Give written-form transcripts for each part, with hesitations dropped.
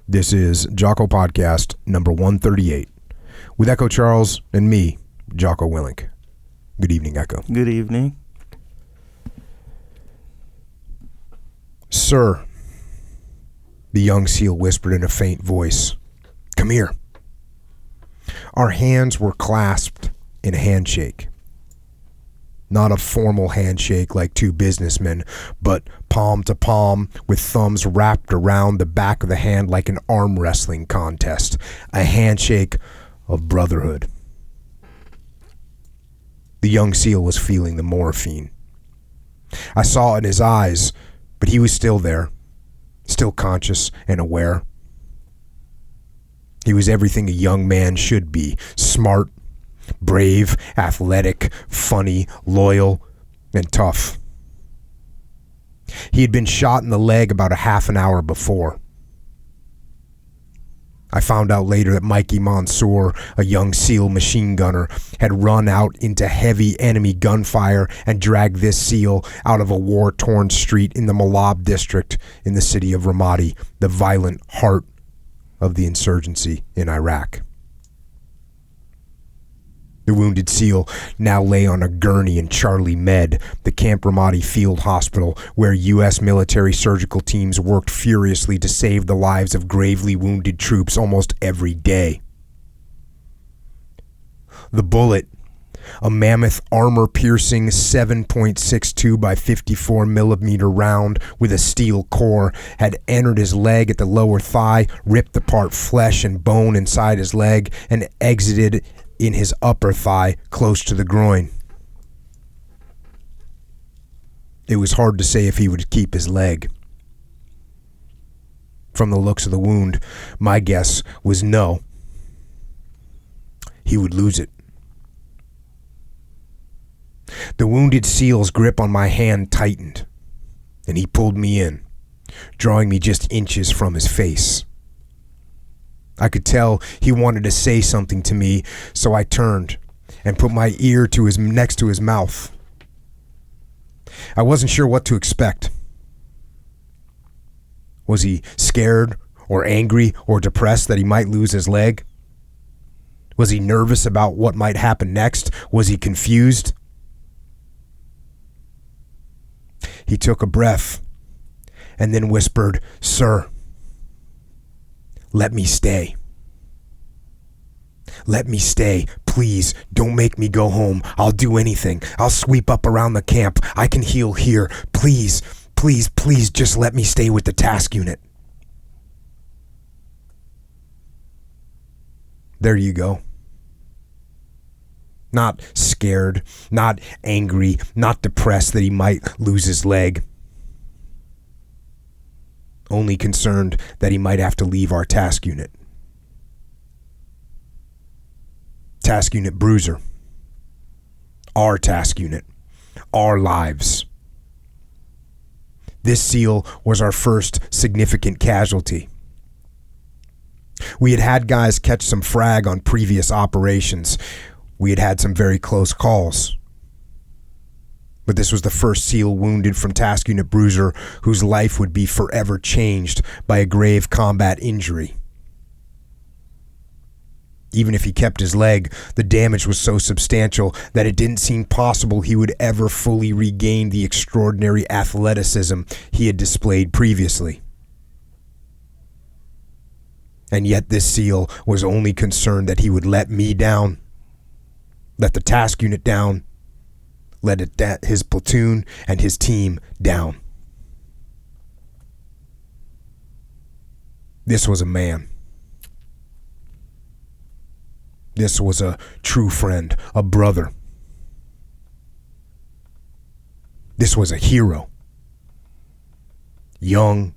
This is Jocko Podcast number 138 with Echo Charles and me, Jocko Willink. Good evening, Echo. Good evening. Sir, the young SEAL whispered in a faint voice. Come here. Our hands were clasped in a handshake. Not a formal handshake like two businessmen, but palm to palm with thumbs wrapped around the back of the hand like an arm wrestling contest. A handshake of brotherhood. The young SEAL was feeling the morphine. I saw it in his eyes, but he was still there, still conscious and aware. He was everything a young man should be: smart, brave, athletic, funny, loyal, and tough. He had been shot in the leg about a half an hour before. I found out later that Mikey Mansour, a young SEAL machine gunner, had run out into heavy enemy gunfire and dragged this SEAL out of a war-torn street in the Malab district in the city of Ramadi, the violent heart of the insurgency in Iraq. The wounded SEAL now lay on a gurney in Charlie Med, the Camp Ramadi Field Hospital, where U.S. military surgical teams worked furiously to save the lives of gravely wounded troops almost every day. The bullet, a mammoth armor-piercing 7.62 by 54 millimeter round with a steel core, had entered his leg at the lower thigh, ripped apart flesh and bone inside his leg, and exited in his upper thigh close to the groin. It was hard to say if he would keep his leg. From the looks of the wound, my guess was no. He would lose it. The wounded SEAL's grip on my hand tightened, and he pulled me in, drawing me just inches from his face. I could tell he wanted to say something to me, so I turned and put my ear to his next to his mouth. I wasn't sure what to expect. Was he scared or angry or depressed that he might lose his leg? Was he nervous about what might happen next? Was he confused? He took a breath and then whispered, "Sir, let me stay. Let me stay. Please, don't make me go home. I'll do anything. I'll sweep up around the camp. I can heal here. Please, please, please just let me stay with the task unit." There you go. Not scared, not angry, not depressed that he might lose his leg. Only concerned that he might have to leave our task unit. Task Unit Bruiser. Our task unit. Our lives. This SEAL was our first significant casualty. We had had guys catch some frag on previous operations. We had had some very close calls. But this was the first SEAL wounded from Task Unit Bruiser whose life would be forever changed by a grave combat injury. Even if he kept his leg, the damage was so substantial that it didn't seem possible he would ever fully regain the extraordinary athleticism he had displayed previously. And yet this SEAL was only concerned that he would let me down, let the task unit down, let his platoon and his team down. This was a man. This was a true friend, a brother. This was a hero. Young,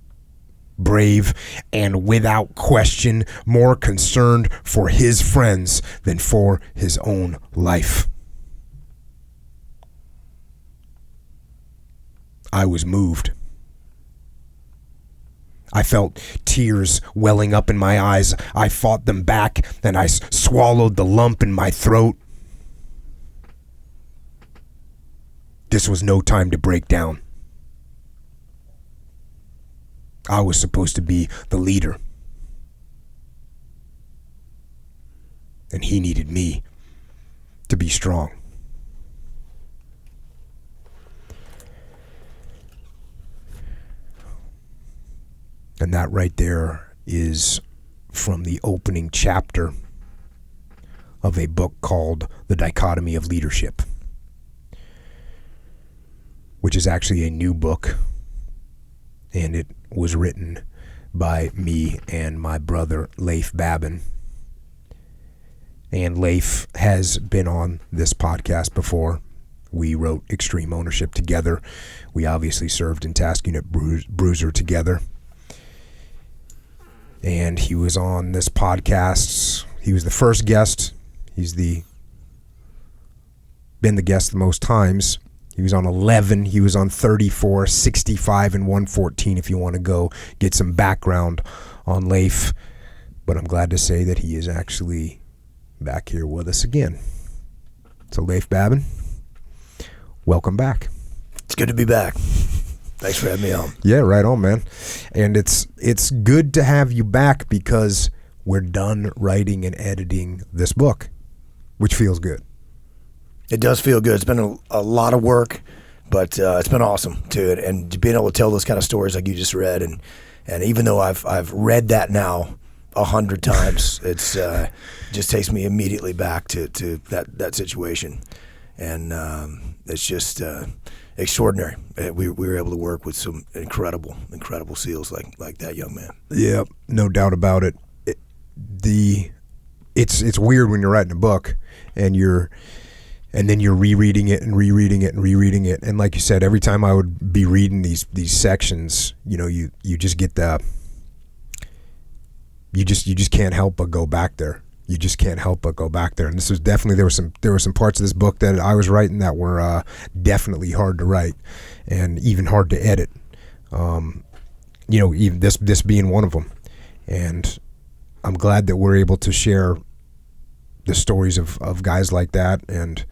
brave, and without question more concerned for his friends than for his own life. I was moved. I felt tears welling up in my eyes. I fought them back, and I swallowed the lump in my throat. This was no time to break down. I was supposed to be the leader, and he needed me to be strong. And that right there is from the opening chapter of a book called The Dichotomy of Leadership, which is actually a new book, and it was written by me and my brother Leif Babin. And Leif has been on this podcast before. We wrote Extreme Ownership together. We obviously served in Task Unit Bruiser together. And he was on this podcast. He was the first guest. He's been the guest the most times. He was on 11. He was on 34, 65, and 114 if you want to go get some background on Leif. But I'm glad to say that he is actually back here with us again. So Leif Babin, welcome back. It's good to be back. Thanks for having me on. Yeah, right on, man. And it's good to have you back because we're done writing and editing this book, which feels good. It does feel good. It's been a lot of work, but it's been awesome too. And being able to tell those kind of stories like you just read, and even though I've read that now 100 times, it's just takes me immediately back to that situation, and it's just extraordinary. We were able to work with some incredible SEALs like that young man. Yeah, no doubt about it. It's weird when you're writing a book and then you're rereading it and rereading it and rereading it. And like you said, every time I would be reading these sections, you just get you just can't help but go back there. You just can't help but go back there. And this was definitely, there were some parts of this book that I was writing that were definitely hard to write and even hard to edit. Even this being one of them. And I'm glad that we're able to share the stories of guys like that, and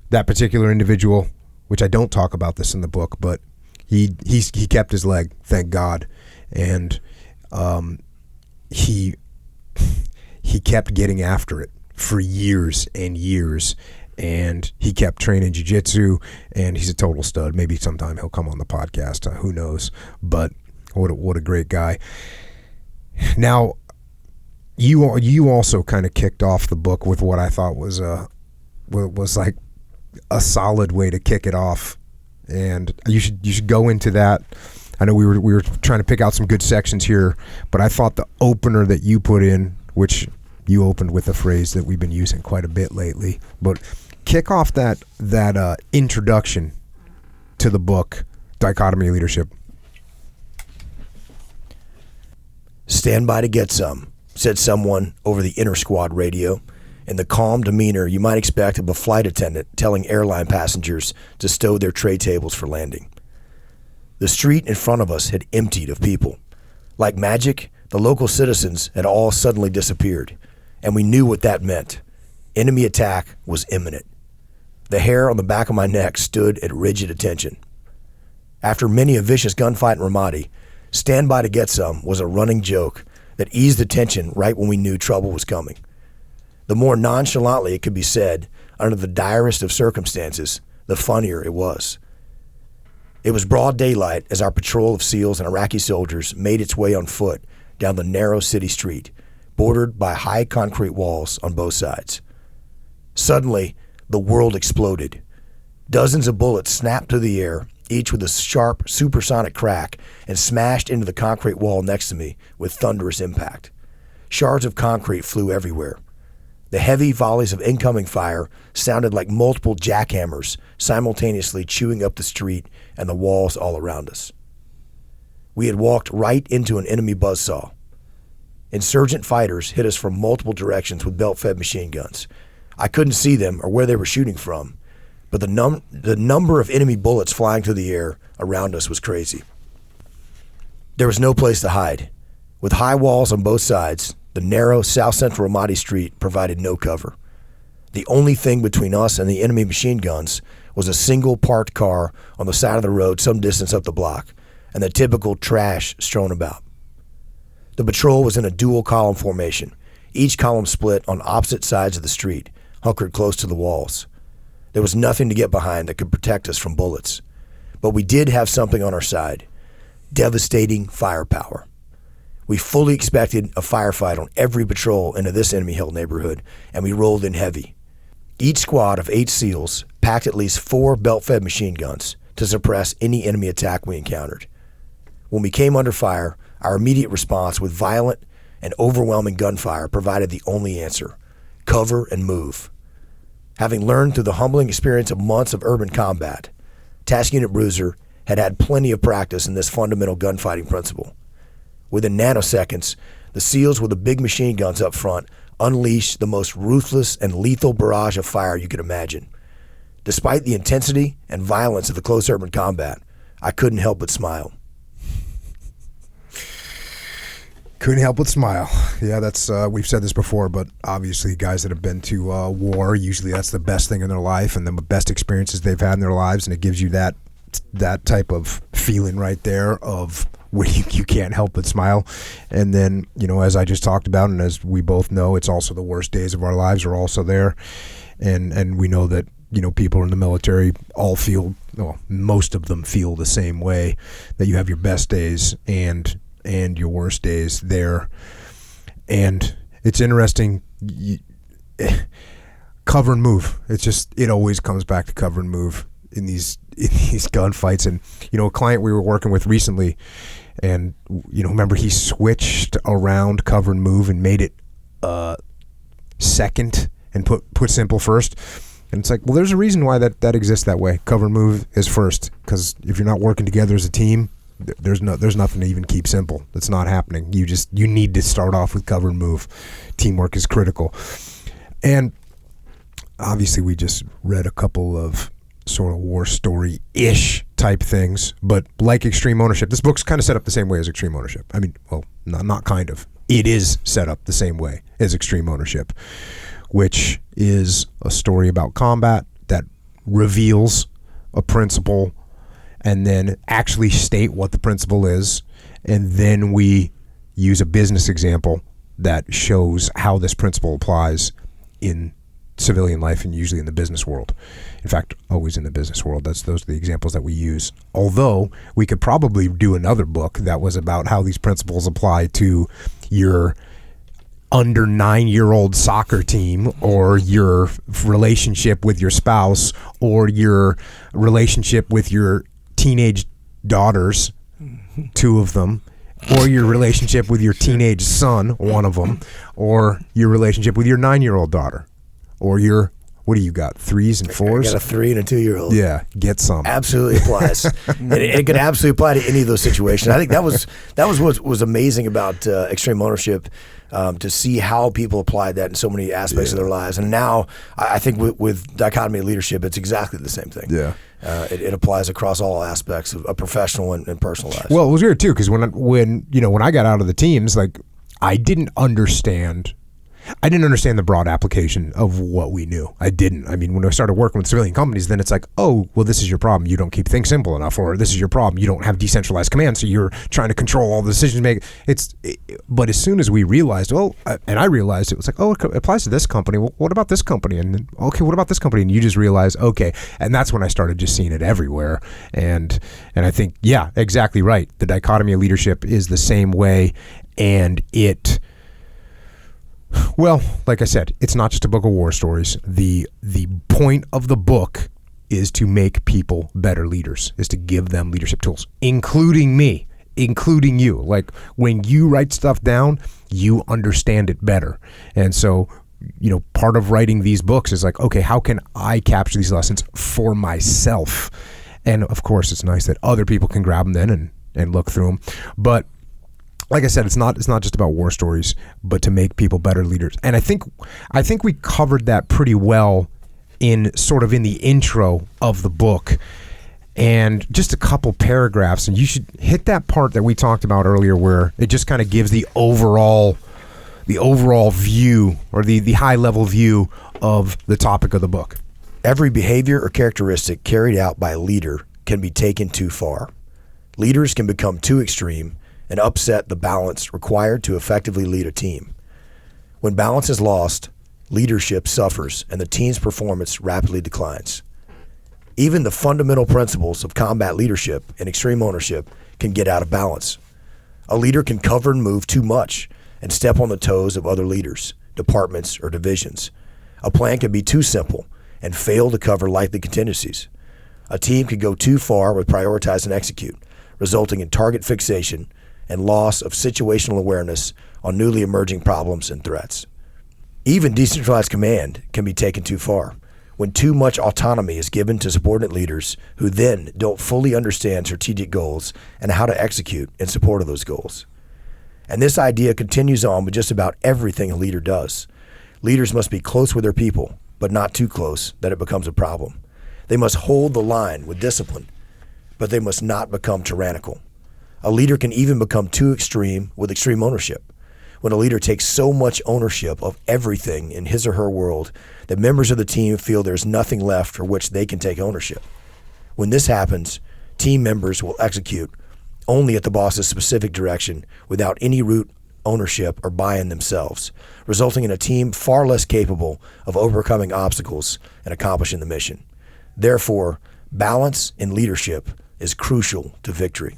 that particular individual, which I don't talk about this in the book, but he kept his leg, thank God, and he kept getting after it for years and years, and he kept training Jiu Jitsu, and he's a total stud. Maybe sometime he'll come on the podcast, who knows? But what a great guy. Now, You also kind of kicked off the book with what I thought was like a solid way to kick it off, and you should go into that. I know we were trying to pick out some good sections here, but I thought the opener that you put in, which you opened with a phrase that we've been using quite a bit lately, but kick off that introduction to the book, Dichotomy of Leadership. Stand by to get some, said someone over the inter-squad radio, in the calm demeanor you might expect of a flight attendant telling airline passengers to stow their tray tables for landing. The street in front of us had emptied of people. Like magic, the local citizens had all suddenly disappeared, and we knew what that meant. Enemy attack was imminent. The hair on the back of my neck stood at rigid attention. After many a vicious gunfight in Ramadi, stand by to get some was a running joke that eased the tension right when we knew trouble was coming. The more nonchalantly it could be said, under the direst of circumstances, the funnier it was. It was broad daylight as our patrol of SEALs and Iraqi soldiers made its way on foot down the narrow city street, bordered by high concrete walls on both sides. Suddenly, the world exploded. Dozens of bullets snapped through the air, each with a sharp, supersonic crack, and smashed into the concrete wall next to me with thunderous impact. Shards of concrete flew everywhere. The heavy volleys of incoming fire sounded like multiple jackhammers simultaneously chewing up the street and the walls all around us. We had walked right into an enemy buzzsaw. Insurgent fighters hit us from multiple directions with belt-fed machine guns. I couldn't see them or where they were shooting from, but the number of enemy bullets flying through the air around us was crazy. There was no place to hide. With high walls on both sides, the narrow south-central Ramadi street provided no cover. The only thing between us and the enemy machine guns was a single parked car on the side of the road some distance up the block, and the typical trash strewn about. The patrol was in a dual column formation, each column split on opposite sides of the street, hunkered close to the walls. There was nothing to get behind that could protect us from bullets. But we did have something on our side: devastating firepower. We fully expected a firefight on every patrol into this enemy-held neighborhood, and we rolled in heavy. Each squad of 8 SEALs packed at least 4 belt-fed machine guns to suppress any enemy attack we encountered. When we came under fire, our immediate response with violent and overwhelming gunfire provided the only answer: cover and move. Having learned through the humbling experience of months of urban combat, Task Unit Bruiser had plenty of practice in this fundamental gunfighting principle. Within nanoseconds, the SEALs with the big machine guns up front unleashed the most ruthless and lethal barrage of fire you could imagine. Despite the intensity and violence of the close urban combat, I couldn't help but smile. Couldn't help but smile. Yeah, that's we've said this before, but obviously guys that have been to war, usually that's the best thing in their life and the best experiences they've had in their lives, and it gives you that type of feeling right there of where you can't help but smile. And then, as I just talked about, and as we both know, it's also the worst days of our lives are also there. And we know that, people in the military all feel, most of them feel the same way, that you have your best days and your worst days there. And it's interesting, cover and move. It always comes back to cover and move in these gunfights. And a client we were working with recently, and remember, he switched around cover and move and made it second and put simple first. And it's like, well, there's a reason why that exists that way. Cover and move is first, because if you're not working together as a team, there's nothing to even keep simple. That's not happening. You need to start off with cover and move. Teamwork is critical. And obviously we just read a couple of sort of war story-ish type things, but like Extreme Ownership, this book's kind of set up the same way as Extreme Ownership. I mean, well, not kind of. It is set up the same way as Extreme Ownership, which is a story about combat that reveals a principle and then actually state what the principle is, and then we use a business example that shows how this principle applies in civilian life and usually in the business world. In fact, always in the business world. Those are the examples that we use. Although we could probably do another book that was about how these principles apply to your under 9-year-old soccer team, or your relationship with your spouse, or your relationship with your teenage daughters, 2 of them, or your relationship with your teenage son, 1 of them, or your relationship with your 9-year-old daughter, or your, what do you got, 3s and 4s? I got a 3 and a 2-year-old. Yeah, get some. Absolutely applies. and it could absolutely apply to any of those situations. I think that was what was amazing about Extreme Ownership, to see how people applied that in so many aspects of their lives. And now I think with Dichotomy of Leadership, it's exactly the same thing. Yeah. It applies across all aspects of professional and personal lives. Well, it was weird too, because when I got out of the teams, like, I didn't understand the broad application of what we knew. I didn't. I mean, when I started working with civilian companies, then it's like, oh, well, this is your problem. You don't keep things simple enough, or this is your problem. You don't have decentralized command, so you're trying to control all the decisions made. But as soon as we realized, and I realized, it was like, oh, it applies to this company. Well, what about this company? And then, okay, what about this company? And you just realize, okay, and that's when I started just seeing it everywhere. And I think, yeah, exactly right. The Dichotomy of Leadership is the same way, and it. Well, like I said, it's not just a book of war stories. The point of the book is to make people better leaders, is to give them leadership tools, including me, including you. Like, when you write stuff down, you understand it better. And so, part of writing these books is like, okay, how can I capture these lessons for myself? And of course, it's nice that other people can grab them then and look through them. But like I said, it's not just about war stories, but to make people better leaders. And I think we covered that pretty well in the intro of the book, and just a couple paragraphs. And you should hit that part that we talked about earlier, where it just kind of gives the overall view, or the high level view of the topic of the book. Every behavior or characteristic carried out by a leader can be taken too far. Leaders can become too extreme and upset the balance required to effectively lead a team. When balance is lost, leadership suffers and the team's performance rapidly declines. Even the fundamental principles of combat leadership and extreme ownership can get out of balance. A leader can cover and move too much and step on the toes of other leaders, departments, or divisions. A plan can be too simple and fail to cover likely contingencies. A team can go too far with prioritize and execute, resulting in target fixation and loss of situational awareness on newly emerging problems and threats. Even decentralized command can be taken too far when too much autonomy is given to subordinate leaders who then don't fully understand strategic goals and how to execute in support of those goals. And this idea continues on with just about everything a leader does. Leaders must be close with their people, but not too close that it becomes a problem. They must hold the line with discipline, but they must not become tyrannical. A leader can even become too extreme with extreme ownership. When a leader takes so much ownership of everything in his or her world that members of the team feel there's nothing left for which they can take ownership. When this happens, team members will execute only at the boss's specific direction without any root ownership or buy-in themselves, resulting in a team far less capable of overcoming obstacles and accomplishing the mission. Therefore, balance in leadership is crucial to victory.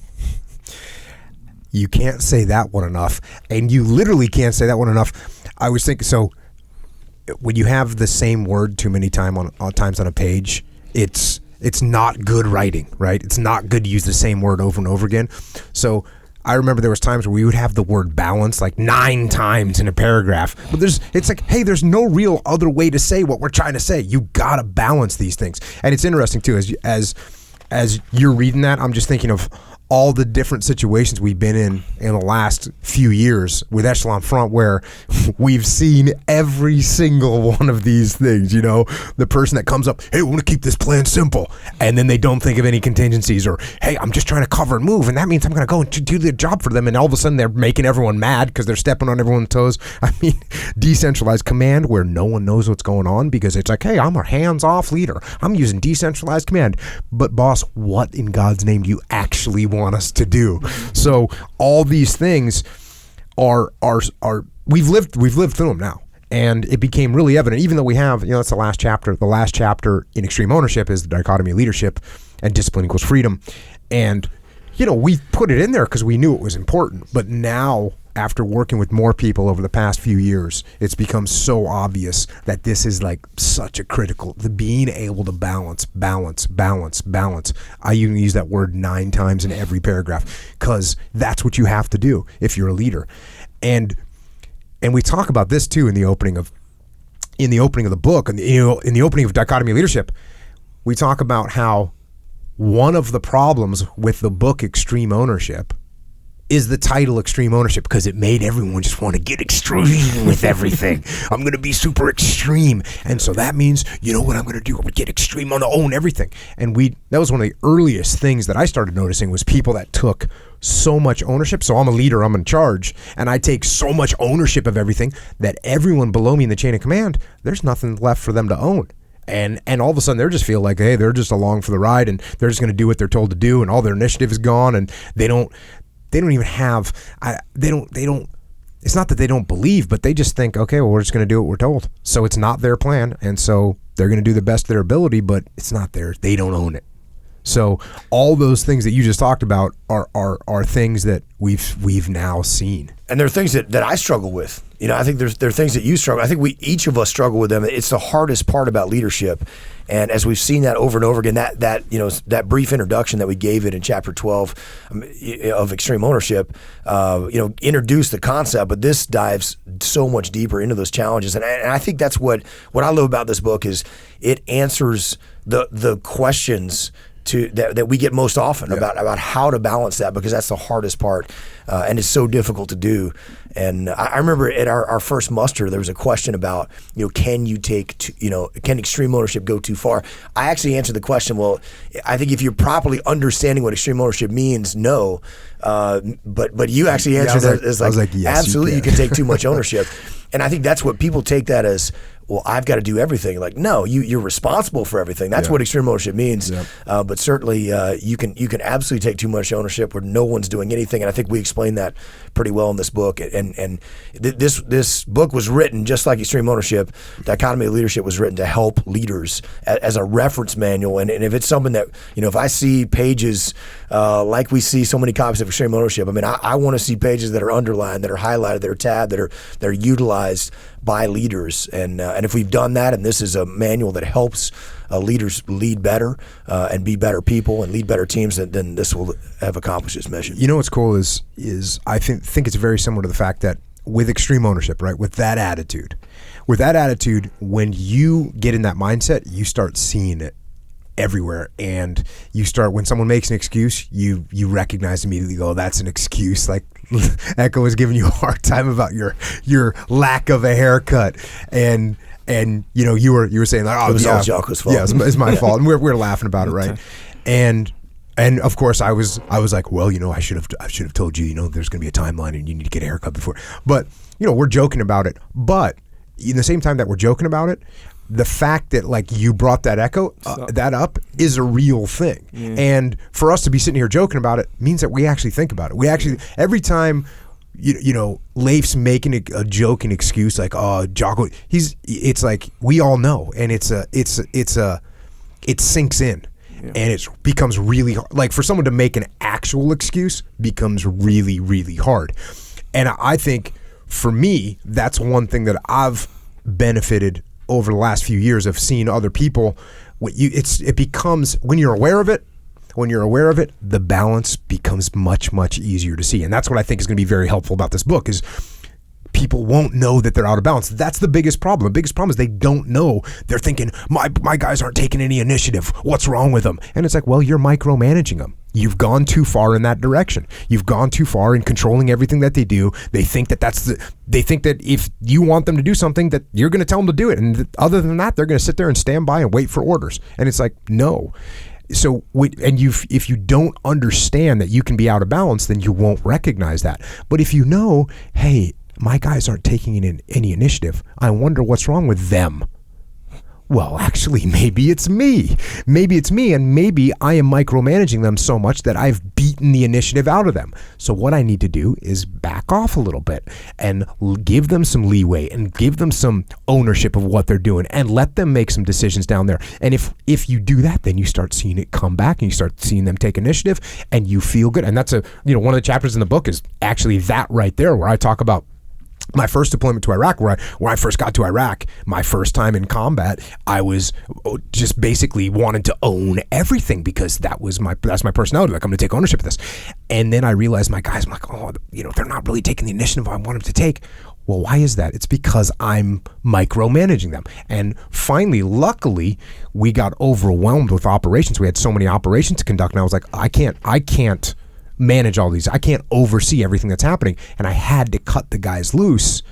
You can't say that one enough, and you literally can't say that one enough. I was thinking, so when you have the same word too many times on a page, it's not good writing, right? It's not good to use the same word over and over again. So I remember there was times where we would have the word balance like 9 times in a paragraph, but it's like, hey, there's no real other way to say what we're trying to say. You gotta balance these things, and it's interesting too. As you're reading that, I'm just thinking of all the different situations we've been in the last few years with Echelon Front where we've seen every single one of these things. You know, the person that comes up, hey, we want to keep this plan simple, and then they don't think of any contingencies, or hey, I'm just trying to cover and move, and that means I'm going to go and do the job for them, and all of a sudden they're making everyone mad because they're stepping on everyone's toes. I mean, decentralized command where no one knows what's going on because it's like, hey, I'm a hands-off leader. I'm using decentralized command. But boss, what in God's name do you actually want us to do? So all these things are we've lived through them now, and it became really evident. Even though we have, that's the last chapter. The last chapter in extreme ownership is the dichotomy of leadership, and discipline equals freedom. And we put it in there because we knew it was important. But now, after working with more people over the past few years, it's become so obvious that this is like such a critical, the being able to balance. I even use that word 9 times in every paragraph because that's what you have to do if you're a leader. And we talk about this too in the opening of the book, and in the opening of Dichotomy of Leadership, we talk about how one of the problems with the book Extreme Ownership is the title Extreme Ownership, because it made everyone just want to get extreme with everything. I'm going to be super extreme. And so that means, what I'm going to do? I'm going to get extreme. I'm going to own everything. And that was one of the earliest things that I started noticing was people that took so much ownership. So I'm a leader, I'm in charge, and I take so much ownership of everything that everyone below me in the chain of command, there's nothing left for them to own. And all of a sudden they just feel like, hey, they're just along for the ride, and they're just going to do what they're told to do, and all their initiative is gone, and they don't even have, it's not that they don't believe, but they just think, okay, well, we're just going to do what we're told. So it's not their plan. And so they're going to do the best of their ability, but it's not theirs. They don't own it. So all those things that you just talked about are things that we've now seen. And there are things that I struggle with. I think there are things that you struggle. I think each of us struggle with them. It's the hardest part about leadership. And as we've seen that over and over again, that brief introduction that we gave it in chapter 12 of Extreme Ownership, introduced the concept, but this dives so much deeper into those challenges. And I think that's what I love about this book is it answers the questions that we get most often about how to balance that, because that's the hardest part, and it's so difficult to do. And I remember at our first muster, there was a question about, can extreme ownership go too far? I actually answered the question, well, I think if you're properly understanding what extreme ownership means, no. But you actually answered that as like, yes, absolutely, you can take too much ownership. And I think that's what people take that as, well, I've got to do everything. Like, no, you're responsible for everything. That's what extreme ownership means. But certainly you can absolutely take too much ownership where no one's doing anything. And I think we explain that pretty well in this book. And this book was written just like Extreme Ownership. Dichotomy of Leadership was written to help leaders as a reference manual. And if it's something that, if I see pages like we see so many copies of Extreme Ownership, I mean, I want to see pages that are underlined, that are highlighted, that are tabbed, that are utilized by leaders. And if we've done that, and this is a manual that helps leaders lead better and be better people and lead better teams, then this will have accomplished its mission. You know what's cool is I think it's very similar to the fact that with extreme ownership, right? With that attitude, when you get in that mindset, you start seeing it everywhere, and you start, when someone makes an excuse, you recognize immediately, go, that's an excuse. Like Echo was giving you a hard time about your lack of a haircut, and you were saying like, oh, it was all Jocko's fault. Yeah, it's my fault, and we're laughing about it, right? And of course I was like, well, I should have told you, there's going to be a timeline and you need to get a haircut before. But we're joking about it. But in the same time that we're joking about it, the fact that like you brought that that up is a real thing. And for us to be sitting here joking about it means that we actually think about it. We actually, every time Leif's making a joke and excuse like, oh, Jocko, it's like, we all know, and it sinks in. And it becomes really hard. Like, for someone to make an actual excuse becomes really, really hard. And I think for me, that's one thing that I've benefited over the last few years of seeing other people. It becomes, when you're aware of it, the balance becomes much, much easier to see. And that's what I think is going to be very helpful about this book, is people won't know that they're out of balance. That's the biggest problem. The biggest problem is they don't know. They're thinking, my guys aren't taking any initiative. What's wrong with them? And it's like, well, you're micromanaging them. You've gone too far in that direction. You've gone too far in controlling everything that they do. They think that they think that if you want them to do something, that you're going to tell them to do it. And other than that, they're going to sit there and stand by and wait for orders. And it's like, no. So, if you don't understand that you can be out of balance, then you won't recognize that. But if you know, hey, my guys aren't taking any initiative, I wonder what's wrong with them. Well, actually, maybe it's me. And maybe I am micromanaging them so much that I've beaten the initiative out of them. So what I need to do is back off a little bit and give them some leeway and give them some ownership of what they're doing and let them make some decisions down there. And if you do that, then you start seeing it come back and you start seeing them take initiative and you feel good. And that's one of the chapters in the book is actually that right there, where I talk about my first deployment to Iraq, where I first got to Iraq, my first time in combat, I was just basically wanted to own everything because that's my personality. Like, I'm going to take ownership of this. And then I realized my guys, I'm like, oh, they're not really taking the initiative I want them to take. Well, why is that? It's because I'm micromanaging them. And finally, luckily, we got overwhelmed with operations. We had so many operations to conduct, and I was like, I can't manage all these. I can't oversee everything that's happening. And I had to cut the guys loose.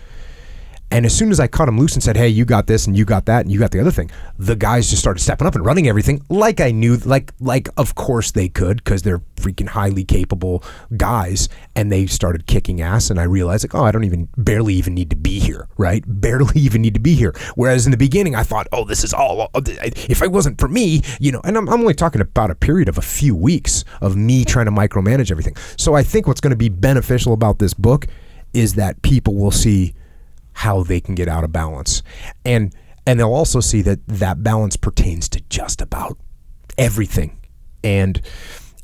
And as soon as I cut them loose and said, hey, you got this and you got that and you got the other thing, the guys just started stepping up and running everything like I knew, like of course they could, because they're freaking highly capable guys, and they started kicking ass. And I realized, like, oh, I barely even need to be here, right? Barely even need to be here. Whereas in the beginning, I thought, oh, this is all, if it wasn't for me, and I'm only talking about a period of a few weeks of me trying to micromanage everything. So I think what's going to be beneficial about this book is that people will see how they can get out of balance. And they'll also see that balance pertains to just about everything. And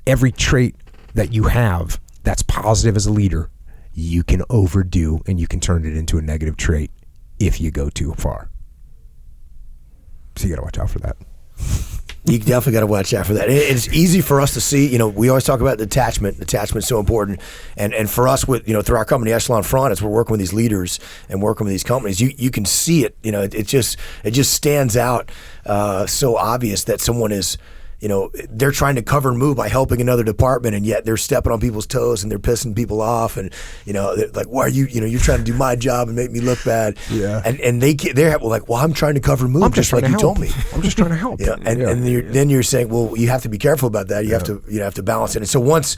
every trait that you have that's positive as a leader, you can overdo and you can turn it into a negative trait if you go too far. So you got to watch out for that. You definitely got to watch out for that. It's easy for us to see. We always talk about detachment. Detachment's so important. And for us, with through our company Echelon Front, as we're working with these leaders and working with these companies, you can see it. It just stands out so obvious that someone is, they're trying to cover and move by helping another department, and yet they're stepping on people's toes and they're pissing people off, and they're like, why are you you're trying to do my job and make me look bad. Yeah. And they're like, well, I'm trying to cover and move, just like you told me. I'm just trying to help. And then you're saying, well, you have to be careful about that. You have to balance it. And so once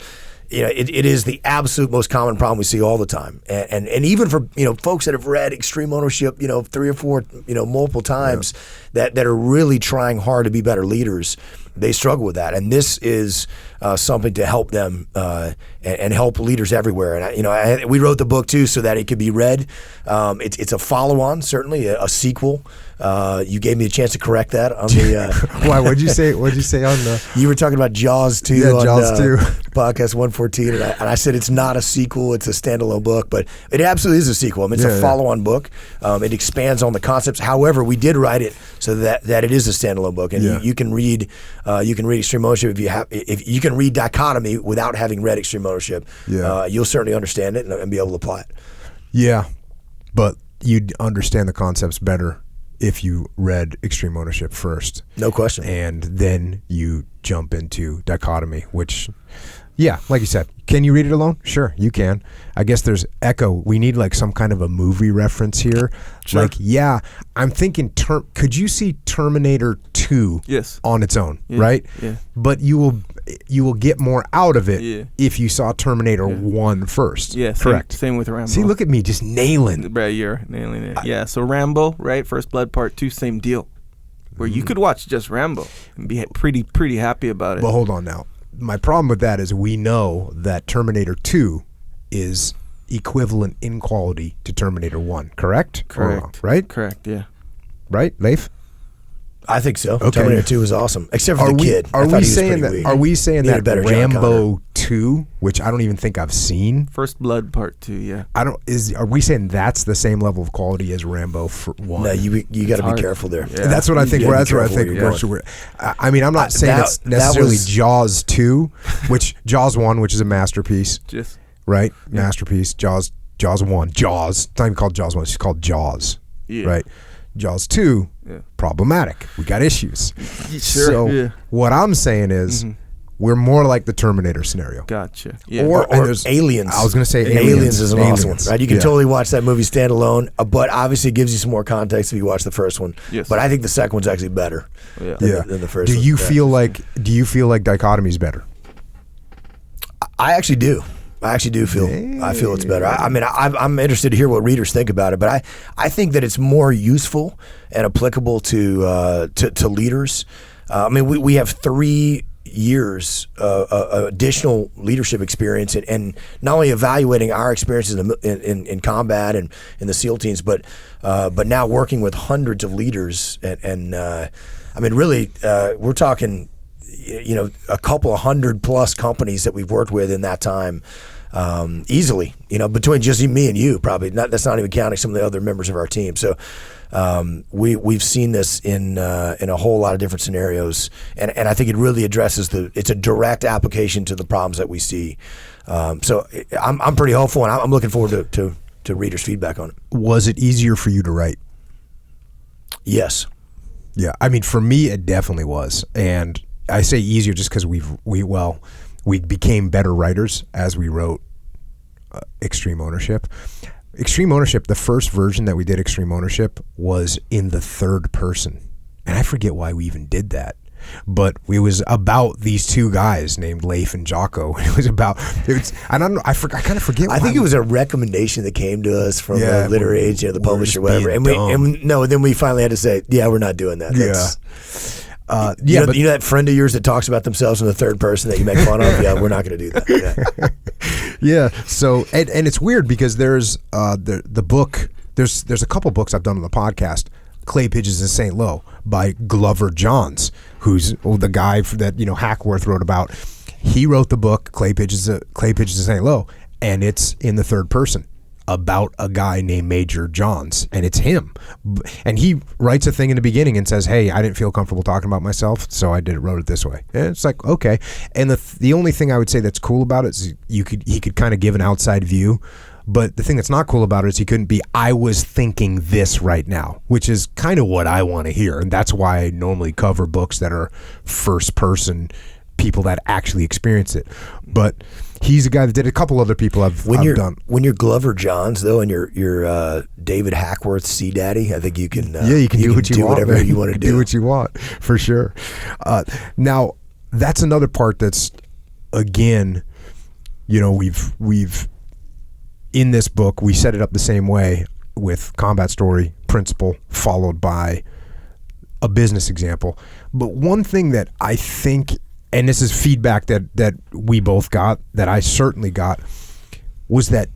it is the absolute most common problem we see all the time. And even for, folks that have read Extreme Ownership, 3 or 4, multiple times, that are really trying hard to be better leaders, they struggle with that. And this is something to help them and help leaders everywhere. And we wrote the book too so that it could be read. It's a follow-on, certainly a sequel. You gave me a chance to correct that on the. Why? What'd you say? What'd you say on the? You were talking about Jaws 2 on Jaws 2. Podcast 114, and I said it's not a sequel; it's a standalone book, but it absolutely is a sequel. I mean, it's a follow-on book. It expands on the concepts. However, we did write it so that it is a standalone book, and you can read Extreme Ownership if you can read Dichotomy without having read Extreme Ownership. You'll certainly understand it and be able to apply it. Yeah, but you'd understand the concepts better if you read Extreme Ownership first. No question. And then you jump into Dichotomy, which, like you said, can you read it alone? Sure, you can. I guess there's echo. We need like some kind of a movie reference here. Sure. Like, I'm thinking, could you see Terminator 2 on its own, right? Yeah. But you will get more out of it if you saw Terminator 1 first. Yeah, correct. Same with Rambo. See, look at me just nailing. Bro, you're nailing it. So Rambo, right? First Blood Part 2, same deal. Where you could watch just Rambo and be pretty happy about it. But hold on now. My problem with that is we know that Terminator 2 is equivalent in quality to Terminator 1, correct? Correct. Or wrong, right? Correct, yeah. Right, Leif? I think so. Okay. Terminator 2 was awesome, except for the kid. Are we saying that Rambo 2, which I don't even think I've seen? First Blood Part 2, yeah. Are we saying that's the same level of quality as Rambo 1? No, you got to be careful there. Yeah. That's what I think. That's what I think. I mean, I'm not saying it's necessarily Jaws 2, which Jaws 1, which is a masterpiece, right? Yeah. Masterpiece. Jaws 1. Jaws. It's not even called Jaws 1. It's just called Jaws, right? Jaws 2, problematic. We got issues. Sure. So what I'm saying is we're more like the Terminator scenario. Gotcha. Yeah. Or Aliens. I was going to say Aliens is an awesome one, right? You can totally watch that movie standalone, but obviously it gives you some more context if you watch the first one. Yes. But I think the second one's actually better than the first one. Do you feel like Dichotomy is better? I actually do. I feel it's better. I'm interested to hear what readers think about it, but I think that it's more useful and applicable to leaders. We have 3 years additional leadership experience and not only evaluating our experiences in combat and in the SEAL teams, but now working with hundreds of leaders really we're talking a couple of 100+ companies that we've worked with in that time. Easily, between just me and you, probably. That's not even counting some of the other members of our team. So we've seen this in a whole lot of different scenarios, and I think it really addresses it's a direct application to the problems that we see. So I'm pretty hopeful, and I'm looking forward to readers' feedback on it. Was it easier for you to write? Yes. Yeah, I mean, for me, it definitely was, and I say easier just because we became better writers as we wrote Extreme Ownership. Extreme Ownership, the first version that we did Extreme Ownership was in the third person. And I forget why we even did that. But it was about these 2 guys named Leif and Jocko. I kind of forget. I think it was a recommendation that came to us from the literary agent, the publisher, whatever. Then we finally had to say, we're not doing that. You know that friend of yours that talks about themselves in the third person that you make fun of? Yeah, we're not going to do that. Yeah. So and it's weird because there's the book. There's a couple books I've done on the podcast. Clay Pigeons in St. Lo by Glover Johns, who's the guy that Hackworth wrote about. He wrote the book Clay Pigeons in St. Lo, and it's in the third person about a guy named Major Johns, and it's him. And he writes a thing in the beginning and says, hey, I didn't feel comfortable talking about myself, so I wrote it this way. And it's like, okay. And the only thing I would say that's cool about it is he could kind of give an outside view, but the thing that's not cool about it is he couldn't be, I was thinking this right now, which is kind of what I want to hear. And that's why I normally cover books that are first person, people that actually experience it. But he's a guy that did a couple other people I've done. When you're Glover Johns, though, and you're David Hackworth's Sea Daddy, I think you can you can do what you want, whatever you want to do. Do what you want, for sure. Now, that's another part that's, again, we've in this book, we set it up the same way with combat story, principle, followed by a business example. But one thing that I think, and this is feedback that we both got, that I certainly got, was that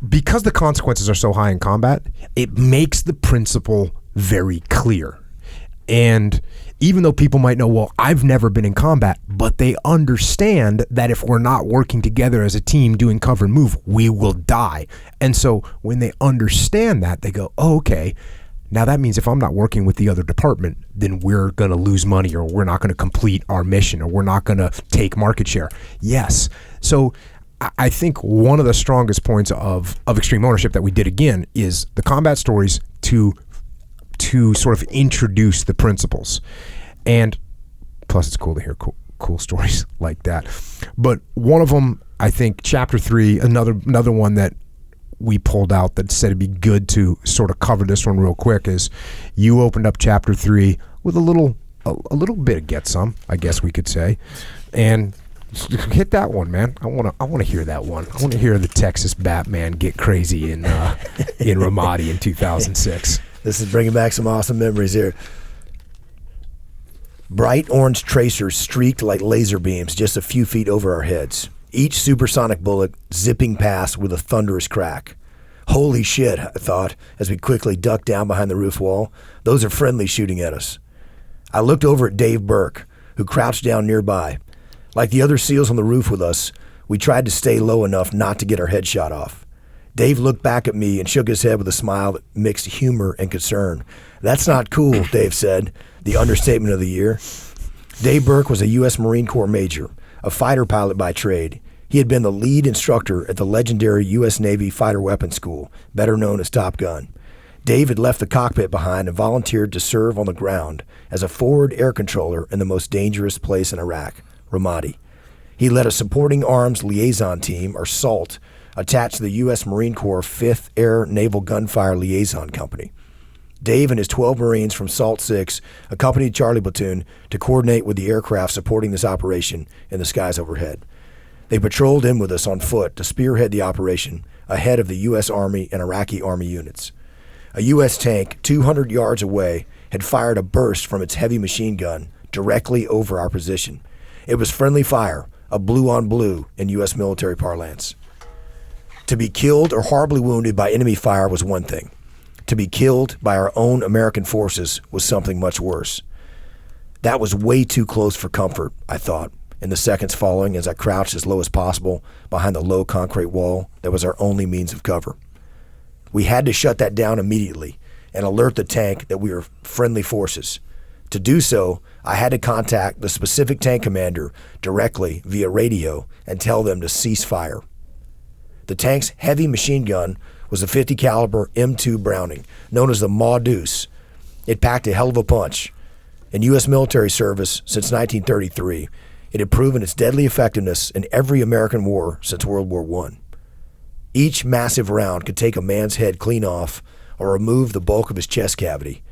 because the consequences are so high in combat, it makes the principle very clear. And even though people might know, well, I've never been in combat, but they understand that if we're not working together as a team doing cover and move, we will die. And so when they understand that, they go, oh, okay, now that means if I'm not working with the other department, then we're going to lose money, or we're not going to complete our mission, or we're not going to take market share. Yes. So I think one of the strongest points of Extreme Ownership that we did again is the combat stories to sort of introduce the principles. And plus it's cool to hear cool stories like that. But one of them, I think chapter 3, another one that we pulled out that said it'd be good to sort of cover this one real quick, is you opened up chapter 3 with a little bit of get some, I guess we could say. And hit that one, man. I want to hear that one. I want to hear the Texas Batman get crazy in Ramadi in 2006. This is bringing back some awesome memories here. Bright orange tracers streaked like laser beams just a few feet over our heads. Each supersonic bullet zipping past with a thunderous crack. Holy shit, I thought, as we quickly ducked down behind the roof wall. Those are friendlies shooting at us. I looked over at Dave Burke, who crouched down nearby. Like the other SEALs on the roof with us, we tried to stay low enough not to get our head shot off. Dave looked back at me and shook his head with a smile that mixed humor and concern. That's not cool, Dave said, the understatement of the year. Dave Burke was a U.S. Marine Corps major, a fighter pilot by trade. He had been the lead instructor at the legendary U.S. Navy Fighter Weapons School, better known as Top Gun. Dave had left the cockpit behind and volunteered to serve on the ground as a forward air controller in the most dangerous place in Iraq, Ramadi. He led a supporting arms liaison team, or SALT, attached to the U.S. Marine Corps 5th Air Naval Gunfire Liaison Company. Dave and his 12 Marines from SALT 6 accompanied Charlie Platoon to coordinate with the aircraft supporting this operation in the skies overhead. They patrolled in with us on foot to spearhead the operation ahead of the U.S. Army and Iraqi Army units. A U.S. tank 200 yards away had fired a burst from its heavy machine gun directly over our position. It was friendly fire, a blue-on-blue in U.S. military parlance. To be killed or horribly wounded by enemy fire was one thing. To be killed by our own American forces was something much worse. That was way too close for comfort, I thought, in the seconds following as I crouched as low as possible behind the low concrete wall that was our only means of cover. We had to shut that down immediately and alert the tank that we were friendly forces. To do so, I had to contact the specific tank commander directly via radio and tell them to cease fire. The tank's heavy machine gun was a .50 caliber M2 Browning, known as the Ma Deuce. It packed a hell of a punch. In U.S. military service since 1933, it had proven its deadly effectiveness in every American war since World War I. Each massive round could take a man's head clean off or remove the bulk of his chest cavity.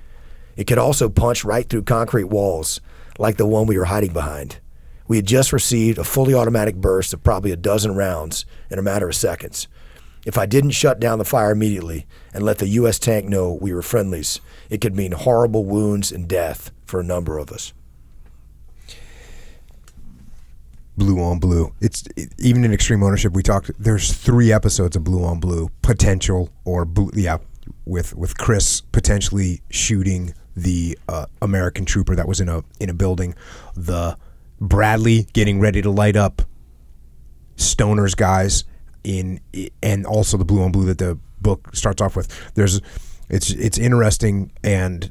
It could also punch right through concrete walls, like the one we were hiding behind. We had just received a fully automatic burst of probably a dozen rounds in a matter of seconds. If I didn't shut down the fire immediately and let the U.S. tank know we were friendlies, it could mean horrible wounds and death for a number of us. Blue on Blue. Even in Extreme Ownership, we talked. There's 3 episodes of Blue on Blue potential, or blue, with Chris potentially shooting the American trooper that was in a building, the Bradley getting ready to light up Stoner's guys and also the Blue on Blue that the book starts off with. It's interesting and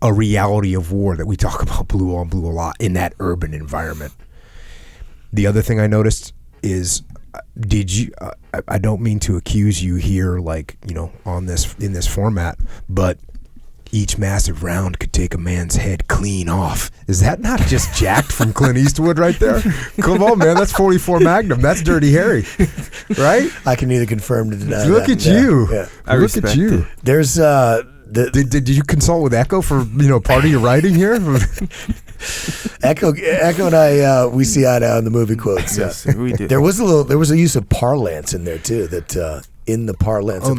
a reality of war that we talk about Blue on Blue a lot in that urban environment. The other thing I noticed is, I don't mean to accuse you here, in this format, but each massive round could take a man's head clean off. Is that not just jacked from Clint Eastwood right there? Come on, man. That's 44 Magnum. That's Dirty Harry, right? I can neither confirm or deny that. Look at you. Yeah. Look at you. There's did you consult with Echo for part of your writing here? Echo and I, we see eye to eye on the movie quotes. Yes, we do. There was a use of parlance in there too. That in the parlance of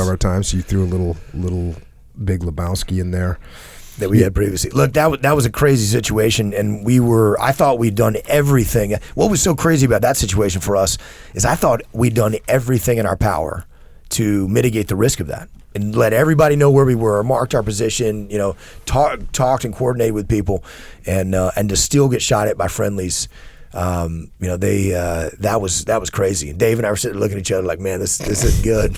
our times, you threw a little Big Lebowski in there that we had previously. Look, that was a crazy situation, and I thought we'd done everything. What was so crazy about that situation for us is I thought we'd done everything in our power to mitigate the risk of that and let everybody know where we were, marked our position, talked and coordinated with people, and to still get shot at by friendlies. That was crazy. And Dave and I were sitting there looking at each other like, man, this isn't good.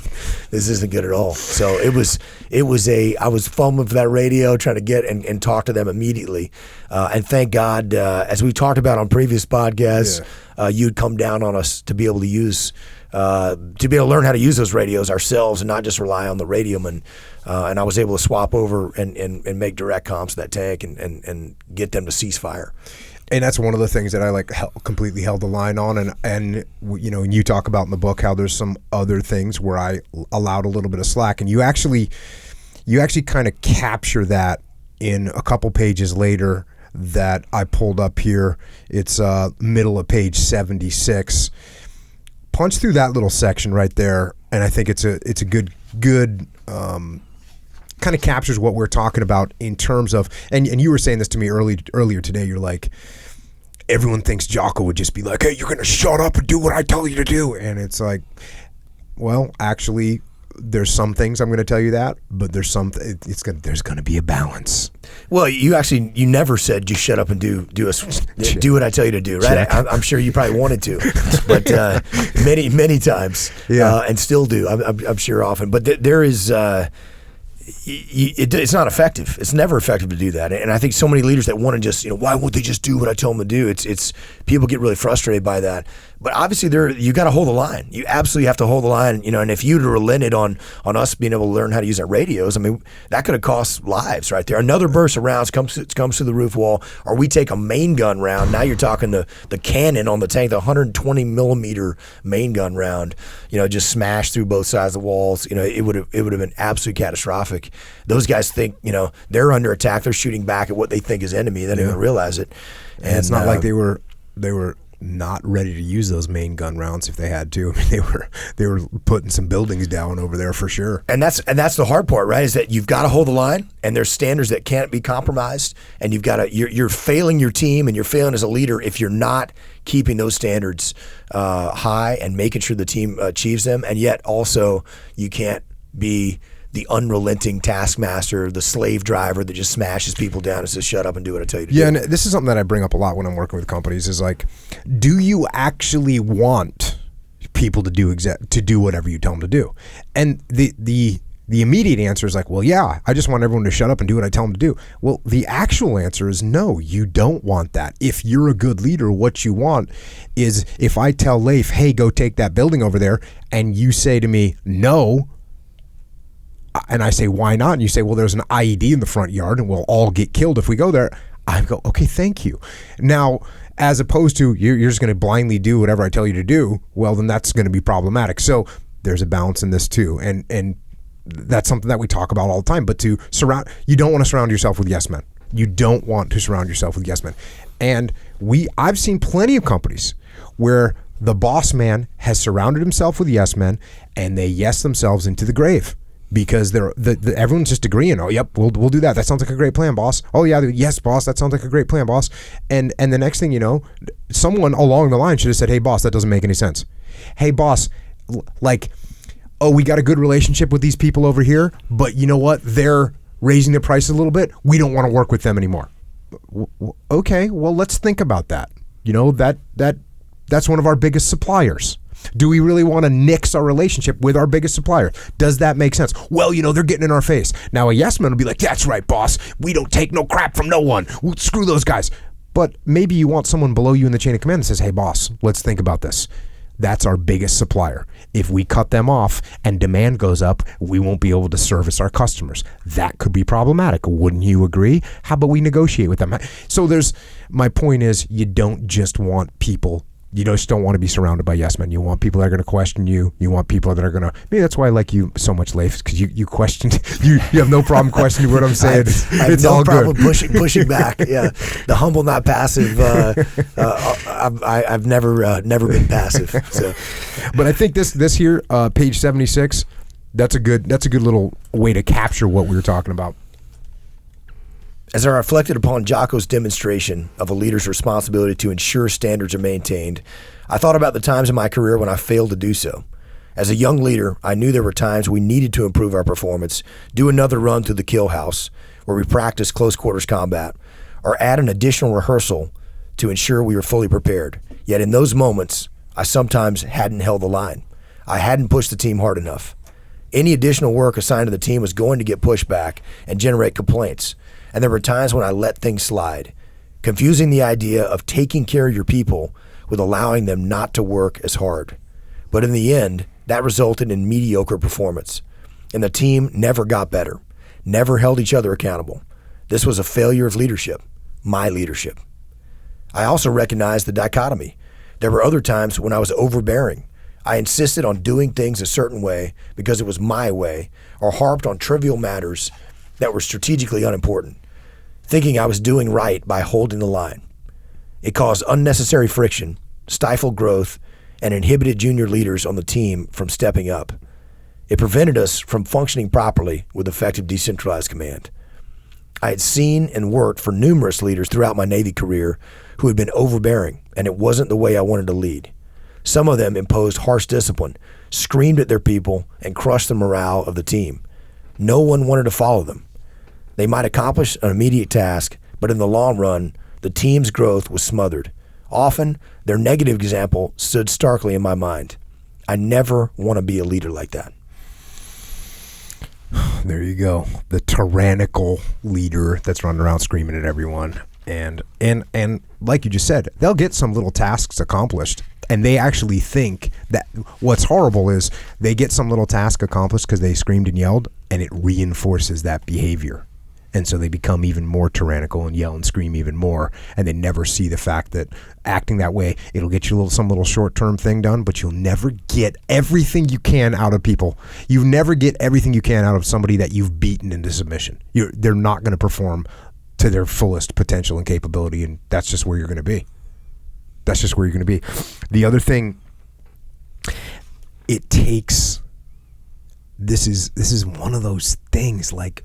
This isn't good at all. So I was fumbling for that radio, trying to get and talk to them immediately. And thank God, as we talked about on previous podcasts, you'd come down on us to be able to use, to be able to learn how to use those radios ourselves and not just rely on the radioman. And I was able to swap over and make direct comms to that tank and get them to cease fire. And that's one of the things that I completely held the line on, and you talk about in the book how there's some other things where I allowed a little bit of slack, and you actually kind of capture that in a couple pages later that I pulled up here. It's middle of page 76. Punch through that little section right there, and I think it's a good kind of captures what we're talking about in terms of, and you were saying this to me earlier today. You're like, everyone thinks Jocko would just be like, hey, you're going to shut up and do what I tell you to do. And it's like, well, actually, there's some things I'm going to tell you that, but there's going to be a balance. Well, you never said just shut up and do what I tell you to do, right? I'm sure you probably wanted to, but many times, and still do. I'm sure often, but there is. It's not effective. It's never effective to do that. And I think so many leaders that want to just, why won't they just do what I tell them to do? It's people get really frustrated by that. But obviously, you got to hold the line. You absolutely have to hold the line. And if you'd relented on us being able to learn how to use our radios, I mean, that could have cost lives right there. Another burst of rounds comes through the roof wall, or we take a main gun round. Now you're talking the cannon on the tank, the 120 millimeter main gun round. Just smashed through both sides of the walls. It would have been absolutely catastrophic. Those guys think they're under attack. They're shooting back at what they think is enemy. They don't even realize it. And it's not like they were not ready to use those main gun rounds if they had to. I mean, they were putting some buildings down over there for sure. And that's the hard part, right? Is that you've got to hold the line, and there's standards that can't be compromised, and you're failing your team, and you're failing as a leader if you're not keeping those standards high and making sure the team achieves them. And yet also you can't be the unrelenting taskmaster, the slave driver that just smashes people down and says, shut up and do what I tell you to do. Yeah, and this is something that I bring up a lot when I'm working with companies is like, do you actually want people to do whatever you tell them to do? And the immediate answer is like, well, yeah, I just want everyone to shut up and do what I tell them to do. Well, the actual answer is no, you don't want that. If you're a good leader, what you want is if I tell Leif, hey, go take that building over there, and you say to me, no, and I say, why not? And you say, well, there's an IED in the front yard and we'll all get killed if we go there. I go, okay, thank you. Now, as opposed to you're just going to blindly do whatever I tell you to do, well, then that's going to be problematic. So there's a balance in this too. And that's something that we talk about all the time. But you don't want to surround yourself with yes men. You don't want to surround yourself with yes men. And I've seen plenty of companies where the boss man has surrounded himself with yes men and they yes themselves into the grave. Because everyone's just agreeing. Oh, yep, we'll do that. That sounds like a great plan, boss. Oh yeah, yes, boss. That sounds like a great plan, boss. And the next thing you know, someone along the line should have said, "Hey, boss, that doesn't make any sense." Hey, boss, we got a good relationship with these people over here, but you know what? They're raising the price a little bit. We don't want to work with them anymore. Okay, well, let's think about that. That's one of our biggest suppliers. Do we really want to nix our relationship with our biggest supplier? Does that make sense? Well, they're getting in our face. Now a yes man will be like, that's right, boss. We don't take no crap from no one. Screw those guys. But maybe you want someone below you in the chain of command that says, hey, boss, let's think about this. That's our biggest supplier. If we cut them off and demand goes up, we won't be able to service our customers. That could be problematic. Wouldn't you agree? How about we negotiate with them? So my point is, you don't just want people You just don't want to be surrounded by yes men. You want people that are going to question you. You want people that are going to. Maybe that's why I like you so much, Leif, because you question. You have no problem questioning what I'm saying. I have it's no all problem good. pushing back. Yeah, the humble, not passive. I've never been passive. So, but I think this here, page 76, that's a good little way to capture what we were talking about. As I reflected upon Jocko's demonstration of a leader's responsibility to ensure standards are maintained, I thought about the times in my career when I failed to do so. As a young leader, I knew there were times we needed to improve our performance, do another run through the kill house, where we practice close quarters combat, or add an additional rehearsal to ensure we were fully prepared. Yet in those moments, I sometimes hadn't held the line. I hadn't pushed the team hard enough. Any additional work assigned to the team was going to get pushback and generate complaints. And there were times when I let things slide, confusing the idea of taking care of your people with allowing them not to work as hard. But in the end, that resulted in mediocre performance. And the team never got better, never held each other accountable. This was a failure of leadership, my leadership. I also recognized the dichotomy. There were other times when I was overbearing. I insisted on doing things a certain way because it was my way, or harped on trivial matters that were strategically unimportant, thinking I was doing right by holding the line. It caused unnecessary friction, stifled growth, and inhibited junior leaders on the team from stepping up. It prevented us from functioning properly with effective decentralized command. I had seen and worked for numerous leaders throughout my Navy career who had been overbearing, and it wasn't the way I wanted to lead. Some of them imposed harsh discipline, screamed at their people, and crushed the morale of the team. No one wanted to follow them. They might accomplish an immediate task, but in the long run, the team's growth was smothered. Often, their negative example stood starkly in my mind. I never want to be a leader like that. There you go. The tyrannical leader that's running around screaming at everyone. And like you just said, they'll get some little tasks accomplished. And they actually think that what's horrible is they get some little task accomplished because they screamed and yelled, and it reinforces that behavior. And so they become even more tyrannical and yell and scream even more. And they never see the fact that acting that way, it'll get you some little short-term thing done, but you'll never get everything you can out of people. You never get everything you can out of somebody that you've beaten into submission. They're not going to perform to their fullest potential and capability, and that's just where you're going to be. That's just where you're going to be. The other thing, it takes, this is one of those things, like,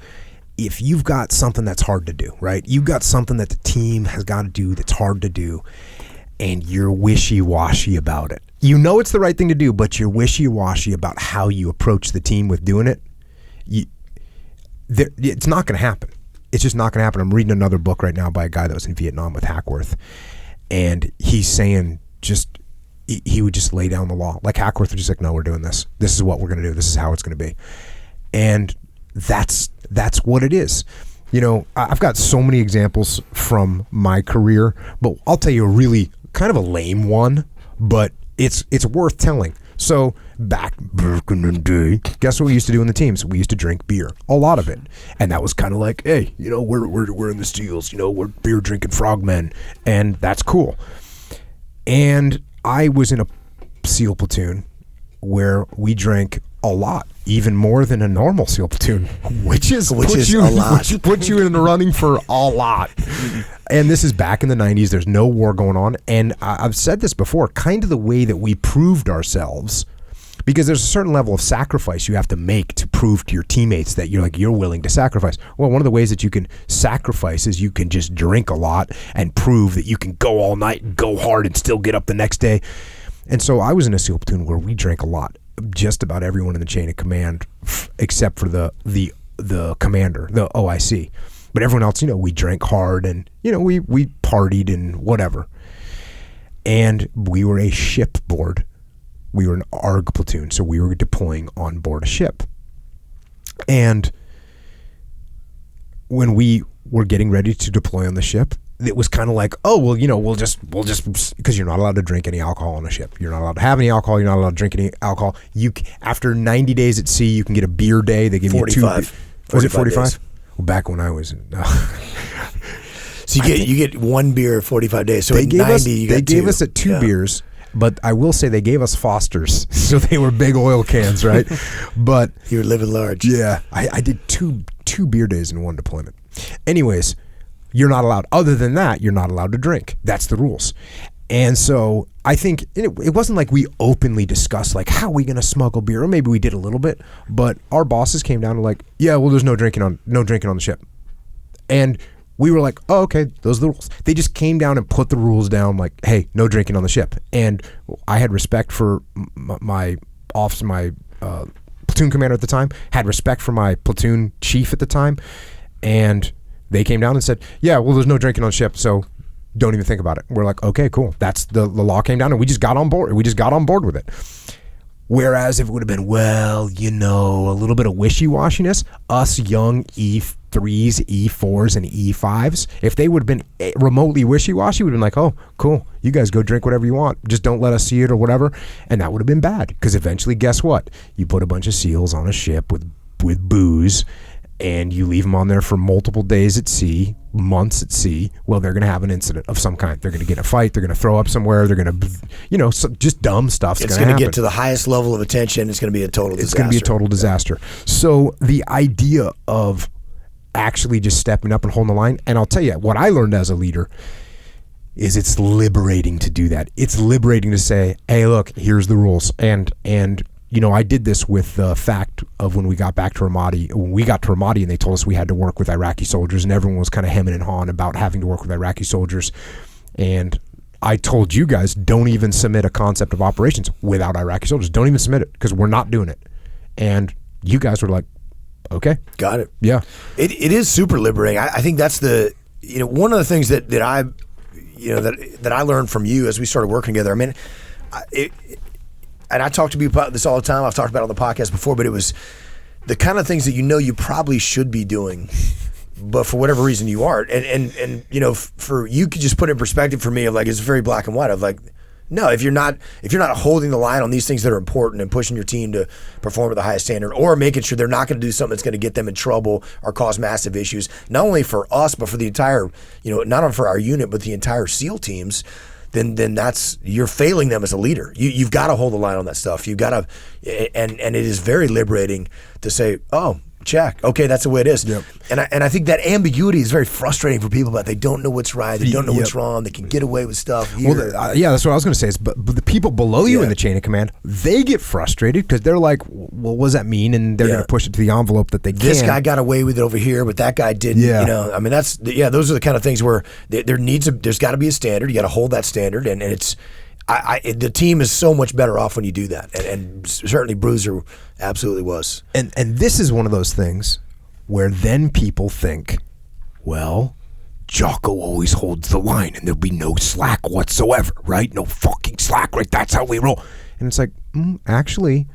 if you've got something that's hard to do, right? You've got something that the team has got to do that's hard to do, and you're wishy-washy about it. You know it's the right thing to do, but you're wishy-washy about how you approach the team with doing it. It's not going to happen. It's just not going to happen. I'm reading another book right now by a guy that was in Vietnam with Hackworth, and he's saying he would just lay down the law. Like Hackworth was just like, no, we're doing this. This is what we're going to do. This is how it's going to be. And that's what it is. You know, I've got so many examples from my career, but I'll tell you a really kind of a lame one, but it's worth telling. So back in the day, guess what we used to do in the teams? We used to drink beer, a lot of it, and that was kind of like, hey, you know, we're in the SEALs, you know, we're beer drinking frogmen, and that's cool. And I was in a SEAL platoon where we drank a lot, even more than a normal SEAL platoon, which is a lot. Which puts you in the running for a lot. And this is back in the 90s. There's no war going on. And I've said this before, kind of the way that we proved ourselves, because there's a certain level of sacrifice you have to make to prove to your teammates that you're willing to sacrifice. Well, one of the ways that you can sacrifice is you can just drink a lot and prove that you can go all night and go hard and still get up the next day. And so I was in a SEAL platoon where we drank a lot. Just about everyone in the chain of command, except for the commander, the OIC. But everyone else, you know, we drank hard and, you know, we partied and whatever. And we were a shipboard. We were an ARG platoon, so we were deploying on board a ship. And when we were getting ready to deploy on the ship, it was kind of like, oh, well, you know, we'll just because you're not allowed to drink any alcohol on a ship. You're not allowed to have any alcohol. You're not allowed to drink any alcohol. After 90 days at sea, you can get a beer day. They give 45. you 2. Was it 45? Well, back when I was so you get one beer 45 days. So they at gave 90, you got they gave two. us at 2 beers, But I will say they gave us Fosters, so they were big oil cans, right? But you were living large. Yeah, I did two beer days in one deployment. Anyways, you're not allowed. Other than that, you're not allowed to drink. That's the rules. And so I think it wasn't like we openly discussed like how are we going to smuggle beer, or maybe we did a little bit. But our bosses came down and like, yeah, well, there's no drinking on the ship, and we were like, oh, okay, those are the rules. They just came down and put the rules down, like, hey, no drinking on the ship. And I had respect for my officer, my platoon commander at the time, had respect for my platoon chief at the time, and they came down and said, yeah, well, there's no drinking on ship, so don't even think about it. We're like, okay, cool. That's the law came down, and we just got on board. We just got on board with it. Whereas if it would have been, well, you know, a little bit of wishy-washiness, us young E3s, E4s, and E5s, if they would have been remotely wishy-washy, we'd have been like, oh, cool, you guys go drink whatever you want. Just don't let us see it or whatever. And that would have been bad, because eventually, guess what? You put a bunch of SEALs on a ship with booze, and you leave them on there for multiple days at sea, months at sea. Well, they're going to have an incident of some kind. They're going to get in a fight. They're going to throw up somewhere. They're going to, you know, just dumb stuff. It's going to get to the highest level of attention. It's going to be a total disaster. It's going to be a total disaster. So the idea of actually just stepping up and holding the line, and I'll tell you, what I learned as a leader is it's liberating to do that. It's liberating to say, hey, look, here's the rules. And you know, I did this with the fact of when we got back to Ramadi. When we got to Ramadi and they told us we had to work with Iraqi soldiers, and everyone was kind of hemming and hawing about having to work with Iraqi soldiers. And I told you guys, don't even submit a concept of operations without Iraqi soldiers. Don't even submit it, because we're not doing it. And you guys were like, okay. Got it. Yeah. It is super liberating. I think that's the, you know, one of the things that I, you know, that I learned from you as we started working together. I mean, and I talk to people about this all the time. I've talked about it on the podcast before, but it was the kind of things that you know you probably should be doing, but for whatever reason you aren't. And you know, for you could just put it in perspective for me of like, it's very black and white of like, no, if you're not holding the line on these things that are important and pushing your team to perform at the highest standard, or making sure they're not going to do something that's going to get them in trouble or cause massive issues, not only for us, but for the entire, you know, not only for our unit, but the entire SEAL teams, then that's, you're failing them as a leader. You've got to hold the line on that stuff. You've got to, and it is very liberating to say, oh, check. Okay, that's the way it is. Yep. And I think that ambiguity is very frustrating for people, but they don't know what's right. They don't know what's wrong. They can get away with stuff here. Well, yeah, that's what I was going to say. Is, but the people below you in the chain of command, they get frustrated because they're like, well, what does that mean? And they're going to push it to the envelope that they can. This guy got away with it over here, but that guy didn't. Yeah. You know, I mean, those are the kind of things where there's got to be a standard. You got to hold that standard, and it's. The team is so much better off when you do that, and certainly Bruiser absolutely was. And this is one of those things where then people think, well, Jocko always holds the line, and there'll be no slack whatsoever, right? No fucking slack, right? That's how we roll. And it's like, actually,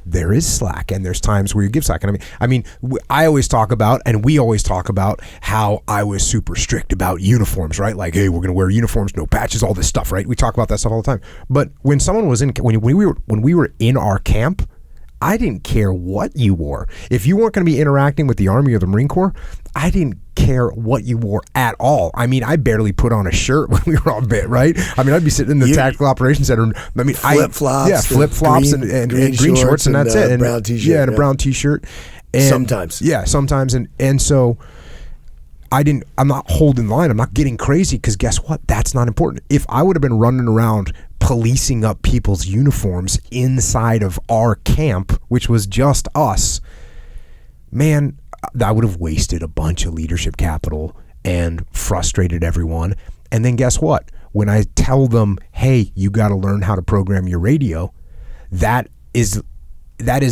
there is slack, and there's times where you give slack. And I mean, I always talk about, and we always talk about how I was super strict about uniforms, right? Like, hey, we're going to wear uniforms, no patches, all this stuff, right? We talk about that stuff all the time. But when someone was when we were in our camp, I didn't care what you wore. If you weren't going to be interacting with the Army or the Marine Corps, I didn't care what you wore at all. I mean, I barely put on a shirt when we were on bit, right? I mean, I'd be sitting in the Tactical Operations Center. I mean, flip-flops and green shorts, and that's it. And brown t-shirt. Yeah, and a brown t-shirt. And sometimes. Yeah, sometimes. And so I'm not holding the line. I'm not getting crazy, because guess what? That's not important. If I would have been running around policing up people's uniforms inside of our camp, which was just us, man, I would have wasted a bunch of leadership capital and frustrated everyone. And then guess what? When I tell them, hey, you got to learn how to program your radio, that is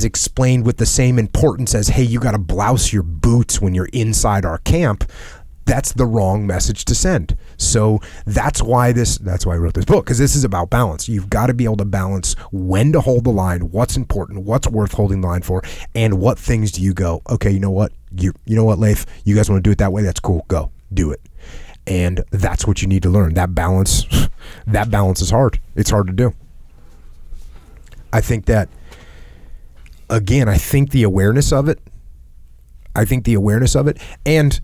explained with the same importance as, hey, you got to blouse your boots when you're inside our camp. That's the wrong message to send. So that's why I wrote this book, because this is about balance. You've got to be able to balance when to hold the line, what's important, what's worth holding the line for, and what things do you go, okay, you know what, Leif, you guys want to do it that way? That's cool. Go do it. And that's what you need to learn. That balance is hard. It's hard to do. I think that, again, the awareness of it, and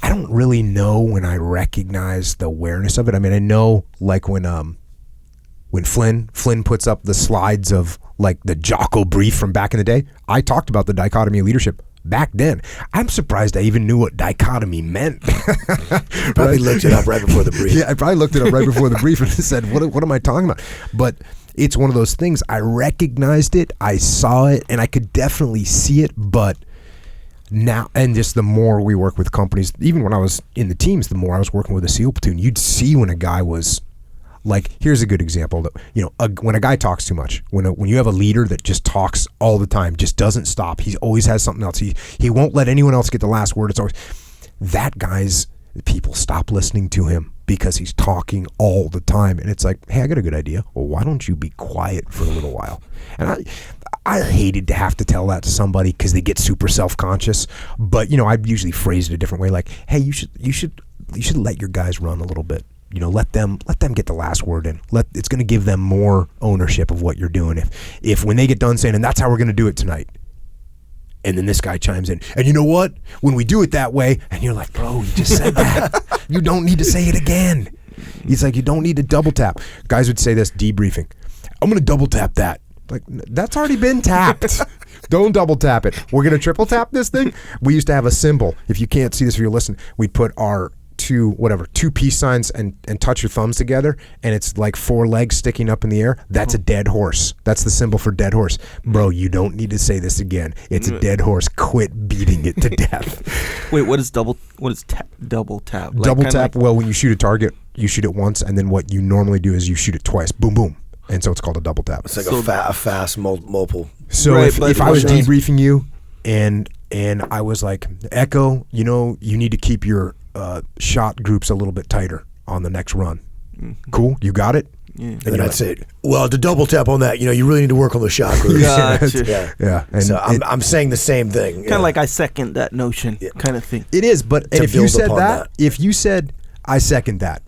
I don't really know when I recognize the awareness of it. I mean, I know like when Flynn puts up the slides of like the Jocko brief from back in the day, I talked about the dichotomy of leadership back then. I'm surprised I even knew what dichotomy meant. Probably looked it up right before the brief. Yeah, I probably looked it up right before the brief and said, what am I talking about? But it's one of those things. I recognized it, I saw it, and I could definitely see it, but now, and just the more we work with companies, even when I was in the teams, the more I was working with a SEAL platoon, you'd see when a guy was like, here's a good example that, you know, when a guy talks too much, when you have a leader that just talks all the time, just doesn't stop, he always has something else, he won't let anyone else get the last word. It's always that guy's, people stop listening to him because he's talking all the time. And it's like, hey, I got a good idea. Well, why don't you be quiet for a little while? And I hated to have to tell that to somebody because they get super self-conscious. But, you know, I've usually phrased it a different way. Like, hey, you should let your guys run a little bit. You know, let them get the last word in. It's going to give them more ownership of what you're doing. If when they get done saying, and that's how we're going to do it tonight, and then this guy chimes in, and you know what? When we do it that way, and you're like, bro, you just said that. You don't need to say it again. He's like, you don't need to double tap. Guys would say this debriefing. I'm going to double tap that. Like, that's already been tapped. Don't double tap it. We're going to triple tap this thing. We used to have a symbol. If you can't see this if you're listening, we'd put our two peace signs and touch your thumbs together, and it's like 4 legs sticking up in the air. That's a dead horse. That's the symbol for dead horse. Bro, you don't need to say this again. It's a dead horse. Quit beating it to death. Wait, what is double tap? Like, double tap, well, when you shoot a target, you shoot it once, and then what you normally do is you shoot it twice. Boom, boom. And so it's called a double tap. It's like a fast mobile. So right, if I was debriefing you and I was like, Echo, you know, you need to keep your shot groups a little bit tighter on the next run. Mm-hmm. Cool, you got it? Yeah. And then I'd say, well, to double tap on that, you know, you really need to work on the shot groups. Gotcha. Yeah. And so I'm saying the same thing. Kind of like I second that notion kind of thing. It is, but and if you said that, if you said, I second that,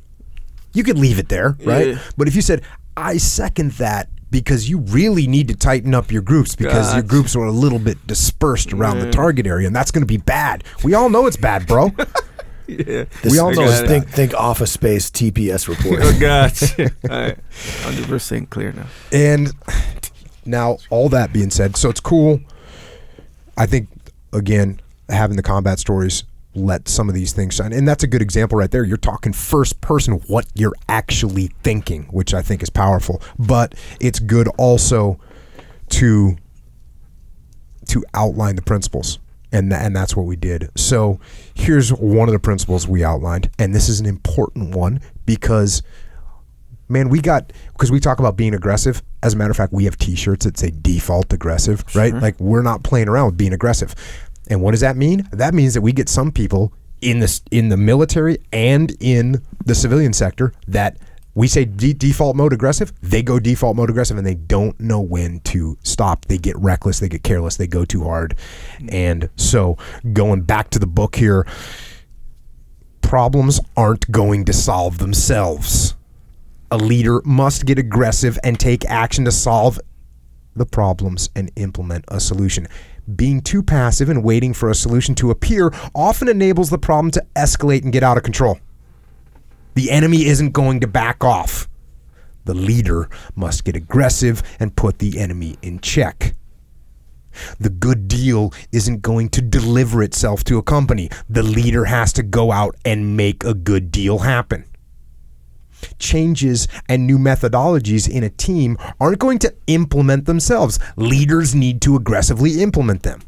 you could leave it there, right? Yeah. But if you said, I second that, because you really need to tighten up your groups because your groups are a little bit dispersed around the target area, and that's going to be bad. We all know it's bad, bro. Yeah. We all know it's think Office Space TPS report. Oh, gotcha. All right. 100% clear now. And now, all that being said, so it's cool. I think, again, having the combat stories let some of these things shine. And that's a good example right there. You're talking first person, what you're actually thinking, which I think is powerful. But it's good also to outline the principles. And that's what we did. So here's one of the principles we outlined. And this is an important one because, man, because we talk about being aggressive. As a matter of fact, we have T-shirts that say default aggressive, right? Sure. Like, we're not playing around with being aggressive. And what does that mean? That means that we get some people in the military and in the civilian sector that we say default mode aggressive, they go default mode aggressive, and they don't know when to stop. They get reckless, they get careless, they go too hard. And so going back to the book here, problems aren't going to solve themselves. A leader must get aggressive and take action to solve the problems and implement a solution. Being too passive and waiting for a solution to appear often enables the problem to escalate and get out of control. The enemy isn't going to back off. The leader must get aggressive and put the enemy in check. The good deal isn't going to deliver itself to a company. The leader has to go out and make a good deal happen. Changes and new methodologies in a team aren't going to implement themselves. Leaders need to aggressively implement them.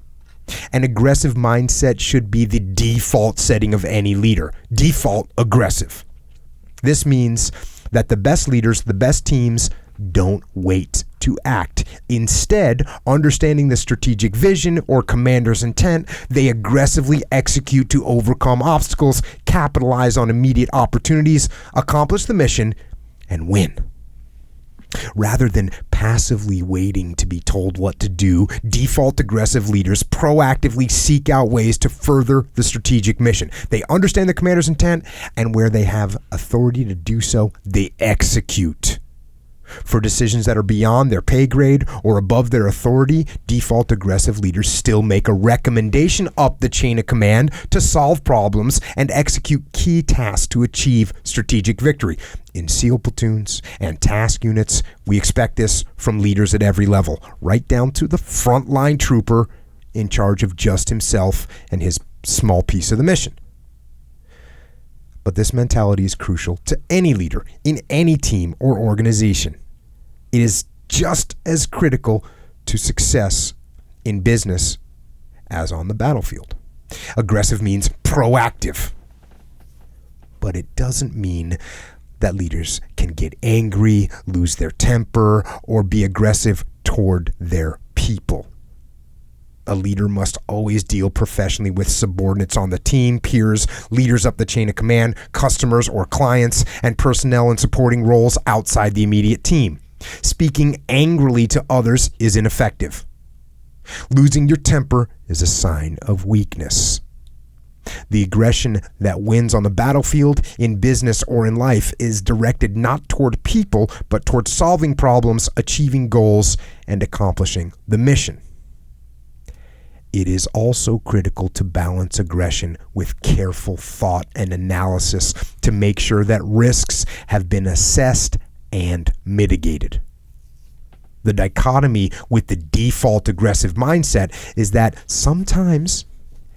An aggressive mindset should be the default setting of any leader. Default aggressive. This means that the best leaders, the best teams, don't wait to act. Instead, understanding the strategic vision or commander's intent, they aggressively execute to overcome obstacles, capitalize on immediate opportunities, accomplish the mission, and win. Rather than passively waiting to be told what to do, default aggressive leaders proactively seek out ways to further the strategic mission. They understand the commander's intent, and where they have authority to do so, they execute. For decisions that are beyond their pay grade or above their authority, default aggressive leaders still make a recommendation up the chain of command to solve problems and execute key tasks to achieve strategic victory. In SEAL platoons and task units, we expect this from leaders at every level, right down to the frontline trooper in charge of just himself and his small piece of the mission. But this mentality is crucial to any leader in any team or organization. It is just as critical to success in business as on the battlefield. Aggressive means proactive, but it doesn't mean that leaders can get angry, lose their temper, or be aggressive toward their people. A leader must always deal professionally with subordinates on the team, peers, leaders up the chain of command, customers or clients, and personnel in supporting roles outside the immediate team. Speaking angrily to others is ineffective. Losing your temper is a sign of weakness. The aggression that wins on the battlefield, in business, or in life is directed not toward people, but toward solving problems, achieving goals, and accomplishing the mission. It is also critical to balance aggression with careful thought and analysis to make sure that risks have been assessed and mitigated. The dichotomy with the default aggressive mindset is that sometimes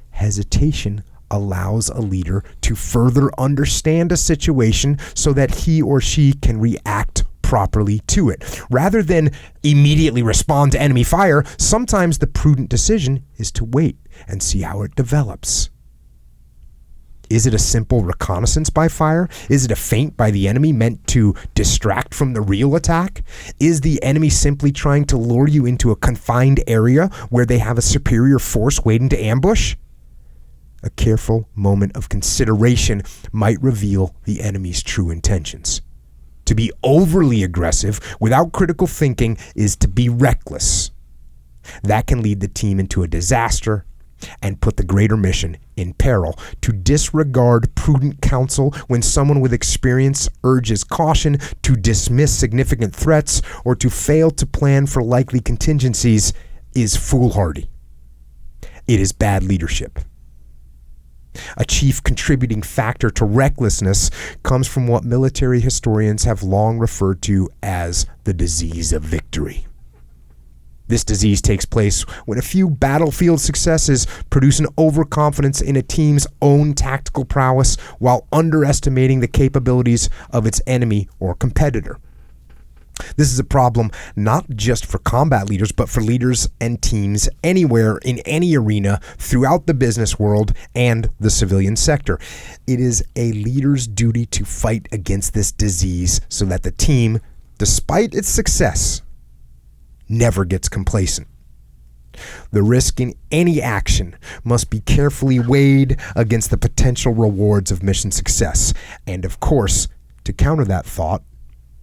hesitation allows a leader to further understand a situation so that he or she can react properly to it. Rather than immediately respond to enemy fire, sometimes the prudent decision is to wait and see how it develops. Is it a simple reconnaissance by fire? Is it a feint by the enemy meant to distract from the real attack? Is the enemy simply trying to lure you into a confined area where they have a superior force waiting to ambush? A careful moment of consideration might reveal the enemy's true intentions. To be overly aggressive without critical thinking is to be reckless. That can lead the team into a disaster and put the greater mission in peril. To disregard prudent counsel when someone with experience urges caution, to dismiss significant threats, or to fail to plan for likely contingencies is foolhardy. It is bad leadership. A chief contributing factor to recklessness comes from what military historians have long referred to as the disease of victory. This disease takes place when a few battlefield successes produce an overconfidence in a team's own tactical prowess while underestimating the capabilities of its enemy or competitor. This is a problem not just for combat leaders, but for leaders and teams anywhere in any arena throughout the business world and the civilian sector. It is a leader's duty to fight against this disease so that the team, despite its success, never gets complacent. The risk in any action must be carefully weighed against the potential rewards of mission success. And of course, to counter that thought,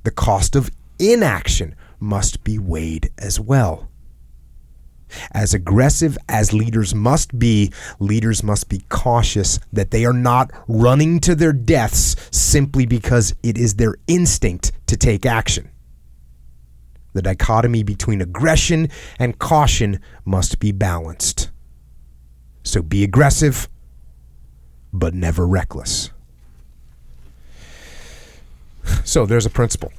the cost of inaction must be weighed as well. As aggressive as leaders must be cautious that they are not running to their deaths simply because it is their instinct to take action. The dichotomy between aggression and caution must be balanced. So be aggressive, but never reckless. So there's a principle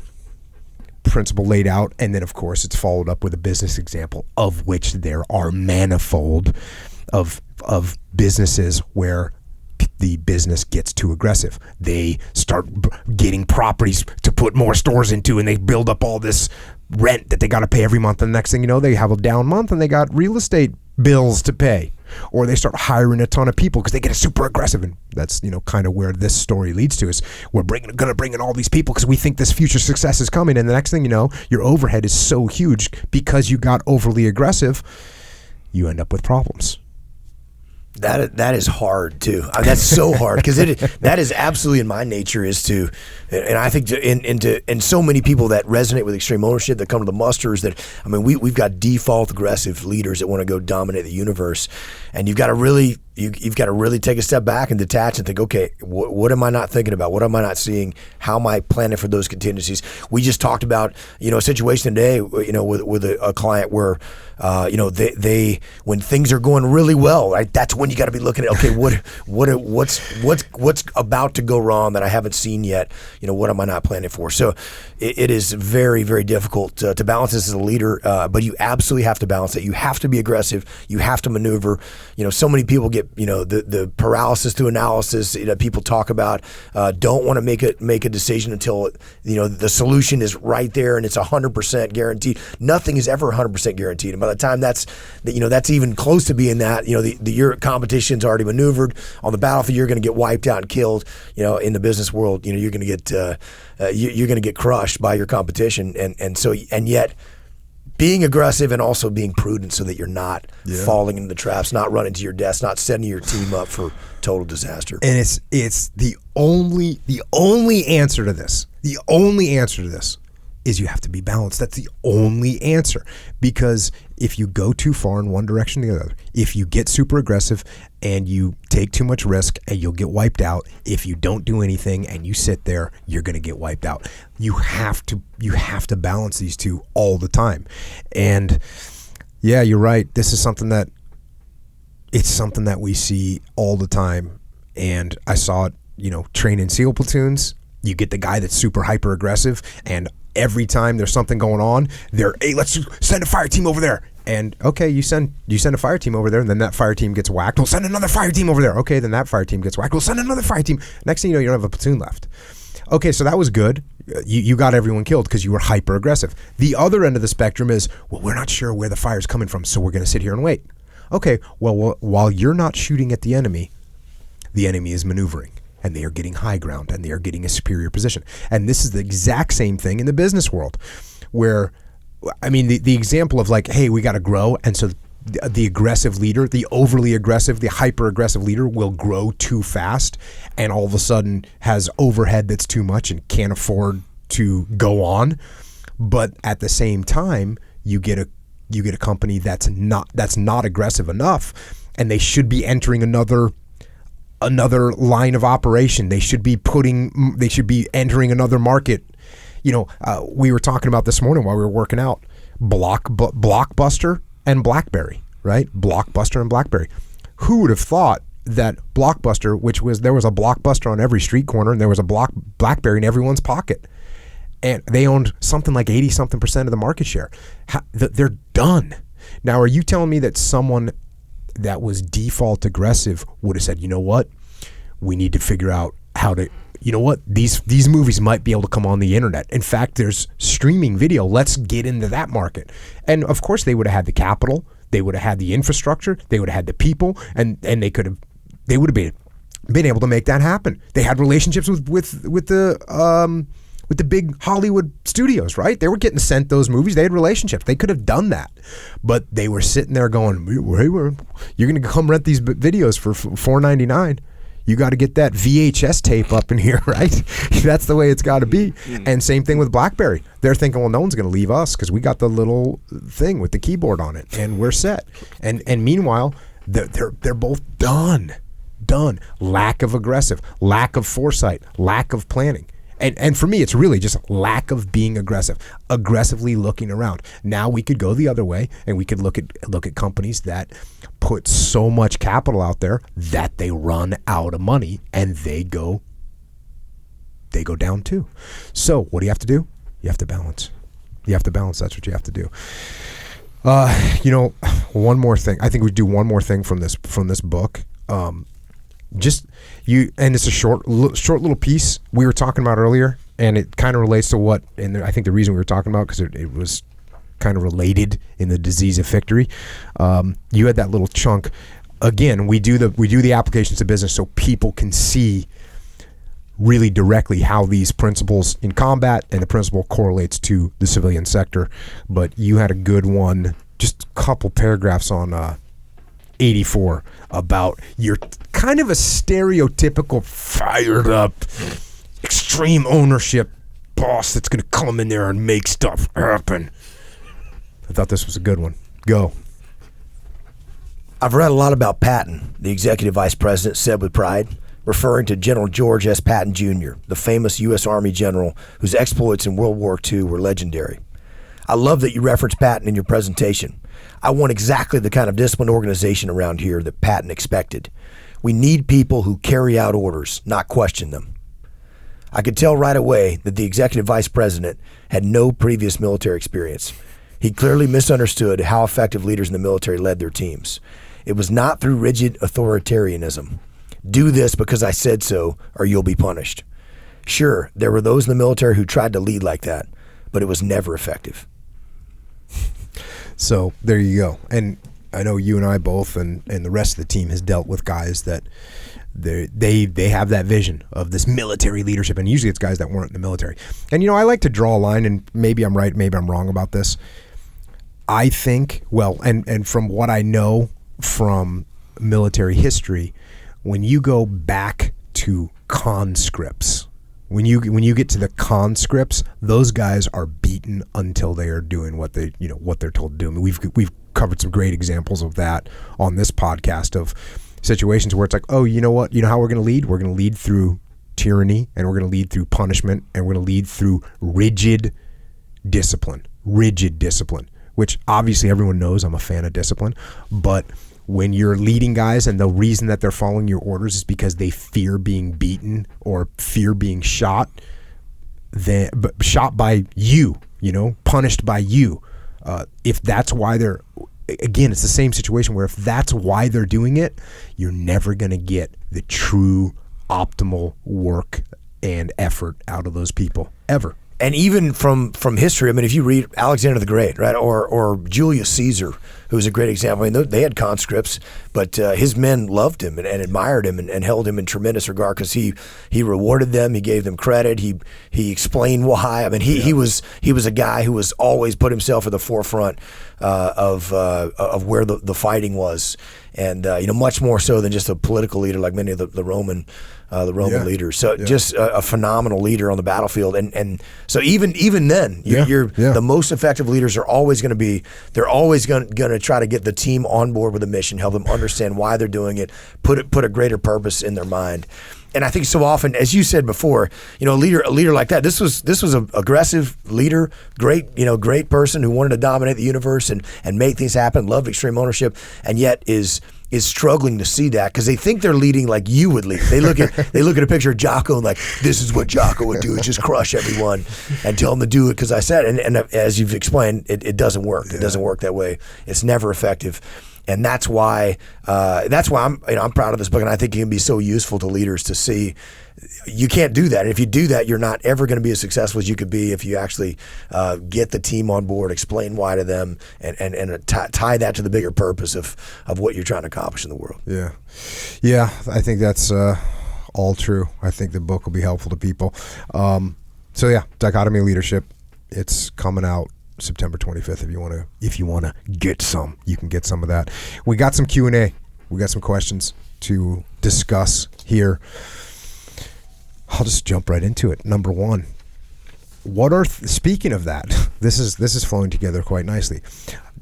laid out, and then of course it's followed up with a business example, of which there are manifold of businesses where the business gets too aggressive. They start getting properties to put more stores into, and they build up all this rent that they got to pay every month, and the next thing you know, they have a down month and they got real estate bills to pay. Or they start hiring a ton of people because they get super aggressive, and that's kind of where this story leads to. Is we're going to bring in all these people because we think this future success is coming, and the next thing you know, your overhead is so huge because you got overly aggressive, you end up with problems. That is hard too. I mean, that's so hard because that is absolutely in my nature is to, and I think and so many people that resonate with extreme ownership that come to the musters that, I mean, we've got default aggressive leaders that want to go dominate the universe, and you've got to really you've got to really take a step back and detach and think, okay, what am I not thinking about? What am I not seeing? How am I planning for those contingencies? We just talked about, a situation today, with a client where, they when things are going really well, right? That's when you got to be looking at, okay, what's about to go wrong that I haven't seen yet? What am I not planning for? So it is very, very difficult to balance this as a leader, but you absolutely have to balance it. You have to be aggressive. You have to maneuver. So many people get, the paralysis through analysis that people talk about, don't want to make a decision until, the solution is right there and it's 100% guaranteed. Nothing is ever 100% guaranteed. And by the time that's even close to being that, your competition's already maneuvered. On the battlefield, you're going to get wiped out and killed. In the business world, you're going to get crushed by your competition. And yet, being aggressive and also being prudent so that you're not falling into the traps, not running to your death, not setting your team up for total disaster. And it's the only answer to this. The only answer to this is you have to be balanced. That's the only answer. Because if you go too far in one direction or the other, if you get super aggressive and you take too much risk and you'll get wiped out, if you don't do anything and you sit there, you're going to get wiped out. You have to balance these two all the time. And yeah, you're right. This is something that we see all the time. And I saw it, training SEAL platoons. You get the guy that's super hyper aggressive, and every time there's something going on, hey, let's send a fire team over there. And okay, you send a fire team over there, and then that fire team gets whacked. We'll send another fire team over there. Okay, then that fire team gets whacked. We'll send another fire team. Next thing you know, you don't have a platoon left. Okay, so that was good. You got everyone killed because you were hyper aggressive. The other end of the spectrum is, well, we're not sure where the fire's coming from, so we're going to sit here and wait. Okay, well, while you're not shooting at the enemy is maneuvering. And they are getting high ground, and they are getting a superior position. And this is the exact same thing in the business world, where, the example of like, hey, we got to grow, and so the aggressive leader, the overly aggressive, the hyper aggressive leader will grow too fast, and all of a sudden has overhead that's too much and can't afford to go on. But at the same time, you get a company that's not aggressive enough, and they should be entering another line of operation. They should be entering another market. We were talking about this morning while we were working out, Blockbuster and BlackBerry, right? Blockbuster and BlackBerry. Who would have thought that Blockbuster, there was a Blockbuster on every street corner, and there was a BlackBerry in everyone's pocket, and they owned something like 80-something% of the market share. They're done. Now, are you telling me that someone that was default aggressive would have said, you know what, we need to figure out how to, these movies might be able to come on the internet. In fact, there's streaming video. Let's get into that market. And of course they would have had the capital, they would have had the infrastructure, they would have had the people, and they would have been able to make that happen. They had relationships with the big Hollywood studios, right? They were getting sent those movies. They had relationships. They could have done that. But they were sitting there going, hey, you're going to come rent these videos for $4.99. You got to get that VHS tape up in here, right? That's the way it's got to be. And same thing with BlackBerry. They're thinking, well, no one's going to leave us because we got the little thing with the keyboard on it, and we're set. And meanwhile, they're both done. Lack of aggressive, lack of foresight, lack of planning. And for me, it's really just lack of being aggressively looking around. Now we could go the other way, and we could look at companies that put so much capital out there that they run out of money, and they go down too. So what do you have to do? You have to balance. That's what you have to do. One more thing. I think we do one more thing from this book. And it's a short little piece we were talking about earlier, and it kind of relates to what, and I think the reason we were talking about, because it was kind of related in the disease of victory. You had that little chunk. Again, we do the applications to business so people can see really directly how these principles in combat and the principle correlates to the civilian sector. But you had a good one, just a couple paragraphs on 84 about your kind of a stereotypical fired up extreme ownership boss that's going to come in there and make stuff happen. I thought this was a good one. Go. I've read a lot about Patton, the executive vice president said with pride, referring to General George S. Patton Jr., the famous U.S. Army general whose exploits in World War II were legendary. I love that you referenced Patton in your presentation. I want exactly the kind of disciplined organization around here that Patton expected. We need people who carry out orders, not question them. I could tell right away that the executive vice president had no previous military experience. He clearly misunderstood how effective leaders in the military led their teams. It was not through rigid authoritarianism. Do this because I said so, or you'll be punished. Sure, there were those in the military who tried to lead like that, but it was never effective. So there you go. And I know you and I both and the rest of the team has dealt with guys that they have that vision of this military leadership, and usually it's guys that weren't in the military. And I like to draw a line, and maybe I'm right, maybe I'm wrong about this. I think, and from what I know from military history, when you go back to conscripts, when you get to the conscripts, those guys are beaten until they are doing what they're told to do. I mean, we've covered some great examples of that on this podcast of situations where it's like, oh, you know what? You know how we're going to lead? We're going to lead through tyranny, and we're going to lead through punishment, and we're going to lead through rigid discipline, which obviously everyone knows I'm a fan of discipline, but when you're leading guys and the reason that they're following your orders is because they fear being beaten or fear being shot by you, punished by you. If that's why they're, again, it's the same situation where if that's why they're doing it, you're never going to get the true optimal work and effort out of those people, ever. And even from history, I mean, if you read Alexander the Great, right, or Julius Caesar, who was a great example. I mean, they had conscripts, but his men loved him and admired him and held him in tremendous regard because he rewarded them, he gave them credit, he explained why. I mean, he was a guy who was always put himself at the forefront of where the fighting was, and much more so than just a political leader like many of the Roman leaders. So just a phenomenal leader on the battlefield, and so even then, the most effective leaders are always going to try to get the team on board with the mission, help them understand why they're doing it, put a greater purpose in their mind. And I think so often, as you said before, a leader like that. This was an aggressive leader, great person who wanted to dominate the universe and make things happen, loved extreme ownership, and yet is struggling to see that because they think they're leading like you would lead. They look at a picture of Jocko and like, this is what Jocko would do, is just crush everyone and tell them to do it because I said. And as you've explained, it doesn't work. It doesn't work that way. It's never effective. And that's why I'm proud of this book, and I think it can be so useful to leaders to see you can't do that. And if you do that, you're not ever going to be as successful as you could be if you actually get the team on board, explain why to them, and tie that to the bigger purpose of what you're trying to accomplish in the world. Yeah, I think that's all true. I think the book will be helpful to people. Dichotomy Leadership, it's coming out September 25th. If you want to get some, you can get some of that. We got some Q&A. We got some questions to discuss here. I'll just jump right into it. Number one, speaking of that, this is flowing together quite nicely.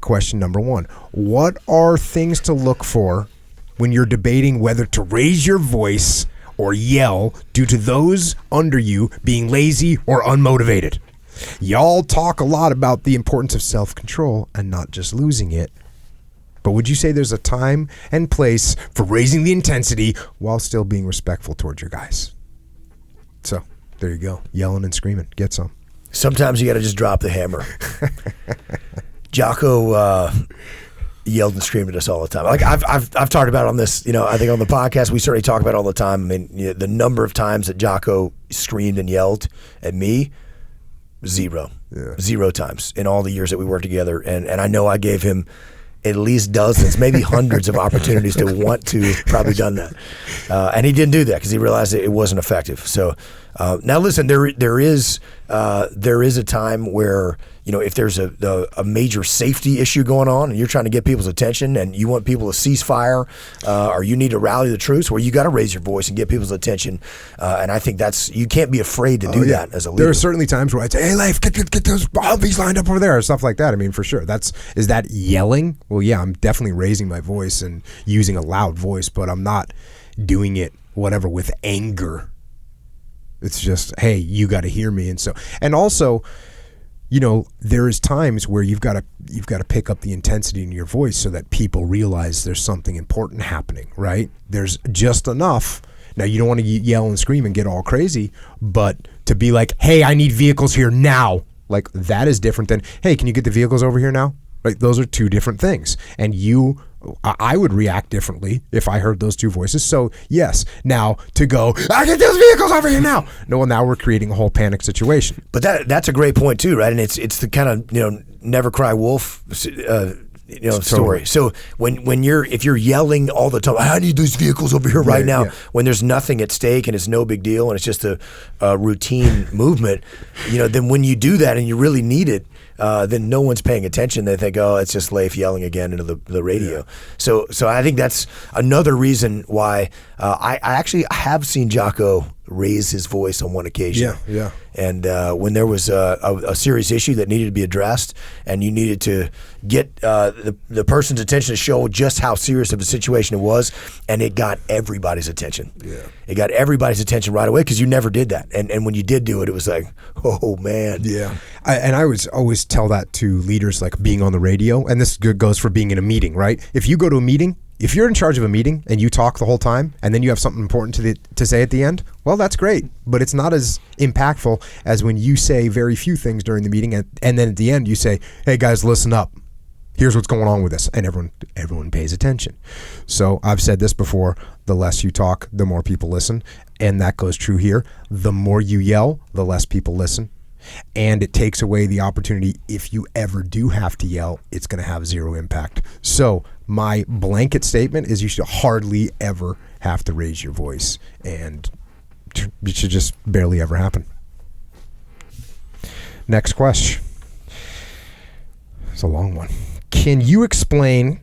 Question number one, what are things to look for when you're debating whether to raise your voice or yell due to those under you being lazy or unmotivated? Y'all talk a lot about the importance of self-control and not just losing it. But would you say there's a time and place for raising the intensity while still being respectful towards your guys? So there you go. Yelling and screaming. Get some. Sometimes you got to just drop the hammer. Jocko yelled and screamed at us all the time. Like I've talked about on this, I think on the podcast, we certainly talk about it all the time. I mean, the number of times that Jocko screamed and yelled at me, zero times in all the years that we worked together. And I know I gave him at least dozens, maybe hundreds of opportunities to want to probably done that. And he didn't do that because he realized that it wasn't effective. So Now, listen, there is a time where, if there's a major safety issue going on and you're trying to get people's attention and you want people to cease fire, or you need to rally the troops, where you got to raise your voice and get people's attention. And I think you can't be afraid to do that as a leader. There are certainly times where I'd say, hey, Leif, get those Humvees lined up over there, or stuff like that. I mean, for sure. Is that yelling? Well, yeah, I'm definitely raising my voice and using a loud voice, but I'm not doing it, whatever, with anger. It's just, hey, you got to hear me. And also, there is times where you've got to pick up the intensity in your voice so that people realize there's something important happening, right? There's just enough. Now, you don't want to yell and scream and get all crazy, but to be like, hey, I need vehicles here now, like that is different than, hey, can you get the vehicles over here now? Right? Those are two different things. And I would react differently if I heard those two voices. So yes, now to go, I get those vehicles over here now. No, well, now we're creating a whole panic situation. But that's a great point too, right? And it's the kind of never cry wolf story. So if you're yelling all the time, I need these vehicles over here right now, when there's nothing at stake and it's no big deal and it's just a routine movement, then when you do that and you really need it, then no one's paying attention. They think, oh, it's just Leif yelling again into the radio. Yeah. So I think that's another reason why I actually have seen Jocko raise his voice on one occasion. Yeah. And when there was a serious issue that needed to be addressed, and you needed to get the person's attention to show just how serious of a situation it was, and it got everybody's attention. Yeah. It got everybody's attention right away, because you never did that. And when you did do it was like, oh man. Yeah. I was always tell that to leaders, like being on the radio, and this goes for being in a meeting, right? If you go to a meeting, if you're in charge of a meeting and you talk the whole time and then you have something important to say at the end, well, that's great, but it's not as impactful as when you say very few things during the meeting and then at the end you say, hey guys, listen up. Here's what's going on with this, and everyone pays attention. So I've said this before, the less you talk, the more people listen, and that goes true here. The more you yell, the less people listen. And it takes away the opportunity. If you ever do have to yell, it's going to have zero impact. So my blanket statement is you should hardly ever have to raise your voice, and it should just barely ever happen. Next question. It's a long one. Can you explain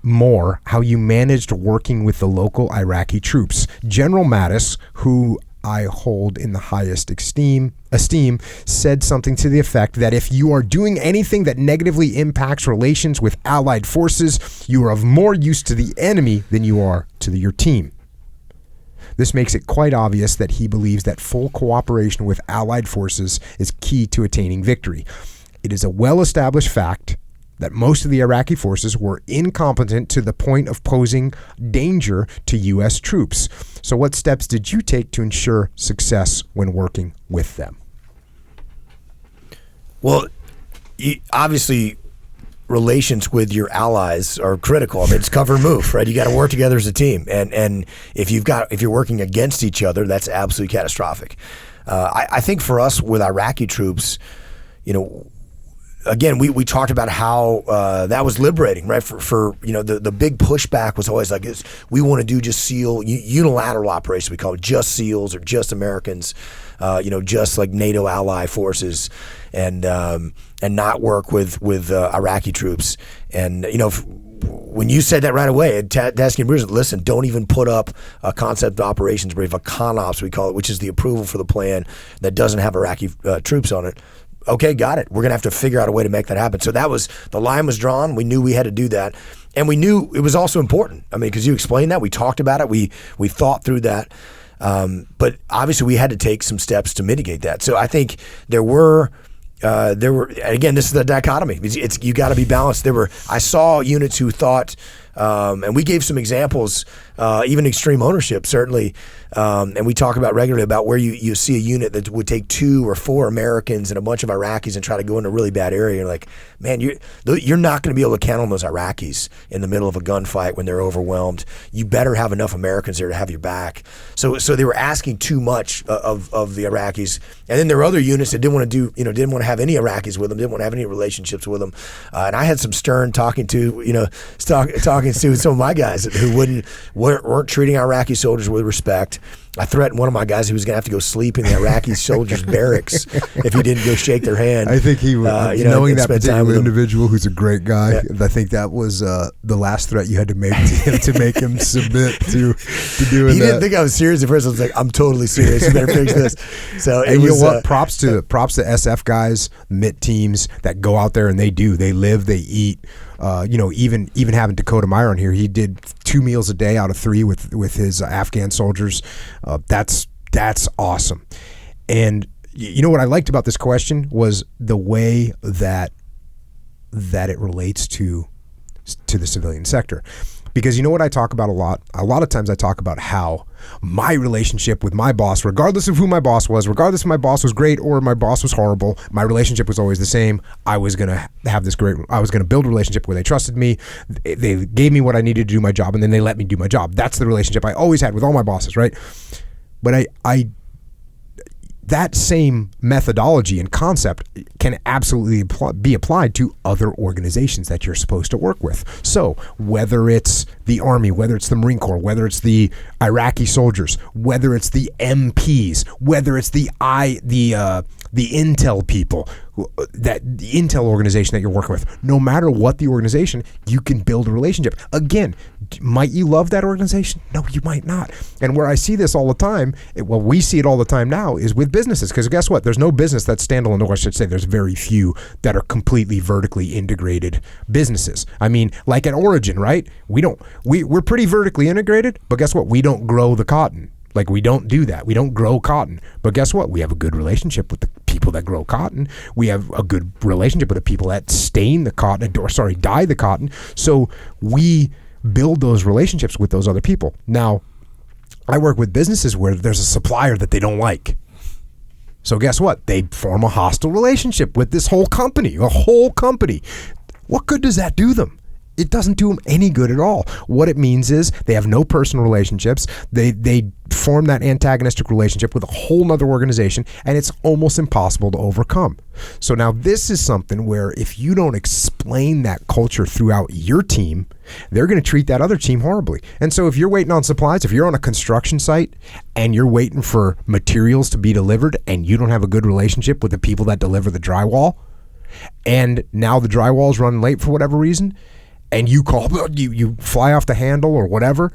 more how you managed working with the local Iraqi troops? General Mattis, who I hold in the highest esteem, said something to the effect that if you are doing anything that negatively impacts relations with allied forces, you are of more use to the enemy than you are to your team. This makes it quite obvious that he believes that full cooperation with allied forces is key to attaining victory. It is a well-established fact that most of the Iraqi forces were incompetent to the point of posing danger to U.S. troops. So what steps did you take to ensure success when working with them? Well, obviously, relations with your allies are critical. I mean, it's cover and move, right? You got to work together as a team, and if you're working against each other, that's absolutely catastrophic. I think for us with Iraqi troops, again, we talked about how that was liberating, right? For the big pushback was always like, we want to do just SEAL unilateral operations. We call it just SEALs or just Americans, just like NATO ally forces, and not work with Iraqi troops. And when you said that right away, Tasking and Bruce, listen, don't even put up a concept of operations brief, a CONOPS we call it, which is the approval for the plan that doesn't have Iraqi troops on it. Okay, got it. We're going to have to figure out a way to make that happen. So the line was drawn. We knew we had to do that. And we knew it was also important. I mean, because you explained that. We talked about it. We thought through that. But obviously we had to take some steps to mitigate that. So I think there were, again, this is the dichotomy. You got to be balanced. I saw units who thought, and we gave some examples, even extreme ownership, certainly. And we talk about regularly about where you see a unit that would take 2 or 4 Americans and a bunch of Iraqis and try to go into a really bad area. You're like, man, you're not going to be able to count on those Iraqis in the middle of a gunfight when they're overwhelmed. You better have enough Americans there to have your back. So they were asking too much of the Iraqis. And then there were other units that didn't want to have any Iraqis with them, didn't want to have any relationships with them. And I had some stern talking to some of my guys who weren't treating Iraqi soldiers with respect. I threatened one of my guys he was going to have to go sleep in the Iraqi soldiers' barracks if he didn't go shake their hand. I think he was, knowing that particular individual who's a great guy, Yeah. I think that was the last threat you had to make to him to make him submit to doing He that. didn't think I was serious at first. I was like, I'm totally serious. You better fix this. So it And you was, know what? Props to SF guys, MIT teams that go out there and they live, they eat. Even having Dakota Meyer on here, he did 2 meals a day out of 3 with his Afghan soldiers. That's awesome. And you know what I liked about this question was the way that it relates to the civilian sector. Because you know what I talk about a lot? A lot of times I talk about how my relationship with my boss, regardless of who my boss was, regardless if my boss was great or my boss was horrible, my relationship was always the same. I was going to build a relationship where they trusted me. They gave me what I needed to do my job, and then they let me do my job. That's the relationship I always had with all my bosses, right? But that same methodology and concept can absolutely be applied to other organizations that you're supposed to work with. So whether it's the Army, whether it's the Marine Corps, whether it's the Iraqi soldiers, whether it's the MPs, whether it's the Intel people, the Intel organization that you're working with, no matter what the organization, you can build a relationship. Again, might you love that organization? No, you might not. And where I see this all the time, we see it all the time now, is with businesses. Because guess what? There's no business that's standalone, or I should say there's very few that are completely vertically integrated businesses. I mean, like at Origin, right? We're pretty vertically integrated, but guess what? We don't grow the cotton. Like, we don't do that. We don't grow cotton. But guess what? We have a good relationship with the people that grow cotton. We have a good relationship with the people that dye the cotton. So we build those relationships with those other people. Now, I work with businesses where there's a supplier that they don't like. So guess what? They form a hostile relationship with this whole company, What good does that do them? It doesn't do them any good at all. What it means is they have no personal relationships. They form that antagonistic relationship with a whole nother organization, and it's almost impossible to overcome. So now this is something where if you don't explain that culture throughout your team, they're going to treat that other team horribly. And so if you're waiting on supplies, if you're on a construction site and you're waiting for materials to be delivered and you don't have a good relationship with the people that deliver the drywall, and now the drywall's running late for whatever reason, and you fly off the handle or whatever,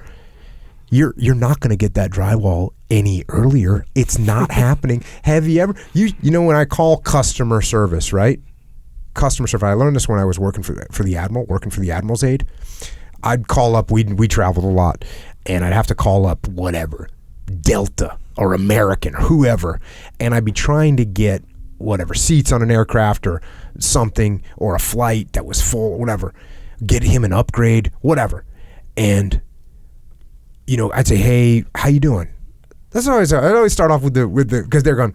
you're not going to get that drywall any earlier. It's not happening. Have you ever, when I call customer service, right? Customer service. I learned this when I was working for the Admiral, working for the Admiral's Aid. I'd call up, we traveled a lot, and I'd have to call up whatever, Delta or American or whoever, and I'd be trying to get whatever, seats on an aircraft or something, or a flight that was full, whatever. Get him an upgrade, whatever. And I'd say, "Hey, how you doing?" That's always I always start off with the because they're going,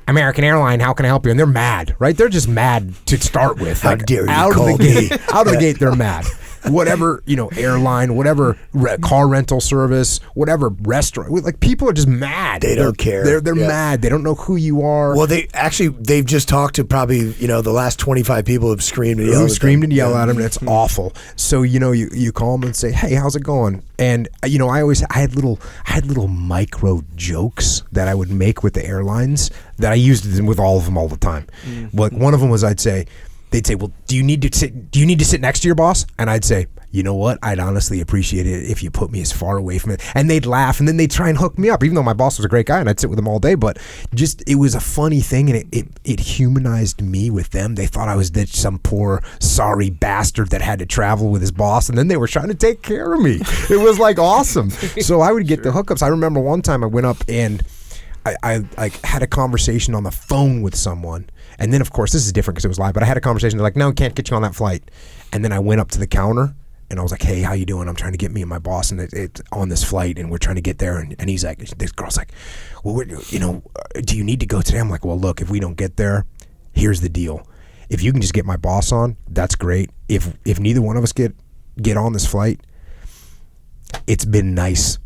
"American Airline, how can I help you?" And they're mad, right? They're just mad to start with. How dare you call me? Out of the gate, they're mad. Whatever, airline, whatever car rental service, whatever restaurant. Like, people are just mad. They don't care. They're mad. They don't know who you are. Well, they've just talked to probably, the last 25 people who've screamed and yelled at them. And it's awful. So, you call them and say, "Hey, how's it going?" And, I had little micro jokes that I would make with the airlines that I used with all of them all the time. But one of them was, they'd say, "Well, do you need to sit next to your boss?" And I'd say, "You know what? I'd honestly appreciate it if you put me as far away from it." And they'd laugh, and then they'd try and hook me up, even though my boss was a great guy and I'd sit with him all day. But it was a funny thing, and it humanized me with them. They thought I was some poor, sorry bastard that had to travel with his boss, and then they were trying to take care of me. It was like awesome. So I would get the hookups. I remember one time I went up and I had a conversation on the phone with someone. And then, of course, this is different because it was live, but I had a conversation. They're like, "No, can't get you on that flight." And then I went up to the counter, and I was like, "Hey, how you doing? I'm trying to get me and my boss and it's on this flight, and we're trying to get there." And he's like, this girl's like, "Well, do you need to go today?" I'm like, "Well, look, if we don't get there, here's the deal. If you can just get my boss on, that's great. If neither one of us get on this flight, it's been nice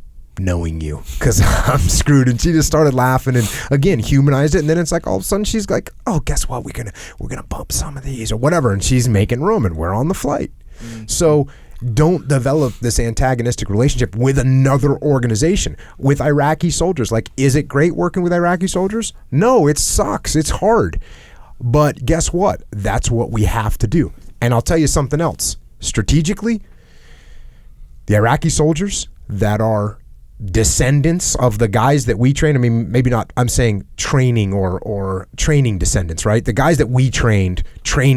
knowing you, because I'm screwed." And she just started laughing and again humanized it. And then it's like all of a sudden she's like, "Oh, guess what? We're gonna bump some of these or whatever." And she's making room, and we're on the flight. So don't develop this antagonistic relationship with another organization, with Iraqi soldiers. Like, is it great working with Iraqi soldiers? No, it sucks. It's hard. But guess what? That's what we have to do. And I'll tell you something else. Strategically, the Iraqi soldiers that are descendants of the guys that we train, I mean, maybe not, I'm saying training or training descendants, right? The guys that we trained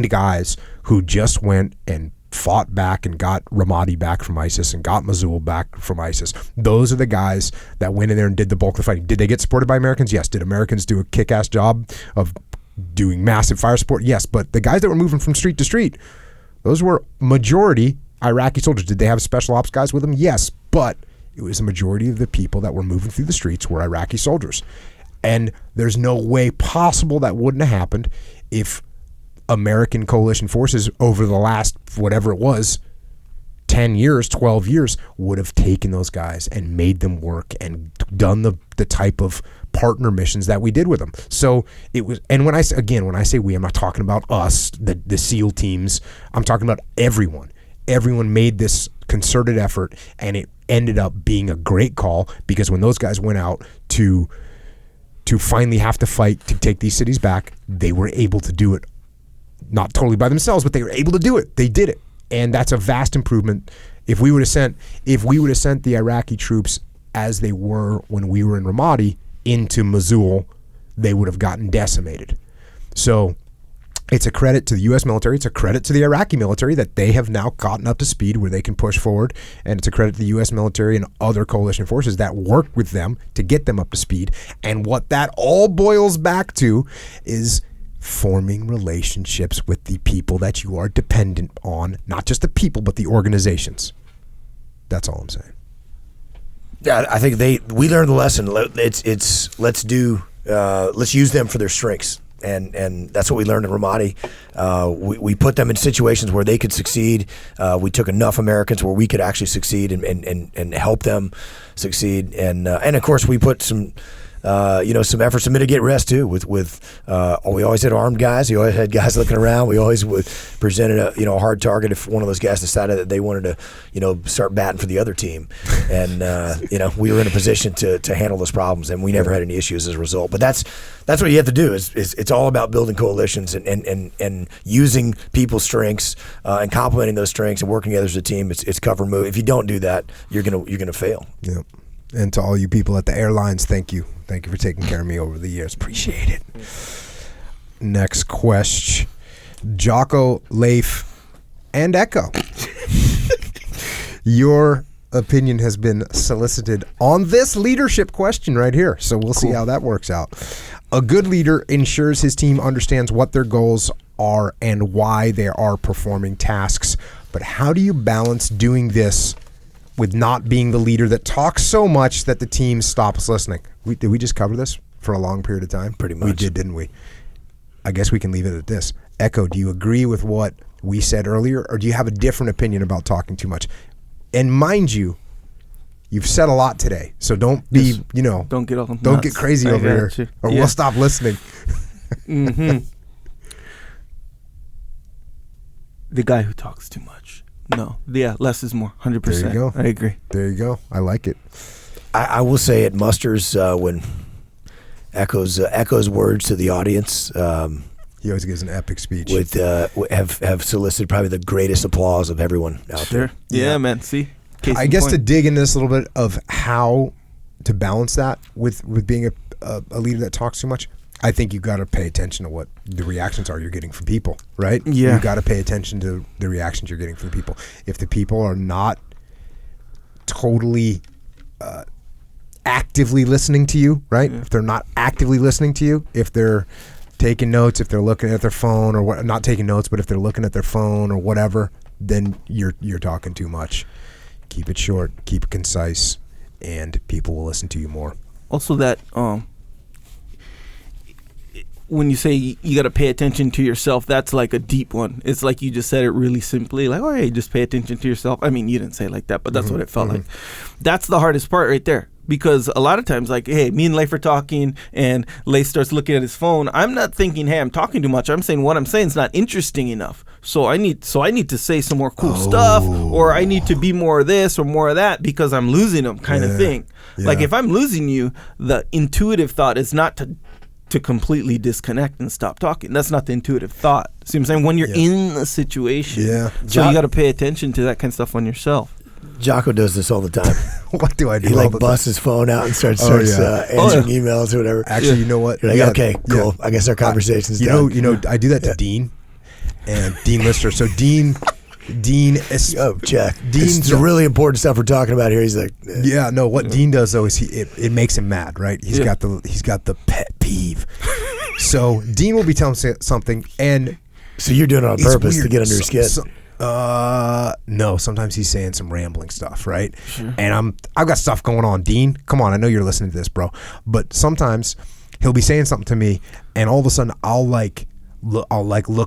guys who just went and fought back and got Ramadi back from ISIS and got Mosul back from ISIS. Those are the guys that went in there and did the bulk of the fighting. Did they get supported by Americans? Yes. Did Americans do a kick-ass job of doing massive fire support? Yes. But the guys that were moving from street to street, those were majority Iraqi soldiers. Did they have special ops guys with them? Yes. But it was a majority of the people that were moving through the streets were Iraqi soldiers. And there's no way possible that wouldn't have happened if American coalition forces over the last, whatever it was, 10 years, 12 years, would have taken those guys and made them work and done the type of partner missions that we did with them. So it was, and when I say we, I'm not talking about us, the SEAL teams. I'm talking about everyone. Everyone made this concerted effort, and it ended up being a great call, because when those guys went out to finally have to fight to take these cities back, they were able to do it, not totally by themselves, but they were able to do it. They did it, and that's a vast improvement. If we would have sent the Iraqi troops as they were when we were in Ramadi into Mosul, they would have gotten decimated. So it's a credit to the U.S. military. It's a credit to the Iraqi military that they have now gotten up to speed where they can push forward. And it's a credit to the U.S. military and other coalition forces that worked with them to get them up to speed. And what that all boils back to is forming relationships with the people that you are dependent on. Not just the people, but the organizations. That's all I'm saying. Yeah, I think we learned the lesson. Let's use them for their strengths. And that's what we learned in Ramadi. We put them in situations where they could succeed. We took enough Americans where we could actually succeed and help them succeed. And of course we put some efforts to mitigate risk too. We always had armed guys. We always had guys looking around. We always presented a hard target if one of those guys decided that they wanted to start batting for the other team. And we were in a position to handle those problems, and we never had any issues as a result. But that's what you have to do. Is it's all about building coalitions and using people's strengths and complementing those strengths and working together as a team. It's cover move. If you don't do that, you're gonna fail. Yeah. And to all you people at the airlines, thank you. Thank you for taking care of me over the years. Appreciate it. Next question. Jocko, Leif, and Echo. Your opinion has been solicited on this leadership question right here. So we'll see how that works out. A good leader ensures his team understands what their goals are and why they are performing tasks. But how do you balance doing this with not being the leader that talks so much that the team stops listening? Did we just cover this for a long period of time? Pretty much. We did, didn't we? I guess we can leave it at this. Echo, do you agree with what we said earlier, or do you have a different opinion about talking too much? And mind you, you've said a lot today, so don't be, don't get off. Don't get crazy over here, or we'll stop listening. Mm-hmm. The guy who talks too much. No. Yeah, less is more. 100%. There you go. I agree. There you go. I like it. I will say it musters when Echo's words to the audience. He always gives an epic speech. Have solicited probably the greatest applause of everyone out there. Yeah, man. See? I guess to dig into this a little bit of how to balance that with being a leader that talks too much, I think you got to pay attention to what the reactions are you're getting from people, right? Yeah. You got to pay attention to the reactions you're getting from people. If the people are not totally actively listening to you, right? Yeah. If they're not actively listening to you, if they're taking notes, if they're looking at their phone or what, not taking notes, but if they're looking at their phone or whatever, then you're talking too much. Keep it short, keep it concise, and people will listen to you more. Also that when you say you got to pay attention to yourself, that's like a deep one. It's like you just said it really simply, like, hey, just pay attention to yourself. I mean, you didn't say it like that, but that's what it felt like. That's the hardest part right there, Because a lot of times, like, hey, me and Leif are talking, and Leif starts looking at his phone. I'm not thinking, hey, I'm talking too much. I'm saying what I'm saying is not interesting enough. So I need to say some more cool stuff, or I need to be more of this or more of that because I'm losing him, kind of thing. Yeah. Like if I'm losing you, the intuitive thought is not to completely disconnect and stop talking. That's not the intuitive thought. See what I'm saying? When you're in the situation, so you got to pay attention to that kind of stuff on yourself. Jocko does this all the time. What do I do? He like busts his phone out and starts answering emails or whatever. Actually, you know what? You're like, okay, cool. I guess our conversation's done. You know, I do that to Dean and Dean Lister. So Dean is check. Dean's really important stuff we're talking about here. He's like, what Dean does though is it makes him mad, right? He's got the pet peeve. So Dean will be telling something, and so you're doing it on purpose to get under his skin. No, sometimes he's saying some rambling stuff, right? Sure. And I've got stuff going on. Dean, come on, I know you're listening to this, bro. But sometimes he'll be saying something to me, and all of a sudden I'll look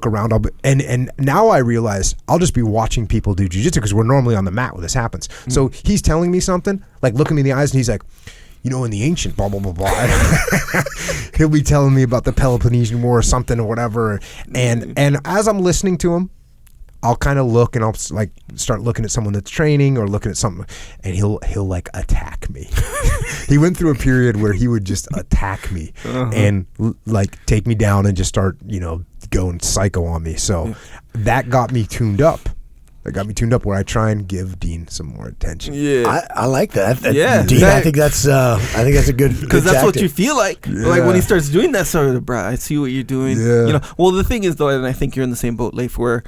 around. And now I realize I'll just be watching people do jiu-jitsu because we're normally on the mat when this happens. Mm. So he's telling me something, like looking me in the eyes, and he's like, you know, in the ancient blah blah blah blah. He'll be telling me about the Peloponnesian War or something or whatever, and as I'm listening to him, I'll kind of look, and I'll like start looking at someone that's training or looking at something, and he'll like attack me. He went through a period where he would just attack me and like take me down and just start, going psycho on me. So that got me tuned up. Where I try and give Dean some more attention. Yeah, I like that. Dean, I think that's a good because that's tactic. what you feel like. Yeah. Like when he starts doing that sort of, bro, I see what you're doing. Yeah. Well, the thing is though, and I think you're in the same boat, Leif, where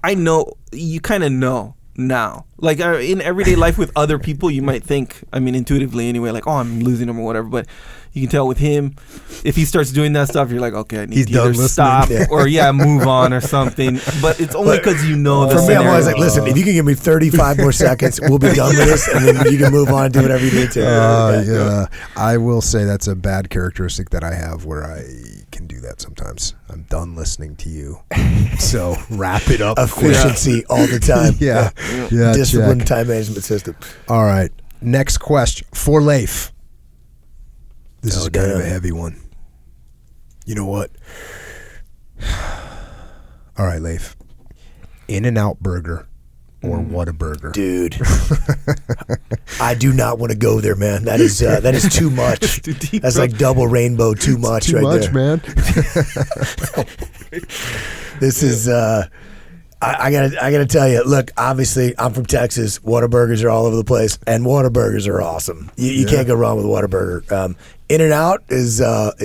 I know you kind of know now. Like in everyday life with other people, you might think, I mean, intuitively anyway, like, oh, I'm losing him or whatever. But you can tell with him, if he starts doing that stuff, you're like, okay, I need to either stop or move on or something. But it's only because you know the scenario. For me, I'm always like, listen, if you can give me 35 more seconds, we'll be done with this, and then you can move on and do whatever you need to. I will say that's a bad characteristic that I have where I can do that sometimes. I'm done listening to you. So wrap it up. Efficiency all the time. Yeah. Discipline, time management system. All right. Next question for Leif. This is kind of a heavy one. You know what? All right, Leif. In-N-Out Burger or Whataburger? Dude. I do not want to go there, man. That is too much. That's too deep, that's like double rainbow too much right there. Too much, man. This is I gotta tell you, look, obviously I'm from Texas. Whataburgers are all over the place, and Whataburgers are awesome. You can't go wrong with Whataburger. In-N-Out is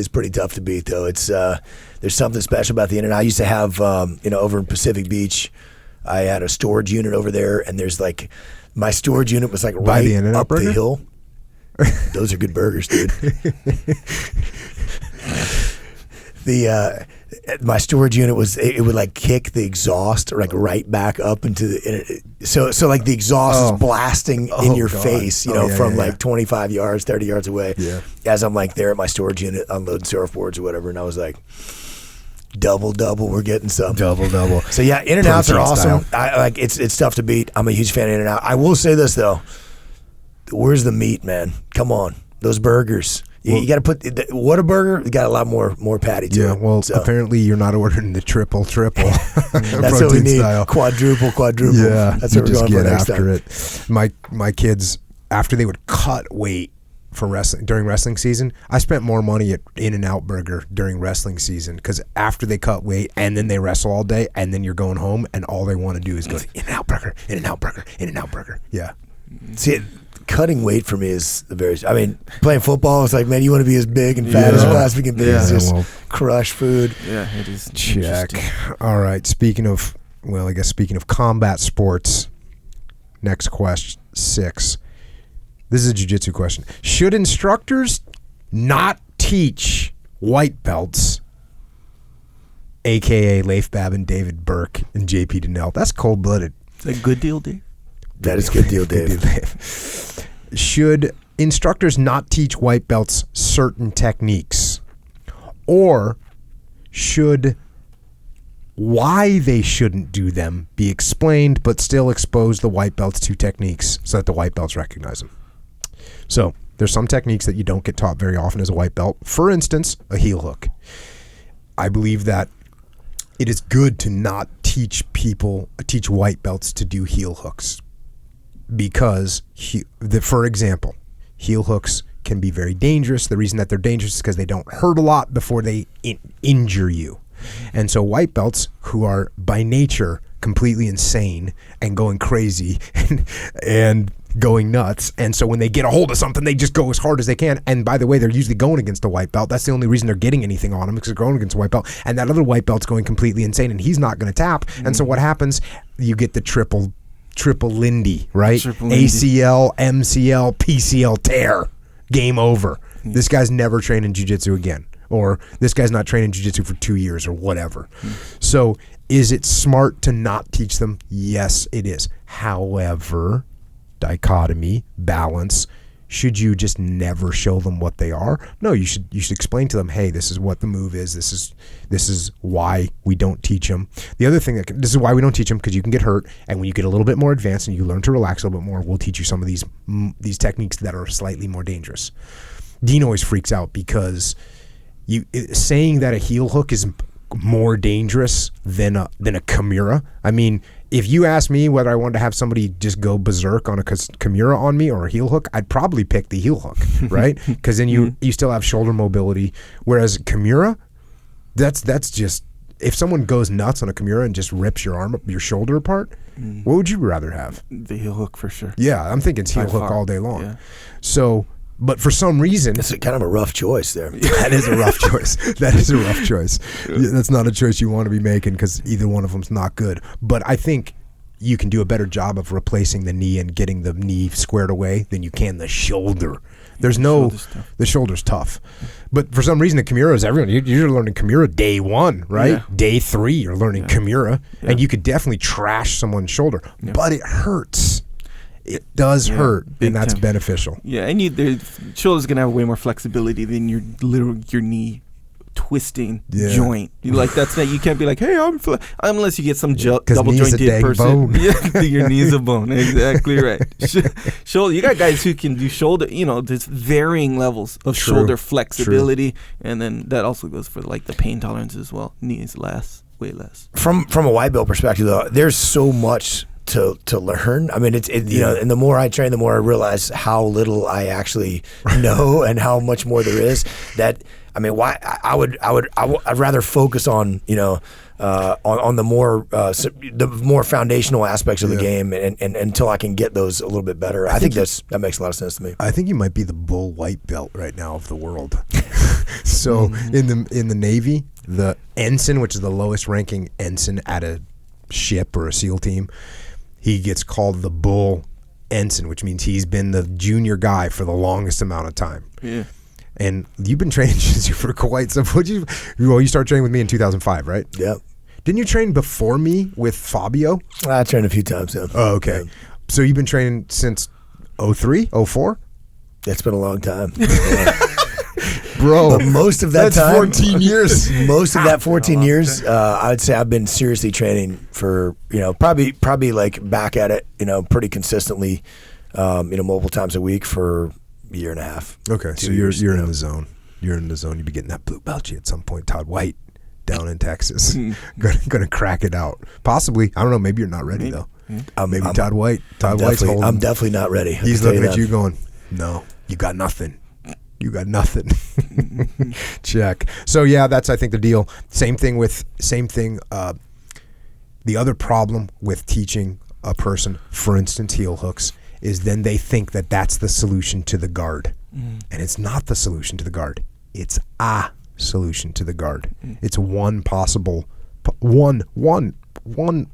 pretty tough to beat, though. It's there's something special about the In-N-Out. I used to have over in Pacific Beach, I had a storage unit over there, and there's like my storage unit was like right up the hill. Those are good burgers, dude. My storage unit it would like kick the exhaust like right back up into the so like the exhaust is blasting in your face, from like 25 yards, 30 yards away. Yeah. As I'm like there at my storage unit unloading surfboards or whatever, and I was like, double, we're getting some. Double. So yeah, In-N-Outs are awesome. It's tough to beat. I'm a huge fan of In-N-Out. I will say this though, where's the meat, man? Come on, those burgers. You got to put Whataburger. You got a lot more patty to it. Yeah, well, apparently you're not ordering the triple. That's what we need. Style. Quadruple. Yeah, that's what we're going for next time. It. My kids, after they would cut weight for wrestling during wrestling season, I spent more money at In-N-Out Burger during wrestling season because after they cut weight and then they wrestle all day and then you're going home and all they want to do is go In-N-Out Burger. Yeah. See. Cutting weight for me is playing football, it's like, man, you want to be as big and fat as possible can be. Just crush food. Yeah, it is. Check. All right. Speaking of combat sports, next question 6. This is a jiu-jitsu question. Should instructors not teach white belts, aka Leif Babin, David Burke, and JP Donnell? That's cold-blooded. Is that a good deal, Dave? That is good deal, Dave. Should instructors not teach white belts certain techniques? Or should why they shouldn't do them be explained but still expose the white belts to techniques so that the white belts recognize them? So There's some techniques that you don't get taught very often as a white belt. For instance, a heel hook. I believe that it is good to not teach white belts to do heel hooks because, for example, heel hooks can be very dangerous. The reason that they're dangerous is because they don't hurt a lot before they injure you. And so white belts who are by nature completely insane and going crazy and going nuts, and so when they get a hold of something, they just go as hard as they can. And by the way, they're usually going against a white belt. That's the only reason they're getting anything on them, because they're going against a white belt, and that other white belt's going completely insane, and he's not going to tap. And so what happens? You get the triple Lindy, right? ACL, MCL, PCL tear. Game over. This guy's never trained in Jiu Jitsu again, or this guy's not trained in Jiu Jitsu for 2 years or whatever. So is it smart to not teach them? Yes, it is. However, dichotomy, balance, should you just never show them what they are? No, you should explain to them, hey, this is what the move is. This is why we don't teach them. The other thing this is why we don't teach them, because you can get hurt, and when you get a little bit more advanced and you learn to relax a little bit more, we'll teach you some of these techniques that are slightly more dangerous. Dean always freaks out because saying that a heel hook is more dangerous than a Kimura. I mean, if you ask me whether I wanted to have somebody just go berserk on a Kimura on me or a heel hook, I'd probably pick the heel hook, right? Because then you still have shoulder mobility. Whereas Kimura, that's just, if someone goes nuts on a Kimura and just rips your shoulder apart, what would you rather have? The heel hook for sure. Yeah, I'm thinking it's heel hook all day long. Yeah. So, but for some reason, it's kind of a rough choice there. That is a rough choice. That is a rough choice. That's not a choice you want to be making, because either one of them's not good. But I think you can do a better job of replacing the knee and getting the knee squared away than you can the shoulder. The shoulder's tough. But for some reason, the Kimura is everyone. You're learning Kimura day 1, right? Yeah. Day 3, you're learning Kimura. Yeah. And you could definitely trash someone's shoulder. Yeah. But it hurts. It does hurt, and that's beneficial. Yeah, and the shoulder's gonna have way more flexibility than your knee twisting joint. That's not. You can't be like, hey, unless you get some double jointed person. Yeah, your knee's a bone. Exactly right. Shoulder. You got guys who can do shoulder. There's varying levels of shoulder flexibility, and then that also goes for the pain tolerance as well. Knee is way less. From a white belt perspective, though, there's so much to learn. I mean, and the more I train, the more I realize how little I actually know and how much more there is. That, I mean, why I'd rather focus on on the more foundational aspects of the game, and until I can get those a little bit better. I think that makes a lot of sense to me. I think you might be the bull white belt right now of the world. So in the Navy, the ensign, which is the lowest ranking ensign at a ship or a SEAL team, he gets called the bull ensign, which means he's been the junior guy for the longest amount of time. Yeah. And you've been training jiu-jitsu for quite some. You started training with me in 2005, right? Yeah. Didn't you train before me with Fabio? I trained a few times, yeah. Oh, okay. Yeah. So you've been training since 03, 04? It's been a long time. Bro, but most of that time, 14 years. Most of that 14 years, I would say I've been seriously training for, probably like back at it, pretty consistently, multiple times a week for a year and a half. Okay, so you're in the zone. You're in the zone. You'll be getting that blue belt at some point. Todd White down in Texas, gonna crack it out. Possibly. I don't know. Maybe you're not ready though. Maybe Todd White. Todd White's holding. I'm definitely not ready. He's looking at you going, "No, you got nothing. You got nothing." Check. So yeah, that's I think the deal. Same thing. The other problem with teaching a person, for instance, heel hooks, is then they think that that's the solution to the guard, and it's not the solution to the guard. It's a solution to the guard. It's one possible, one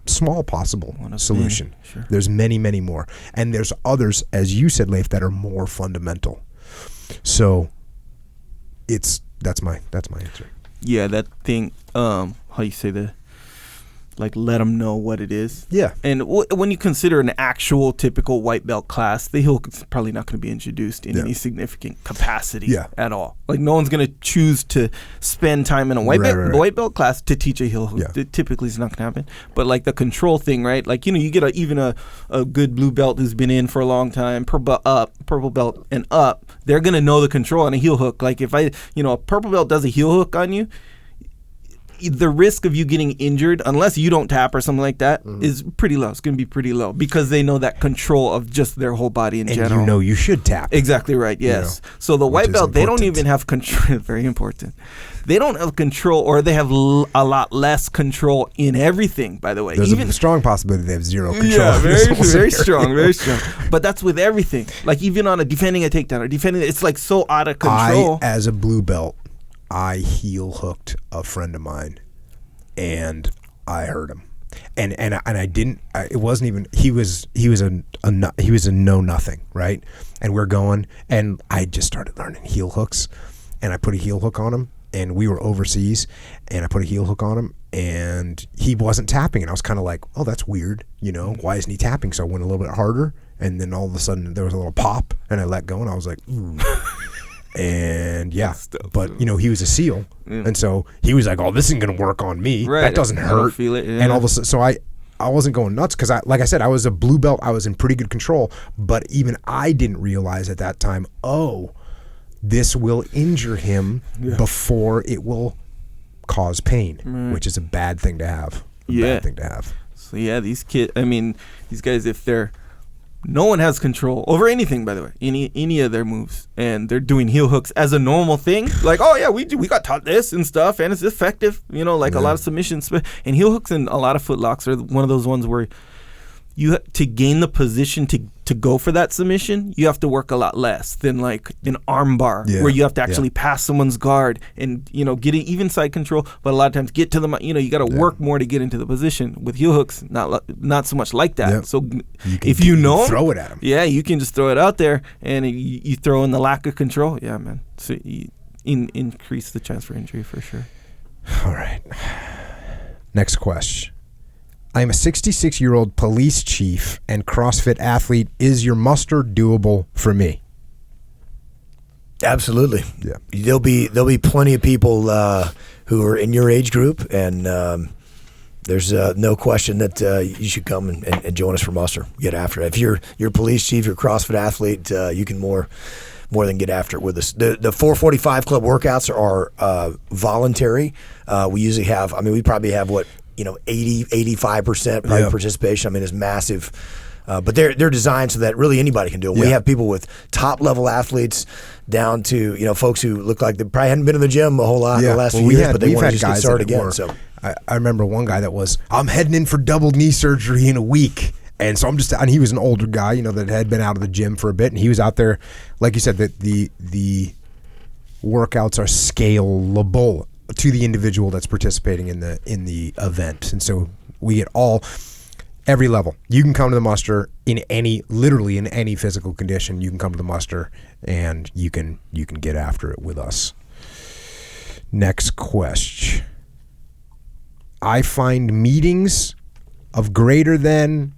small possible solution. Sure. There's many, many more, and there's others, as you said, Leif, that are more fundamental. So that's my answer. Yeah, that thing. How you say like let them know what it is. Yeah. And when you consider an actual typical white belt class, the heel hook's probably not going to be introduced in any significant capacity at all. Like no one's going to choose to spend time in a white belt class to teach a heel hook. Yeah. It typically is not going to happen. But like the control thing, right? Like, you get even a good blue belt who's been in for a long time, purple belt and up, they're going to know the control on a heel hook. Like if a purple belt does a heel hook on you, the risk of you getting injured, unless you don't tap or something like that, is pretty low. It's going to be pretty low because they know that control of just their whole body in general. And you should tap. Exactly right, yes. So the white belt, they don't even have control. Very important. They don't have control, or they have a lot less control in everything, by the way. There's a strong possibility they have zero control. Yeah, very strong, very strong. But that's with everything. Like even on defending a takedown or defending, it's like so out of control. As a blue belt, I heel hooked a friend of mine, and I hurt him, and I didn't. It wasn't even. He was a know nothing, right? And we're going, and I just started learning heel hooks, and I put a heel hook on him, and we were overseas, and I put a heel hook on him, and he wasn't tapping, and I was kind of like, oh, that's weird, why isn't he tapping? So I went a little bit harder, and then all of a sudden there was a little pop, and I let go, and I was like, ooh. And but he was a SEAL, and so he was like, "Oh, this isn't gonna work on me. Right. That doesn't hurt." I don't feel it. Yeah. And all of a sudden, so I wasn't going nuts because like I said, I was a blue belt. I was in pretty good control, but even I didn't realize at that time, this will injure him before it will cause pain, which is a bad thing to have. Bad thing to have. So these guys, if they're no one has control over anything, by the way, any of their moves, and they're doing heel hooks as a normal thing. Like, we got taught this and stuff, and it's effective. A lot of submissions, and heel hooks and a lot of footlocks are one of those ones where you to gain the position to go for that submission, you have to work a lot less than like an arm bar where you have to actually pass someone's guard and get even side control. But a lot of times get to the you got to work more to get into the position. With heel hooks, not so much like that. Yep. So if you throw it at them, you can just throw it out there, and you throw in the lack of control. Yeah, man. So you increase the chance for injury for sure. All right. Next question. I am a 66-year-old police chief and CrossFit athlete. Is your muster doable for me? Absolutely. Yeah. There'll be plenty of people who are in your age group, and there's no question that you should come and join us for muster. Get after it. If you're police chief, you're a CrossFit athlete, you can more than get after it with us. The 445 Club workouts are voluntary. We usually have. We probably have 80-85% participation. It's massive. But they're designed so that really anybody can do it. We have people with top level athletes down to folks who look like they probably hadn't been in the gym a whole lot in the last few years, but they want to just get started again. So I remember one guy that was, I'm heading in for double knee surgery in a week. And so and he was an older guy, that had been out of the gym for a bit, and he was out there, like you said, that the workouts are scalable to the individual that's participating in the event. And so we get every level. You can come to the muster literally in any physical condition. You can come to the muster and you can get after it with us. Next question. I find meetings of greater than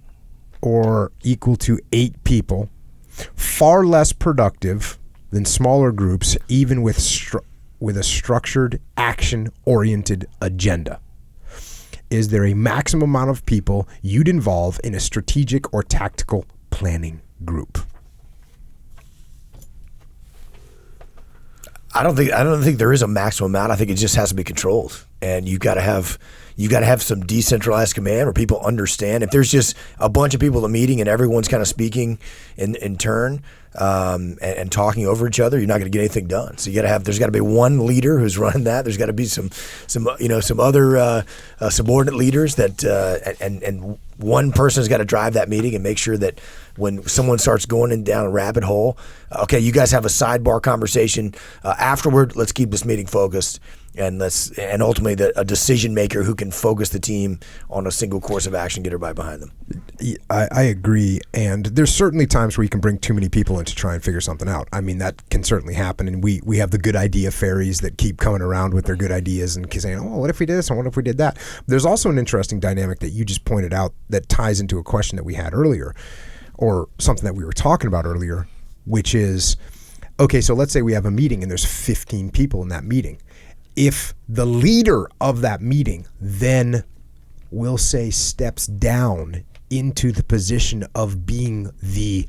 or equal to 8 people far less productive than smaller groups, even with a structured, action-oriented agenda. Is there a maximum amount of people you'd involve in a strategic or tactical planning group? I don't think there is a maximum amount. I think it just has to be controlled, and you got to have some decentralized command where people understand. If there's just a bunch of people at a meeting and everyone's kind of speaking in turn and talking over each other, you're not going to get anything done. So there's got to be one leader who's running that. There's got to be some other subordinate leaders that and one person has got to drive that meeting and make sure that when someone starts going down a rabbit hole, okay, you guys have a sidebar conversation afterward. Let's keep this meeting focused. and ultimately a decision maker who can focus the team on a single course of action, get everybody behind them. I agree, and there's certainly times where you can bring too many people in to try and figure something out. I mean, that can certainly happen, and we have the good idea fairies that keep coming around with their good ideas and saying, oh, what if we did this and what if we did that? There's also an interesting dynamic that you just pointed out that ties into a question that we had earlier, or something that we were talking about earlier, which is, okay, so let's say we have a meeting and there's 15 people in that meeting. If the leader of that meeting then, we'll say, steps down into the position of being the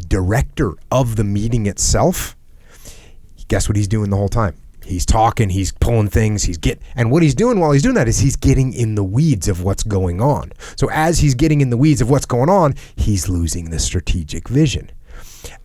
director of the meeting itself, guess what he's doing the whole time? He's talking, he's pulling things, and what he's doing while he's doing that is he's getting in the weeds of what's going on. So as he's getting in the weeds of what's going on, he's losing the strategic vision.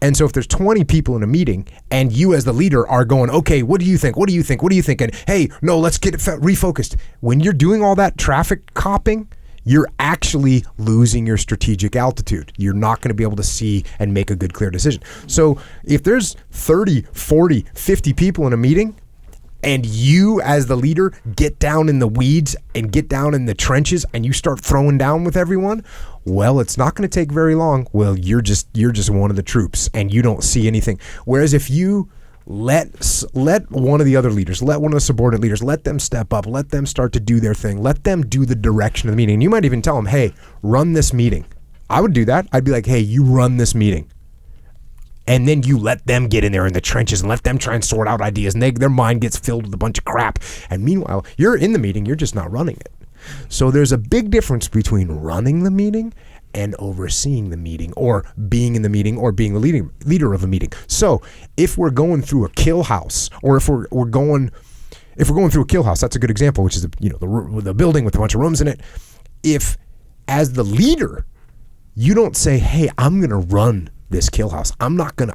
And so if there's 20 people in a meeting and you as the leader are going, okay, what do you think? What do you think? What do you think? And hey, no, let's get it refocused. When you're doing all that traffic copping, you're actually losing your strategic altitude. You're not going to be able to see and make a good, clear decision. So if there's 30, 40, 50 people in a meeting and you as the leader get down in the weeds and get down in the trenches and you start throwing down with everyone, well, it's not going to take very long. Well, you're just one of the troops and you don't see anything. Whereas if you let one of the other leaders, let one of the subordinate leaders, let them step up, let them start to do their thing, let them do the direction of the meeting. And you might even tell them, hey, run this meeting. I would do that. I'd be like, hey, you run this meeting. And then you let them get in there in the trenches and let them try and sort out ideas, and their mind gets filled with a bunch of crap. And meanwhile, you're in the meeting, you're just not running it. So there's a big difference between running the meeting and overseeing the meeting, or being in the meeting, or being the leader of a meeting. So if we're going through a kill house, or if we're going through a kill house, that's a good example, which is the building with a bunch of rooms in it. If as the leader, you don't say, hey, I'm gonna run this kill house. I'm not gonna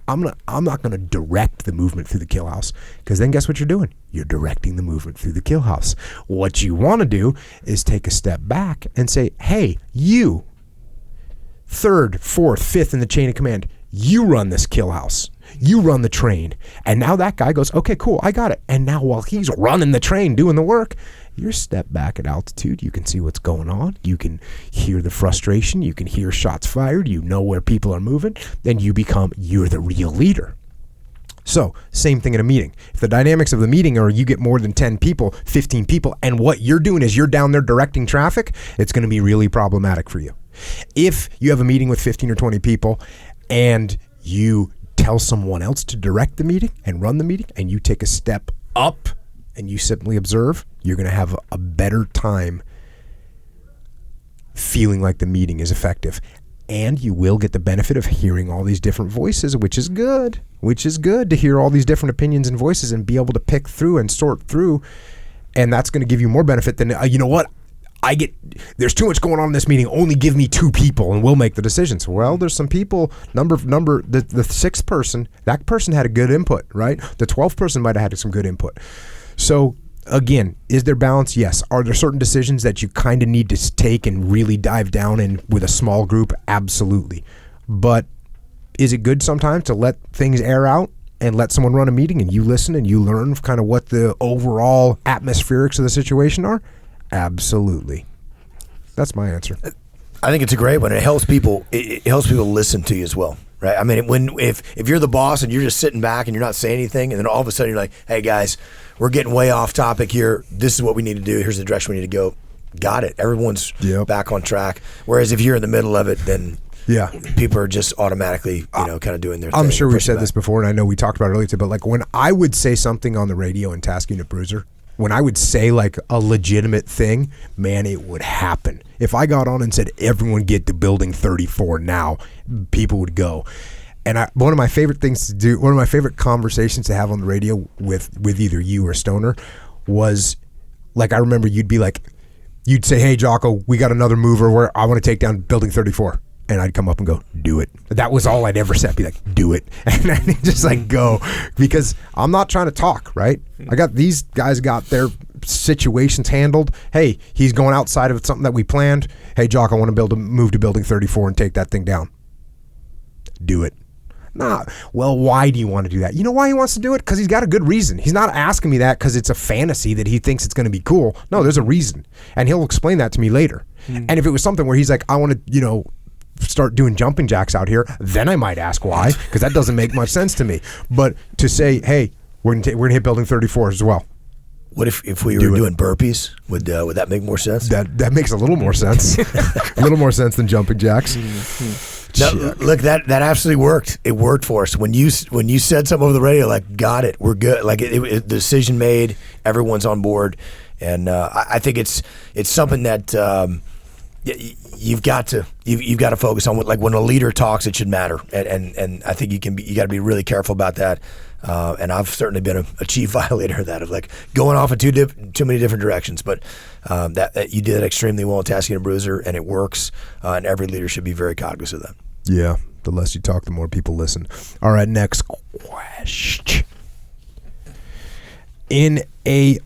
direct the movement through the kill house, because then guess what you're doing? You're directing the movement through the kill house. What you want to do is take a step back and say, hey, you, third, fourth, fifth in the chain of command, you run this kill house. You run the train. And now that guy goes, okay, cool, I got it. And now while he's running the train, doing the work, you're step back at altitude. You can see what's going on. You can hear the frustration. You can hear shots fired. You know where people are moving. Then you're the real leader. So same thing in a meeting. If the dynamics of the meeting are you get more than 10 people, 15 people, and what you're doing is you're down there directing traffic, it's going to be really problematic for you. If you have a meeting with 15 or 20 people and you tell someone else to direct the meeting and run the meeting, and you take a step up and you simply observe, you're going to have a better time feeling like the meeting is effective. And you will get the benefit of hearing all these different voices, which is good to hear all these different opinions and voices and be able to pick through and sort through. And that's going to give you more benefit than, you know what? There's too much going on in this meeting. Only give me 2 people and we'll make the decisions. Well, there's some people, the 6th person, that person had a good input, right? The 12th person might have had some good input. So again, is there balance? Yes. Are there certain decisions that you kind of need to take and really dive down in with a small group? Absolutely. But is it good sometimes to let things air out and let someone run a meeting and you listen and you learn kind of what the overall atmospherics of the situation are? Absolutely. That's my answer. I think it's a great one. It helps people. It helps people listen to you as well, right? I mean, if you're the boss and you're just sitting back and you're not saying anything, and then all of a sudden you're like, "Hey guys, we're getting way off topic here. This is what we need to do. Here's the direction we need to go." Got it. Everyone's back on track. Whereas if you're in the middle of it, then people are just automatically, kind of doing their thing. I'm sure we've said this before, and I know we talked about it earlier too, but like when I would say something on the radio in Task Unit Bruiser, when I would say like a legitimate thing, man, it would happen. If I got on and said, everyone get to building 34 now, people would go. And one of my favorite things to do, one of my favorite conversations to have on the radio with either you or Stoner was, like, I remember you'd say, hey, Jocko, we got another mover where I want to take down building 34. And I'd come up and go, do it. That was all I'd ever said. Be like, do it. And I'd just like go, because I'm not trying to talk, right? These guys got their situations handled. Hey, he's going outside of something that we planned. Hey, Jock, I want to move to building 34 and take that thing down. Do it. Nah. Well, why do you want to do that? You know why he wants to do it? Because he's got a good reason. He's not asking me that because it's a fantasy that he thinks it's going to be cool. No, there's a reason. And he'll explain that to me later. And if it was something where he's like, I want to, start doing jumping jacks out here, then I might ask why, because that doesn't make much sense to me. But to say, hey, we're gonna hit building 34 as well. What if we were doing burpees? Would that make more sense? That makes a little more sense. A little more sense than jumping jacks. No, look, that absolutely worked. It worked for us. When you said something over the radio, like, got it, we're good. Like, the decision made, everyone's on board, and I think it's something that you've got to focus on. Like, when a leader talks, it should matter, and I think you got to be really careful about that. And I've certainly been a chief violator of that, of like going off in too many different directions. But that you did extremely well in Tasking and Bruiser, and it works. And every leader should be very cognizant of that. Yeah, the less you talk, the more people listen. All right, next question. In a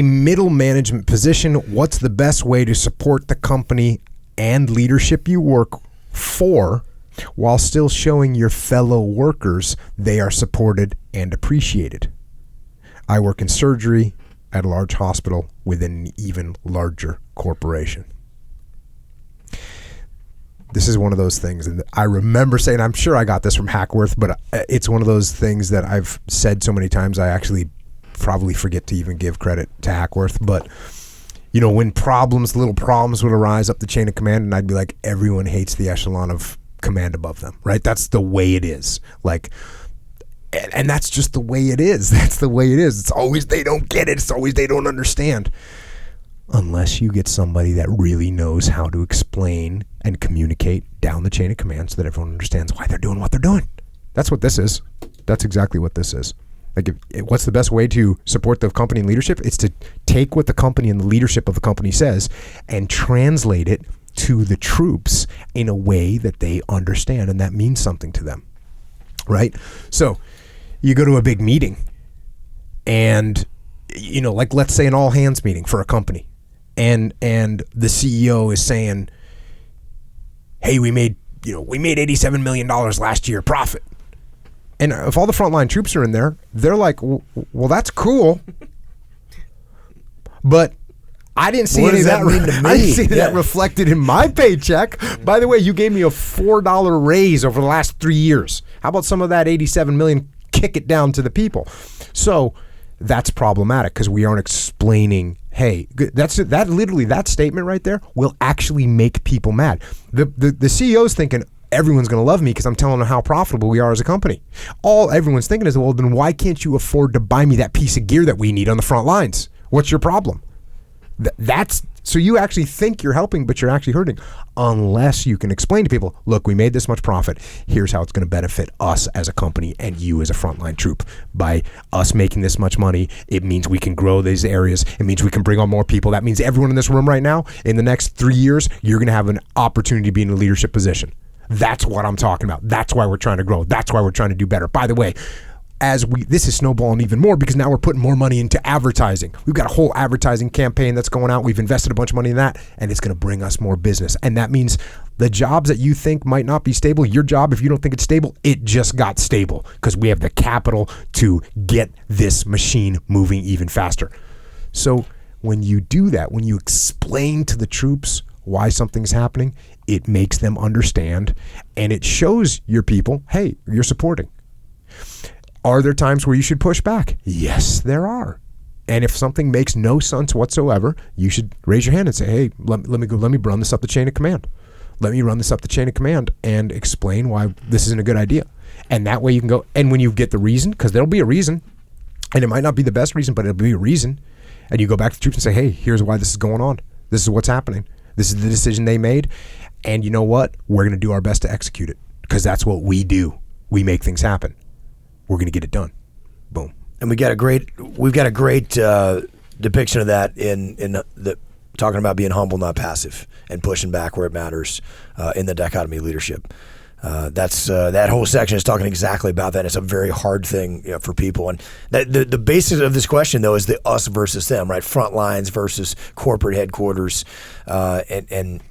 middle management position, what's the best way to support the company and leadership you work for, while still showing your fellow workers they are supported and appreciated? I work in surgery at a large hospital within an even larger corporation. This is one of those things, and I remember saying, I'm sure I got this from Hackworth, but it's one of those things that I've said so many times I actually probably forget to even give credit to Hackworth. But when little problems would arise up the chain of command, and I'd be like, everyone hates the echelon of command above them, right? That's the way it is. Like, and that's just the way it is. That's the way it is. It's always they don't get it. It's always they don't understand. Unless you get somebody that really knows how to explain and communicate down the chain of command so that everyone understands why they're doing what they're doing. That's what this is. That's exactly what this is. Like, what's the best way to support the company and leadership? It's to take what the company and the leadership of the company says and translate it to the troops in a way that they understand and that means something to them, right? So you go to a big meeting and, like, let's say an all hands meeting for a company, and the CEO is saying, hey, we made $87 million last year profit. And if all the frontline troops are in there, they're like, well, that's cool. But I didn't see any of that. I didn't see that reflected in my paycheck. By the way, you gave me a $4 raise over the last 3 years. How about some of that $87 million? Kick it down to the people. So that's problematic because we aren't explaining. Hey, that statement right there will actually make people mad. The CEO's thinking, everyone's going to love me because I'm telling them how profitable we are as a company. All everyone's thinking is, well, then why can't you afford to buy me that piece of gear that we need on the front lines? What's your problem? So you actually think you're helping, but you're actually hurting, unless you can explain to people, look, we made this much profit. Here's how it's going to benefit us as a company and you as a frontline troop. By us making this much money, it means we can grow these areas. It means we can bring on more people. That means everyone in this room right now, in the next 3 years, you're going to have an opportunity to be in a leadership position. That's what I'm talking about. That's why we're trying to grow. That's why we're trying to do better. By the way, this is snowballing even more because now we're putting more money into advertising. We've got a whole advertising campaign that's going out. We've invested a bunch of money in that, and it's going to bring us more business. And that means the jobs that you think might not be stable, your job, if you don't think it's stable, it just got stable because we have the capital to get this machine moving even faster. So when you do that, when you explain to the troops why something's happening, it makes them understand, and it shows your people, hey, you're supporting. Are there times where you should push back? Yes, there are. And if something makes no sense whatsoever, you should raise your hand and say, hey, let me run this up the chain of command. Let me run this up the chain of command and explain why this isn't a good idea. And that way you can go, and when you get the reason, because there'll be a reason, and it might not be the best reason, but it'll be a reason, and you go back to the troops and say, hey, here's why this is going on. This is what's happening. This is the decision they made. And you know what? We're going to do our best to execute it because that's what we do. We make things happen. We're going to get it done. Boom. And we've got a great depiction of that in the talking about being humble, not passive, and pushing back where it matters in the Dichotomy leadership. That whole section is talking exactly about that. It's a very hard thing for people. And the basis of this question, though, is the us versus them, right? Front lines versus corporate headquarters. And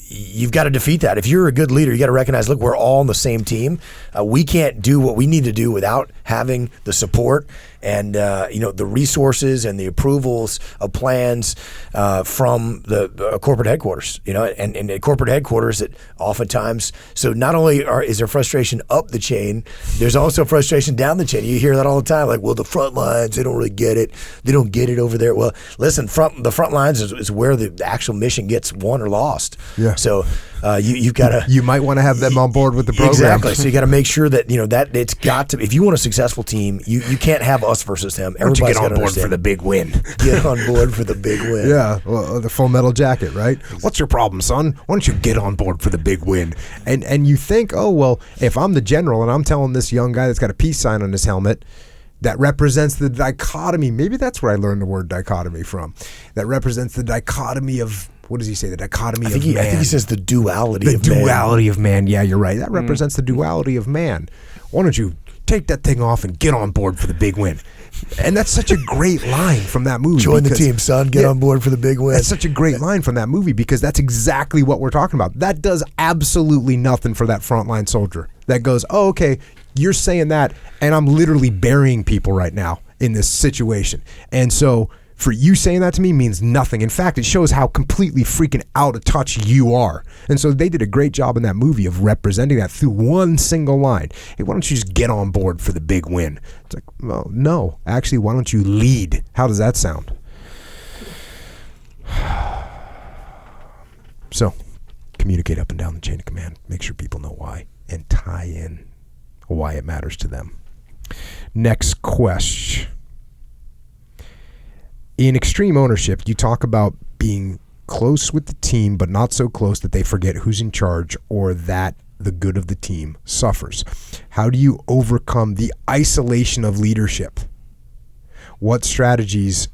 you've got to defeat that. If you're a good leader, you got to recognize, look, we're all on the same team. We can't do what we need to do without having the support and the resources and the approvals of plans from the corporate headquarters. And at corporate headquarters, it oftentimes. So not only is there frustration up the chain, there's also frustration down the chain. You hear that all the time, like, well, the front lines, they don't really get it. They don't get it over there. Well, listen, the front lines is where the actual mission gets won or lost. Yeah. So you've got to. You might want to have them on board with the program. Exactly. So you got to make sure that that it's got to. If you want a successful team, you can't have us versus them. Everybody's got to board for the big win. Get on board for the big win. Yeah, well, the Full Metal Jacket, right? What's your problem, son? Why don't you get on board for the big win? And you think, oh well, if I'm the general and I'm telling this young guy that's got a peace sign on his helmet that represents the dichotomy. Maybe that's where I learned the word dichotomy from. That represents the dichotomy of. What does he say? The dichotomy of man. I think he says the duality of man. The duality of man. Yeah, you're right. That represents the duality of man. Why don't you take that thing off and get on board for the big win? And that's such a great line from that movie. Join the team, son. Get on board for the big win. That's such a great line from that movie because that's exactly what we're talking about. That does absolutely nothing for that frontline soldier. That goes, oh, okay, you're saying that, and I'm literally burying people right now in this situation. And so for you saying that to me means nothing. In fact, it shows how completely freaking out of touch you are. And so they did a great job in that movie of representing that through one single line. Hey, why don't you just get on board for the big win? It's like, well, no. Actually, why don't you lead? How does that sound? So, communicate up and down the chain of command. Make sure people know why and tie in why it matters to them. Next question. In extreme ownership, you talk about being close with the team, but not so close that they forget who's in charge or that the good of the team suffers. How do you overcome the isolation of leadership? What strategies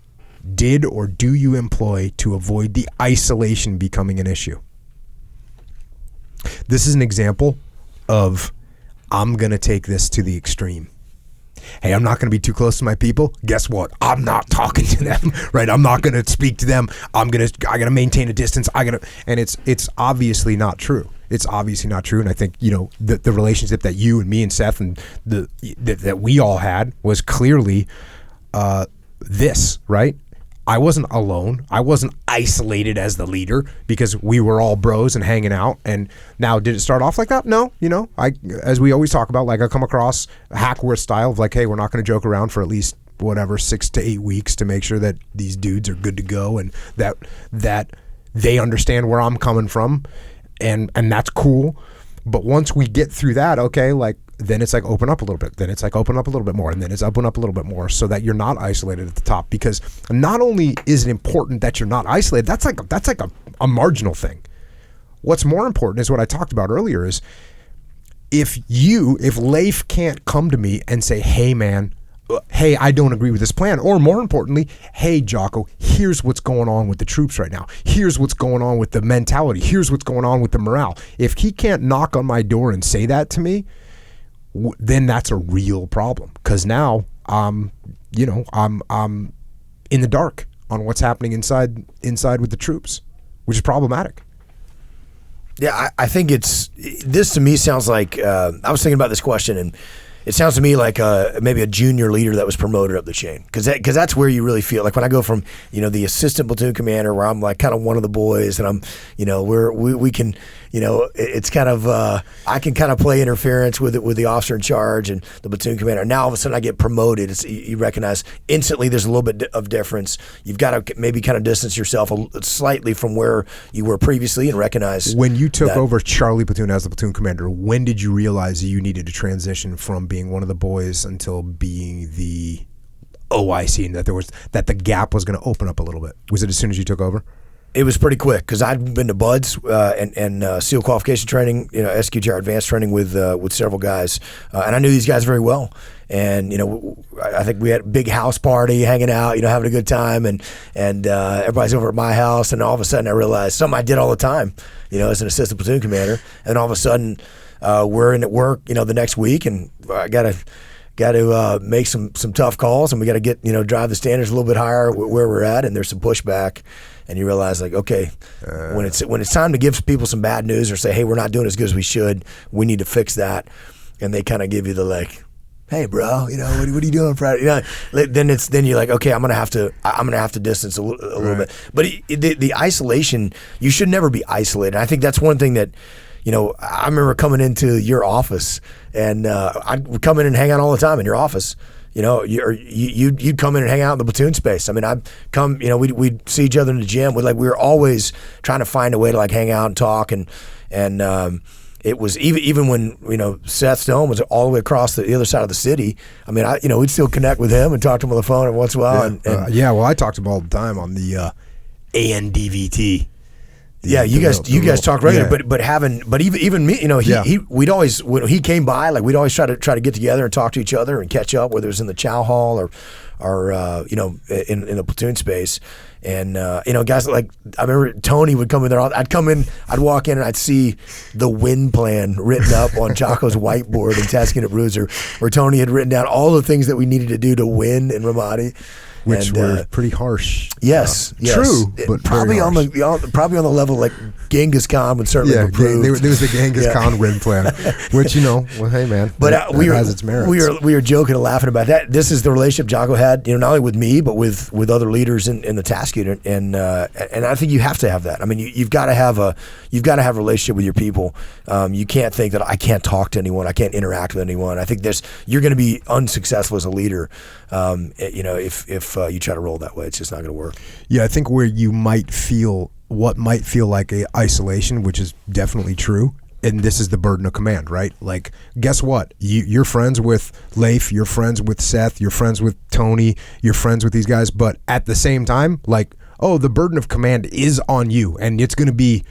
did or do you employ to avoid the isolation becoming an issue? This is an example of I'm going to take this to the extreme. Hey, I'm not going to be too close to my people. Guess what? I'm not talking to them, right? I'm not going to speak to them. I got to maintain a distance. And it's obviously not true. It's obviously not true. And I think, the relationship that you and me and Seth and that we all had was clearly this, right? I wasn't alone. I wasn't isolated as the leader because we were all bros and hanging out. And now, did it start off like that? No. As we always talk about, like I come across a Hackworth style of like, hey, we're not going to joke around for at least 6 to 8 weeks to make sure that these dudes are good to go and that they understand where I'm coming from, and that's cool. But once we get through that, okay, like then it's like open up a little bit. Then it's like open up a little bit more, and then it's open up a little bit more, so that you're not isolated at the top. Because not only is it important that you're not isolated, that's like a marginal thing. What's more important is what I talked about earlier. Is if Leif can't come to me and say, hey man, hey, I don't agree with this plan, or more importantly, hey Jocko, here's what's going on with the troops right now. Here's what's going on with the mentality. Here's what's going on with the morale. If he can't knock on my door and say that to me, then that's a real problem. Because now I'm in the dark on what's happening inside with the troops, which is problematic. Yeah, I think this to me sounds like I was thinking about this question, and it sounds to me like maybe a junior leader that was promoted up the chain, because that's where you really feel like when I go from the assistant platoon commander, where I'm like kind of one of the boys, and I'm we can it's kind of I can kind of play interference with the officer in charge and the platoon commander. Now all of a sudden I get promoted. You recognize instantly there's a little bit of difference. You've got to maybe kind of distance yourself slightly from where you were previously and recognize. When you took over Charlie Platoon as the platoon commander, when did you realize that you needed to transition from being one of the boys until being the OIC, and that the gap was going to open up a little bit? Was it as soon as you took over? It was pretty quick because I'd been to BUDS and SEAL qualification training, SQGR advanced training with several guys, and I knew these guys very well. And I think we had a big house party, hanging out, having a good time, and everybody's over at my house. And all of a sudden, I realized something I did all the time, as an assistant platoon commander. And all of a sudden, we're in at work, the next week, and I got to make some tough calls, and we got to get drive the standards a little bit higher where we're at, and there's some pushback. and you realize like, okay, when it's time to give people some bad news or say, hey, we're not doing as good as we should, we need to fix that, and they kind of give you the like, hey, bro, you know, what are you doing on Friday? You know, then you're like, okay, I'm gonna have to distance a little bit. But the isolation, you should never be isolated. I think that's one thing that, you know, I remember coming into your office, and I'd come in and hang out all the time in your office. You know, you'd come in and hang out in the platoon space. I mean, I'd come, you know, we'd see each other in the gym. We were always trying to find a way to like hang out and talk, and it was even when, you know, Seth's dome was all the way across the other side of the city. I mean, we'd still connect with him and talk to him on the phone every once in a while. Well, I talked to him all the time on the ANDVT. You guys talk regularly, but even me, you know, we'd always, when he came by, like we'd always try to get together and talk to each other and catch up, whether it was in the chow hall or you know, in the platoon space. And you know, guys like, I remember Tony would come in there. I'd walk in and I'd see the win plan written up on Jocko's whiteboard in Tasking a Bruiser, where Tony had written down all the things that we needed to do to win in Ramadi. Which were pretty harsh. Yes. True, but probably on the level like Genghis Khan would certainly have approved. There was the Genghis Khan win plan, which, you know, well, hey man, but that has its merits. We were joking and laughing about that. This is the relationship Jocko had, you know, not only with me but with other leaders in the task unit, and I think you have to have that. I mean, you've got to have a relationship with your people. You can't think that I can't talk to anyone, I can't interact with anyone. I think you're going to be unsuccessful as a leader, you know, if you try to roll that way. It's just not going to work. Yeah, I think where you might feel what might feel like a isolation, which is definitely true, and this is the burden of command, right? Like, guess what? You're friends with Leif, you're friends with Seth, you're friends with Tony, you're friends with these guys, but at the same time, like, oh, the burden of command is on you, and it's going to be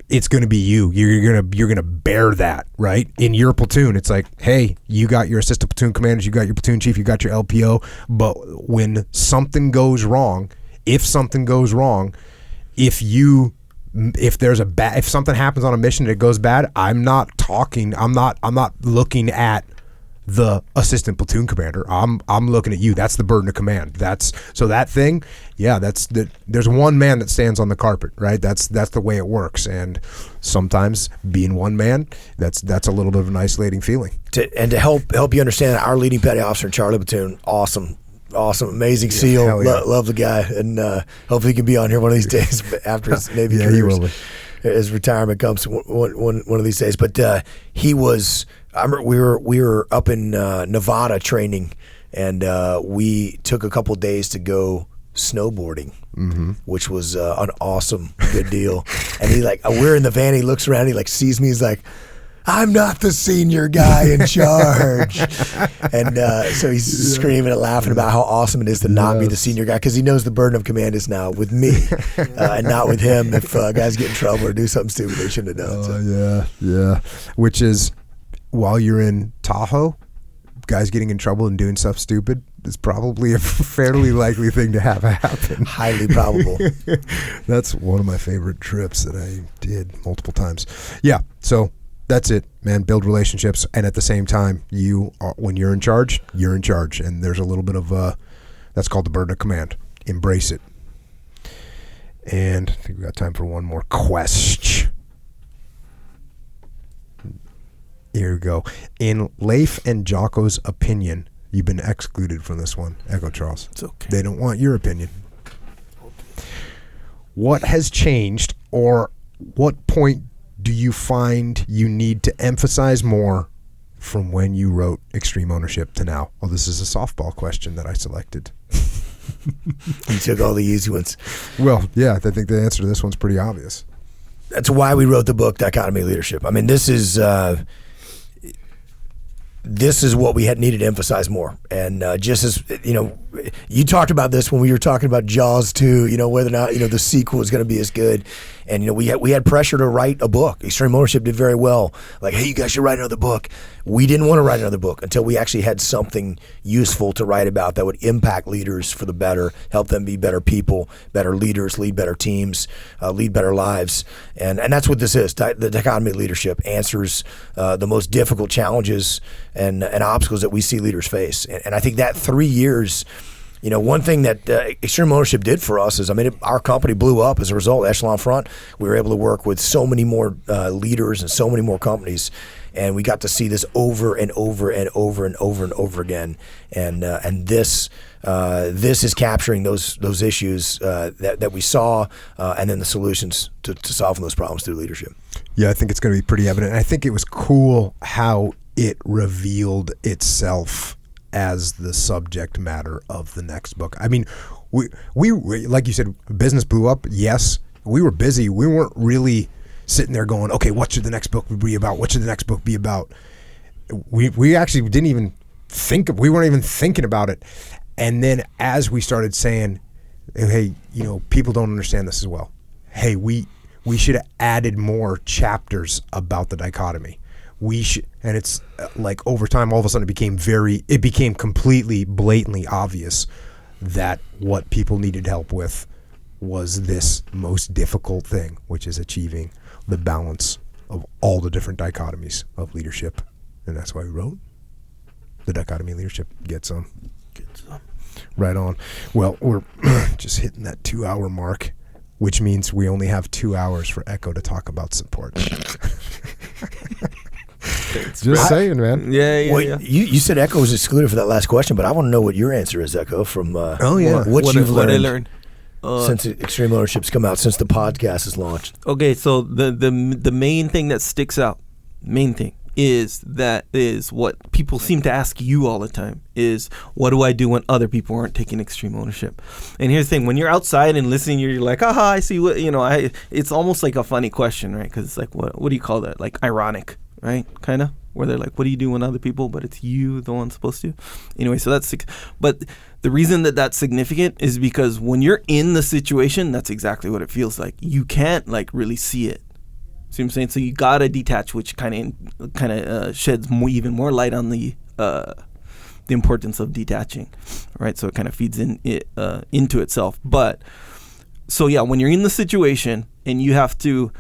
you. You're gonna bear that, right? In your platoon, it's like, hey, you got your assistant platoon commanders, you got your platoon chief, you got your LPO. But when something goes wrong, if something happens on a mission that goes bad, I'm not looking at the assistant platoon commander. I'm looking at you. That's the burden of command. There's one man that stands on the carpet, right? That's the way it works. And sometimes being one man, that's a little bit of an isolating feeling. To help you understand, our leading petty officer in Charlie Platoon, awesome, amazing SEAL. Love the guy, and hopefully he can be on here one of these days after his Navy career. His retirement comes one of these days. But he was. I remember we were up in Nevada training, and we took a couple days to go snowboarding, which was an awesome, good deal. And he we're in the van. He looks around. He sees me. He's like, I'm not the senior guy in charge. And so he's screaming and laughing about how awesome it is to not be the senior guy, because he knows the burden of command is now with me and not with him if guys get in trouble or do something stupid they shouldn't have done. Yeah. Which is, while you're in Tahoe, guys getting in trouble and doing stuff stupid is probably a fairly likely thing to have happen. Highly probable. That's one of my favorite trips that I did multiple times. Yeah, so that's it, man. Build relationships, and at the same time, when you're in charge, and there's a little bit of that's called the burden of command. Embrace it. And I think we got time for one more question. Here we go. In Leif and Jocko's opinion, you've been excluded from this one, Echo Charles. It's okay. They don't want your opinion. What has changed, or what point do you find you need to emphasize more from when you wrote Extreme Ownership to now? Well, this is a softball question that I selected. You took all the easy ones. Well, yeah, I think the answer to this one's pretty obvious. That's why we wrote the book, Dichotomy Leadership. I mean, this is what we had needed to emphasize more. And just as, you talked about this when we were talking about Jaws 2, whether or not, the sequel was going to be as good. And, we had pressure to write a book. Extreme Ownership did very well. Like, hey, you guys should write another book. We didn't want to write another book until we actually had something useful to write about that would impact leaders for the better, help them be better people, better leaders, lead better teams, lead better lives. And that's what this is. The Dichotomy Leadership answers the most difficult challenges and obstacles that we see leaders face. And I think that 3 years one thing that extreme ownership did for us is, our company blew up as a result. Echelon Front, we were able to work with so many more leaders and so many more companies, and we got to see this over and over and over and over and over again. And this is capturing those issues that we saw, and then the solutions to solving those problems through leadership. Yeah, I think it's going to be pretty evident. I think it was cool how it revealed itself as the subject matter of the next book. I mean, we like you said, business blew up. Yes, we were busy. We weren't really sitting there going, okay, what should the next book be about? What should the next book be about? We actually didn't even we weren't even thinking about it. And then as we started saying, hey, people don't understand this as well. Hey, we should have added more chapters about the dichotomy. And it's like over time, all of a sudden it became completely blatantly obvious that what people needed help with was this most difficult thing, which is achieving the balance of all the different dichotomies of leadership. And that's why we wrote The Dichotomy of Leadership. Get some. Right on. Well, we're just hitting that 2-hour mark, which means we only have 2 hours for Echo to talk about support. Just saying, man. Yeah. You said Echo was excluded for that last question, but I want to know what your answer is, Echo, from what you've learned. What I learned. Since Extreme Ownership's come out, since the podcast is launched. Okay, so the main thing that sticks out, is what people seem to ask you all the time is, what do I do when other people aren't taking extreme ownership? And here's the thing, when you're outside and listening, you're like, aha, I see what, it's almost like a funny question, right? Because it's like, what do you call that? Like ironic, right? Kind of, where they're like, what do you do when other people, but it's you, the one supposed to? Anyway, so that's, but the reason that that's significant is because when you're in the situation, that's exactly what it feels like. You can't really see it. See what I'm saying? So you gotta detach, which kind of sheds even more light on the importance of detaching, right? So it kind of feeds into itself. But so yeah, when you're in the situation and you have to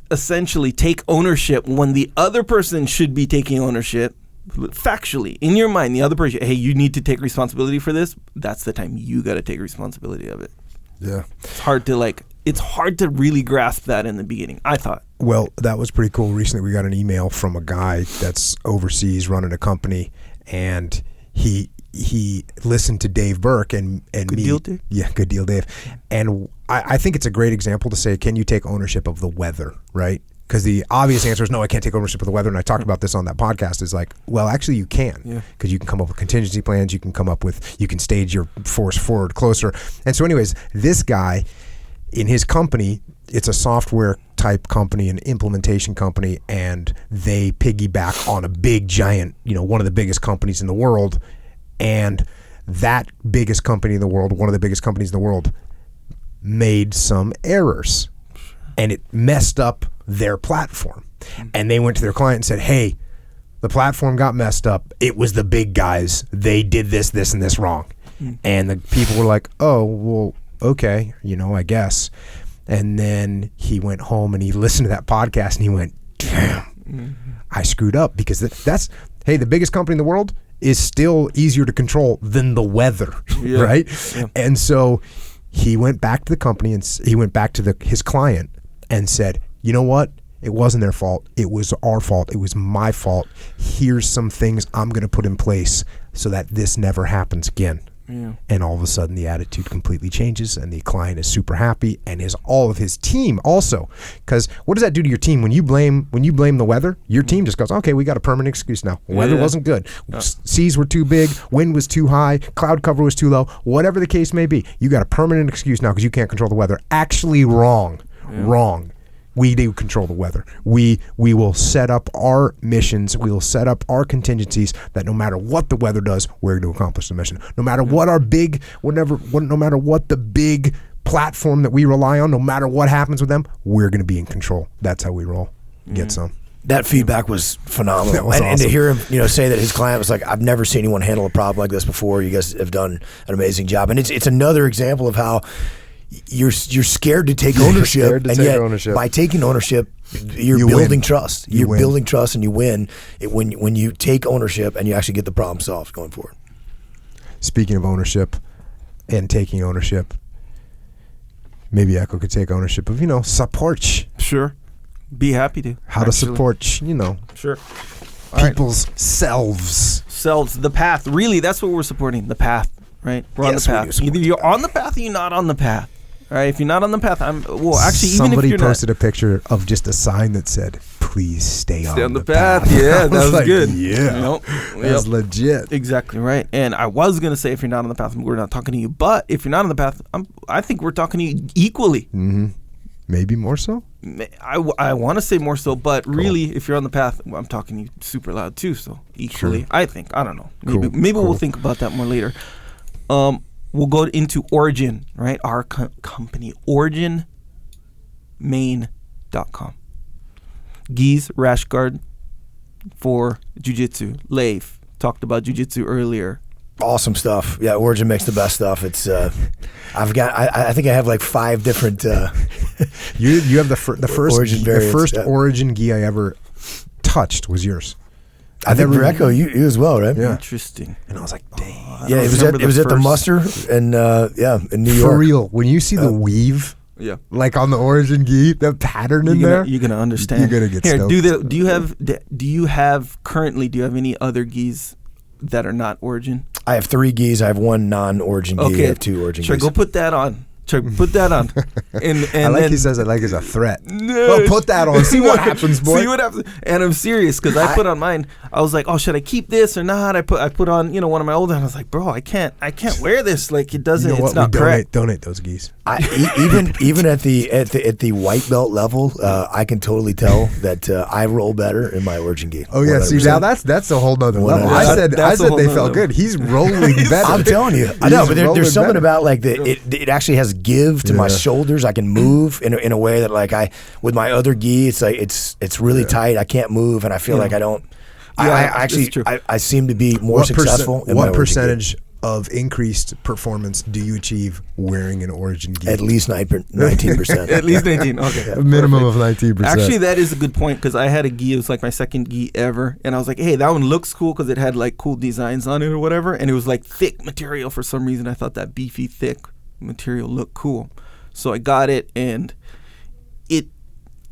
essentially take ownership when the other person should be taking ownership, factually in your mind, the other person, hey, you need to take responsibility for this. That's the time you got to take responsibility of it. Yeah, it's hard to really grasp that in the beginning, I thought. Well, that was pretty cool. Recently, we got an email from a guy that's overseas running a company, and he listened to Dave Burke and good me. Deal, Dave? Yeah, good deal, Dave. And I think it's a great example to say, can you take ownership of the weather, right? Because the obvious answer is no, I can't take ownership of the weather. And I talked about this on that podcast. Is like, well, actually you can, because you can come up with contingency plans. You can stage your force forward closer. And so anyways, this guy in his company, it's a software type company, an implementation company, and they piggyback on a big giant, one of the biggest companies in the world. And that biggest company in the world, one of the biggest companies in the world, made some errors, and it messed up their platform. And they went to their client and said, hey, the platform got messed up. It was the big guys. They did this, and this wrong. And the people were like, oh, well, okay, I guess. And then he went home and he listened to that podcast and he went, damn, I screwed up, because that's, hey, the biggest company in the world is still easier to control than the weather, right? Yeah. And so he went back to the company and he went back to his client and said, you know what? It wasn't their fault. It was our fault. It was my fault. Here's some things I'm going to put in place so that this never happens again. Yeah. And all of a sudden the attitude completely changes and the client is super happy, and all of his team also. Because what does that do to your team when you blame the weather? Your team just goes, okay, we got a permanent excuse now. Weather wasn't good. Seas were too big, wind was too high, cloud cover was too low, whatever the case may be. You got a permanent excuse now because you can't control the weather. Actually wrong. We do control the weather. We will set up our missions. We will set up our contingencies that no matter what the weather does, we're going to accomplish the mission. No matter what no matter what the big platform that we rely on, no matter what happens with them, we're going to be in control. That's how we roll. Get some. That feedback was phenomenal. That was awesome. And to hear him, say that his client was like, I've never seen anyone handle a problem like this before. You guys have done an amazing job. And it's another example of how you're scared to take ownership, by taking ownership, you're building trust. You're building trust, and you win when you take ownership and you actually get the problem solved going forward. speaking of ownership and taking ownership, maybe Echo could take ownership of, support. Sure. Be happy to. How to support, Sure. people's selves. Selves, the path. Really, that's what we're supporting. The path, right? We're on the path. Either you're on the path or you're not on the path. All right, if you're not on the path, Somebody posted a picture of just a sign that said, "Please stay on the path." Yeah, that was like, good. Yeah, that's legit. Exactly right. And I was gonna say, if you're not on the path, we're not talking to you. But if you're not on the path, I think we're talking to you equally. Mm-hmm. Maybe more so. I want to say more so, but really, if you're on the path, I'm talking to you super loud too. So equally, I think. I don't know. Maybe we'll think about that more later. We'll go into Origin, right? Our company, OriginMain.com. Gi's rash guard for Jiu Jitsu. Leif talked about Jiu Jitsu earlier. Awesome stuff. Yeah, Origin makes the best stuff. It's I think I have like 5 different. You have the first Origin the variants, first Origin gi I ever touched was yours. I think Echo, you as well, right? Yeah. Interesting. And I was like, dang. Yeah, it was at the muster in New York. For real, when you see the weave, like on the Origin gi, the pattern in there, you're gonna understand. You're gonna get stoked. Do you have any other gis that are not Origin? I have 3 gis. I have 1 non-Origin gi. I have 2 Origin gis. Go put that on. Put that on. And I like then, he says it like it's a threat. Well, put that on. See what happens, boy. See what happens. And I'm serious because I put on mine. I was like, oh, should I keep this or not? I put on one of my old ones. I was like, bro, I can't wear this. Like it doesn't. It's not correct. Donate those gis. Even at the white belt level, I can totally tell that I roll better in my Origin gi. Oh yeah, 100%. See now that's a whole nother level. I said they felt good. He's rolling better. I'm telling you, I know, but there's something about like it actually has give to my shoulders. I can move in a way that like with my other gi, it's like it's really tight. I can't move, and I feel like I don't. I seem to be more successful. What percentage of increased performance do you achieve wearing an Origin gi? At least 19%. At least 19. Okay, a minimum of 19%. Actually, that is a good point because I had a gi. It was like my second gi ever, and I was like, hey, that one looks cool because it had like cool designs on it or whatever, and it was like thick material for some reason. I thought that beefy thick material looked cool, so I got it, and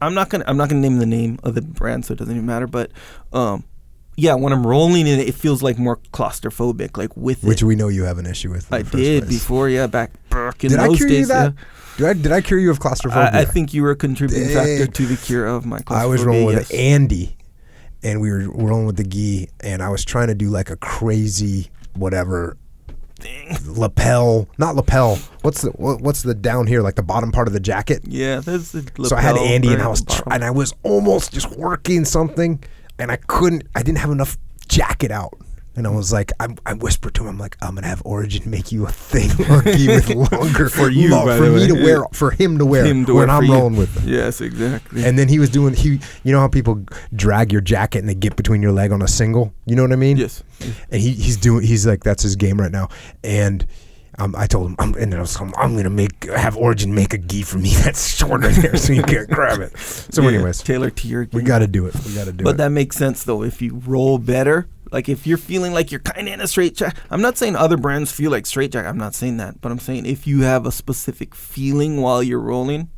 I'm not gonna name the name of the brand, so it doesn't even matter. But when I'm rolling in it feels like more claustrophobic, like with which we know you have an isse with. I did before, back in did those I cure days. You that? Did I cure you of claustrophobia? I think you were a contributing factor to the cure of my claustrophobia. I was rolling with Andy, and we were rolling with the gi, and I was trying to do like a crazy whatever. Lapel, not lapel. What's the down here, like the bottom part of the jacket? Yeah, that's the lapel. So I had Andy, and I was almost just working something, and I didn't have enough jacket out, and I was like, I whispered to him, I'm like, I'm gonna have Origin make you a thing with longer for you, for him to wear when I'm rolling with him. Yes, exactly. And then he was doing you know how people drag your jacket and they get between your leg on a single, you know what I mean? Yes. And he's like, that's his game right now. And I told him, I'm gonna have Origin make a gi for me that's shorter there so you can't grab it. So anyways, tailor to your gi. We got to do it. But that makes sense though. If you roll better, like if you're feeling like you're kind of in a straight jack, I'm not saying other brands feel like straight jack. I'm not saying that, but I'm saying if you have a specific feeling while you're rolling,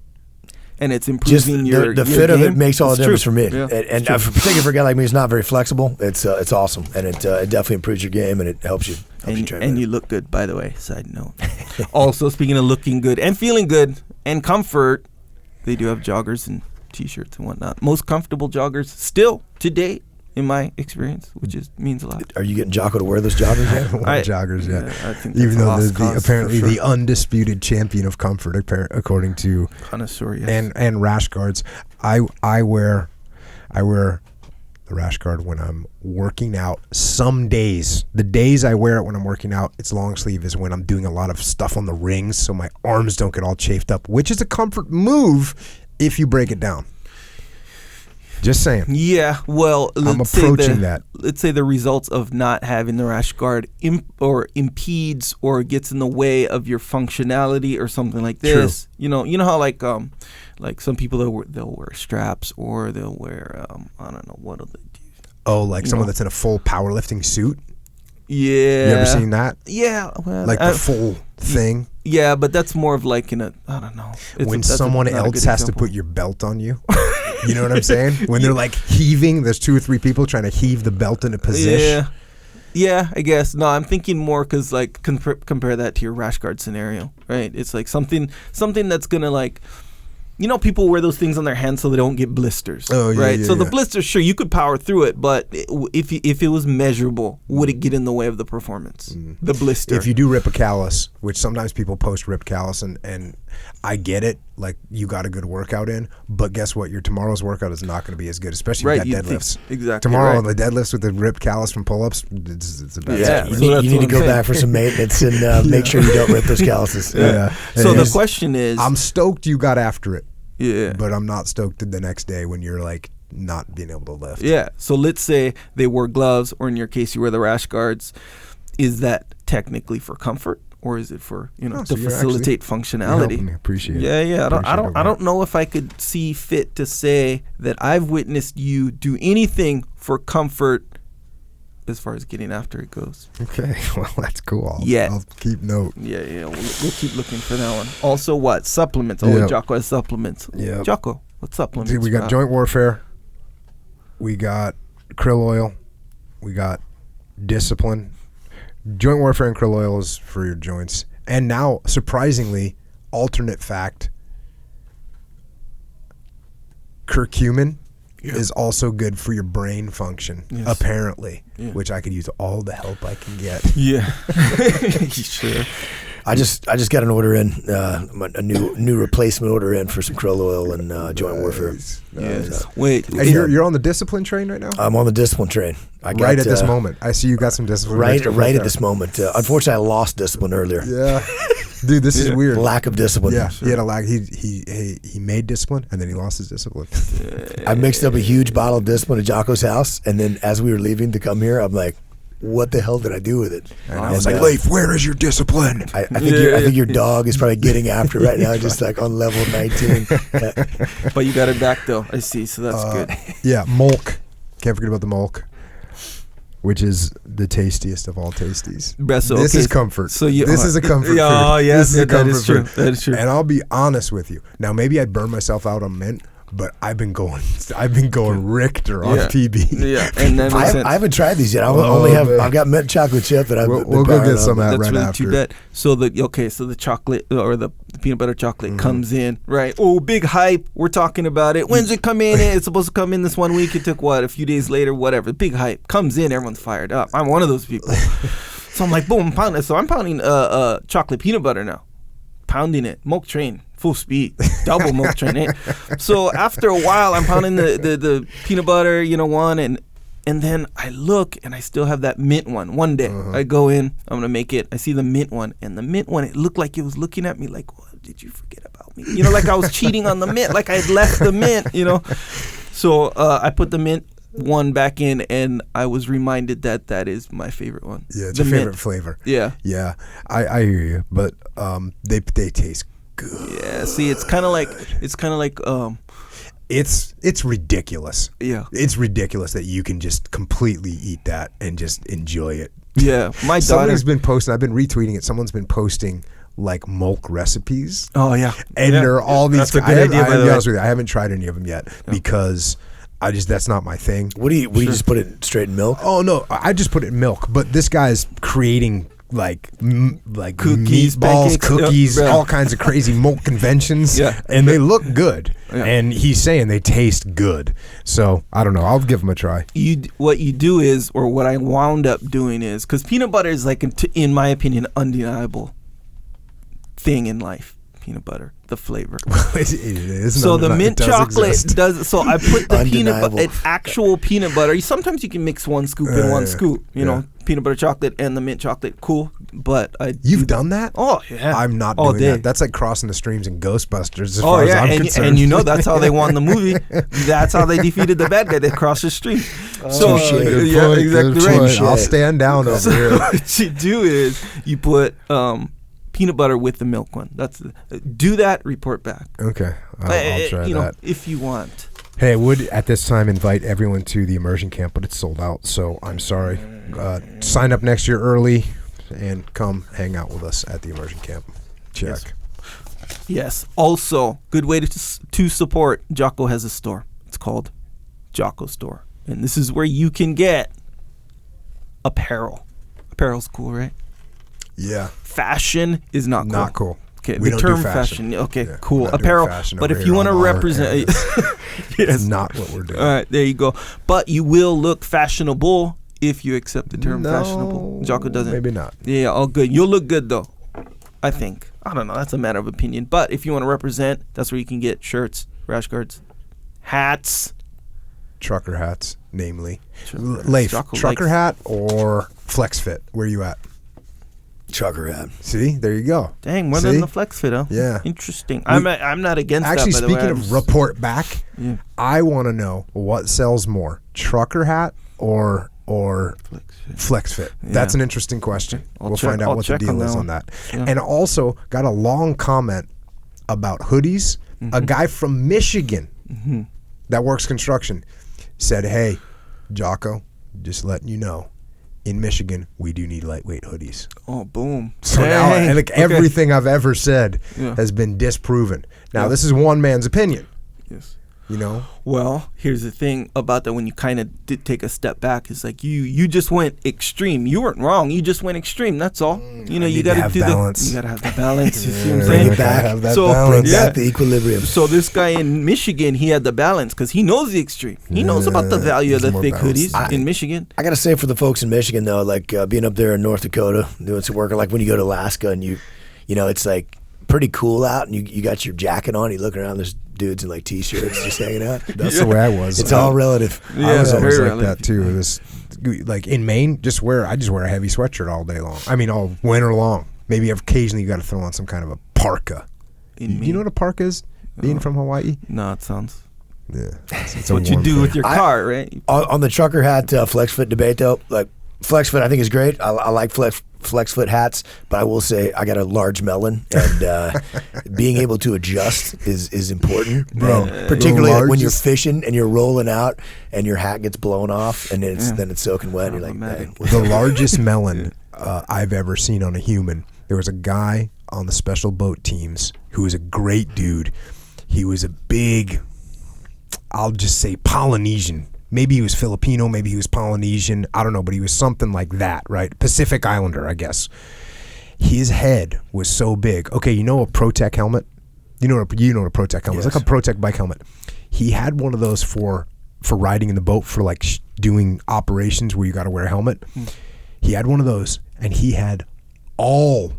and it's improving your fit game, of it makes all the difference for me. Yeah, and particularly for a guy like me who's not very flexible, it's awesome, and it definitely improves your game and it helps you. And you look good, by the way. Side note. Also, speaking of looking good and feeling good and comfort, they do have joggers and t-shirts and whatnot. Most comfortable joggers still to date, in my experience, which means a lot. Are you getting Jocko to wear those joggers yet? Joggers, yeah. I think even though they're apparently the undisputed champion of comfort, according to connoisseur, yes. and rash guards. I wear the rash guard when I'm working out. Some days, the days I wear it when I'm working out, it's long sleeve, is when I'm doing a lot of stuff on the rings, so my arms don't get all chafed up, which is a comfort move if you break it down. Just saying. Yeah, well, I'm approaching that. Let's say the results of not having the rash guard impedes or gets in the way of your functionality or something like this. True. You know how like some people they'll wear straps or they'll wear I don't know what do they do. Oh, like someone that's in a full powerlifting suit. Yeah. You ever seen that? Yeah. Well, Like the full thing? Yeah, but that's more of like in a, I don't know. When someone else has to put your belt on you. You know what I'm saying? When they're like heaving, there's 2 or 3 people trying to heave the belt into position. Yeah, I guess. No, I'm thinking more because like compare that to your rash guard scenario, right? It's like something that's gonna like, you know, people wear those things on their hands so they don't get blisters. Oh, yeah, right. yeah, So the yeah. blisters, sure, you could power through it, but if it was measurable, would it get in the way of the performance? The blister. If you do rip a callus, which sometimes people post rip callus, and I get it, like you got a good workout in, but guess what? Your tomorrow's workout is not going to be as good, especially if you got deadlifts. Exactly. Tomorrow, right. the deadlifts with the ripped callus from pull-ups, it's a bad Yeah. time. You need to go back for some maintenance and make sure you don't rip those calluses. Yeah. So And the question is, I'm stoked you got after it, yeah. but I'm not stoked the next day when you're like not being able to lift. Yeah. So let's say they wore gloves, or in your case, you wear the rash guards. Is that technically for comfort, or is it for to so you're facilitate You're functionality? helping me. Appreciate it. Yeah. I Appreciate don't know if I could see fit to say that I've witnessed you do anything for comfort as far as getting after it goes. Okay, well that's cool. Yeah. I'll keep note. Yeah. We'll keep looking for that one. Also, what supplements? Yeah. Jocko has supplements. Yeah. Jocko, what supplements? Dude, we got joint warfare. We got krill oil. We got discipline. Joint warfare and krill oil is for your joints. And now, surprisingly, alternate fact, curcumin is also good for your brain function, apparently, which I could use all the help I can get. Yeah. Sure. I just got an order in, a new replacement order in for some krill oil and joint warfare. Yes. Wait. And you're on the discipline train right now? I'm on the discipline train. I got, right at this moment. I see you got some discipline. Right there. at this moment. Unfortunately, I lost discipline earlier. Yeah. Dude, this is weird. Lack of discipline. Yeah, he had a lack. He made discipline, and then he lost his discipline. I mixed up a huge bottle of discipline at Jocko's house, and then as we were leaving to come here, I'm like, what the hell did I do with it? And I was like, Leif, where is your discipline? I think your dog is probably getting after it right now, just like on level 19. But you got it back though. I see. So that's good. Yeah, mulk. Can't forget about the mulk, which is the tastiest of all tasties. So, this is comfort. So this is a comfort food. Oh yes, this is a that comfort is true. food. That is true. And I'll be honest with you. Now, maybe I burn myself out on mint, but I've been going Richter on PB. Yeah, and then I haven't tried these yet. I've got mint chocolate chip that I've we'll go get some that's right really after. too bad. So the chocolate or the peanut butter chocolate comes in, right? Oh, big hype. We're talking about it. When's it come in? It's supposed to come in this 1 week. It took a few days later, whatever. Big hype comes in. Everyone's fired up. I'm one of those people. So I'm like, boom, I'm pounding. So I'm pounding chocolate peanut butter now. Pounding it. Milk train. Full speed, double milk train. Eh? So after a while, I'm pounding the peanut butter, one, and then I look and I still have that mint one. One day I go in, I'm gonna make it. I see the mint one, and the mint one, it looked like it was looking at me like, "What did you forget about me?" Like I was cheating on the mint, like I had left the mint. So I put the mint one back in, and I was reminded that is my favorite one. Yeah, it's the your favorite mint. flavor. Yeah. I hear you, but they taste good. Yeah, see, it's kind of like it's ridiculous. Yeah, it's ridiculous that you can just completely eat that and just enjoy it. Yeah, my daughter. Somebody's been posting. I've been retweeting it. Someone's been posting like mulk recipes. Oh yeah, and they're all these. That's a good idea. I'll be honest with you, I haven't tried any of them yet because that's not my thing. What do you just put it straight in milk? Oh no, I just put it in milk. But this guy's creating like cookies, meatballs, pancakes, cookies, all kinds of crazy milk conventions, and they look good. Yeah. And he's saying they taste good. So I don't know. I'll give them a try. What you do is, or what I wound up doing is, because peanut butter is like, in my opinion, undeniable thing in life. Peanut butter, the flavor. It is. So the mint chocolate does. So I put the peanut butter, actual peanut butter. Sometimes you can mix one scoop in one scoop. Peanut butter chocolate and the mint chocolate. Cool, but you've done that? Oh yeah. I'm not doing that. That's like crossing the streams in Ghostbusters. As far as I'm concerned. And that's how they won the movie. That's how they defeated the bad guy. They crossed the stream. Exactly right. I'll stand down over here. What you do is you put peanut butter with the milk one. Do that. Report back. Okay, I'll try that if you want. Hey, I would at this time invite everyone to the immersion camp, but it's sold out, so I'm sorry. Sign up next year early and come hang out with us at the immersion camp. Check. Yes. Also, good way to support. Jocko has a store. It's called Jocko Store. And this is where you can get apparel. Apparel's cool, right? Yeah. Fashion is not cool. Not cool. Okay, We the don't do term fashion. Okay, Yeah, cool. we're not doing Apparel. fashion But over if you here want to on our represent... end. Yes. It's not what we're doing. All right, there you go. But you will look fashionable if you accept the term fashionable. Jocko doesn't. Maybe not. Yeah, all good. You'll look good, though. I think. I don't know. That's a matter of opinion. But if you want to represent, that's where you can get shirts, rash guards, hats. Trucker hats, namely. Trucker- Leif, Jocko trucker likes- hat or flex fit? Where you at? Trucker hat. See, there you go. Dang, more See? than the flex fit, huh? Yeah. Interesting. I'm not against Actually, that, by the way. speaking of report back, Yeah. I want to know what sells more, trucker hat or flex fit. That's an interesting question. I'll We'll check- find out I'll what the check on deal that is on one. that. Yeah. And also got a long comment about hoodies. A guy from Michigan that works construction said, "Hey, Jocko, just letting you know, in Michigan we do need lightweight hoodies." Oh, boom. So now, Dang. and like Okay. everything I've ever said Yeah. has been disproven. Now, Yeah. this is one man's opinion. Yes. You know, Well, here's the thing about that when you kind of did take a step back. It's like you just went extreme. You weren't wrong. You just went extreme. That's all. You know, I you need got to to have do balance. You got to have the balance. You see what I'm Bring saying? it back. Have that So- balance. Bring Yeah. back the equilibrium. So this guy in Michigan, he had the balance because he knows the extreme. He knows about the value of he's the more thick balanced. hoodies in Michigan. I gotta say, for the folks in Michigan though, like being up there in North Dakota doing some work, or like when you go to Alaska and you know, it's like pretty cool out, and you got your jacket on, you look around, there's dudes in like t-shirts just hanging out. That's the way I was. It's all relative. I was Yeah, always very like that too. This, like in Maine, I just wear a heavy sweatshirt all day long. I mean, all winter long. Maybe occasionally you got to throw on some kind of a parka. Do you know what a parka is? Being from Hawaii, No, it sounds. yeah, it's It's a what you warm do thing. with your car, right? On the trucker hat flex fit debate though, like flex fit I think is great. I like flex fit hats, but I will say I got a large melon, and being able to adjust is important, Bro. And particularly The when you're largest- fishing and you're rolling out and your hat gets blown off, and then it's soaking wet. And you're like, Problematic. dang. The largest melon I've ever seen on a human. There was a guy on the special boat teams who was a great dude. He was a big, I'll just say Polynesian. Maybe he was Filipino, maybe he was Polynesian. I don't know, but he was something like that, right? Pacific Islander, I guess. His head was so big. Okay, you know a Protec helmet? You know what a Protec helmet is? Yes. Like a Protec bike helmet. He had one of those for riding in the boat, for like doing operations where you got to wear a helmet. He had one of those, and he had all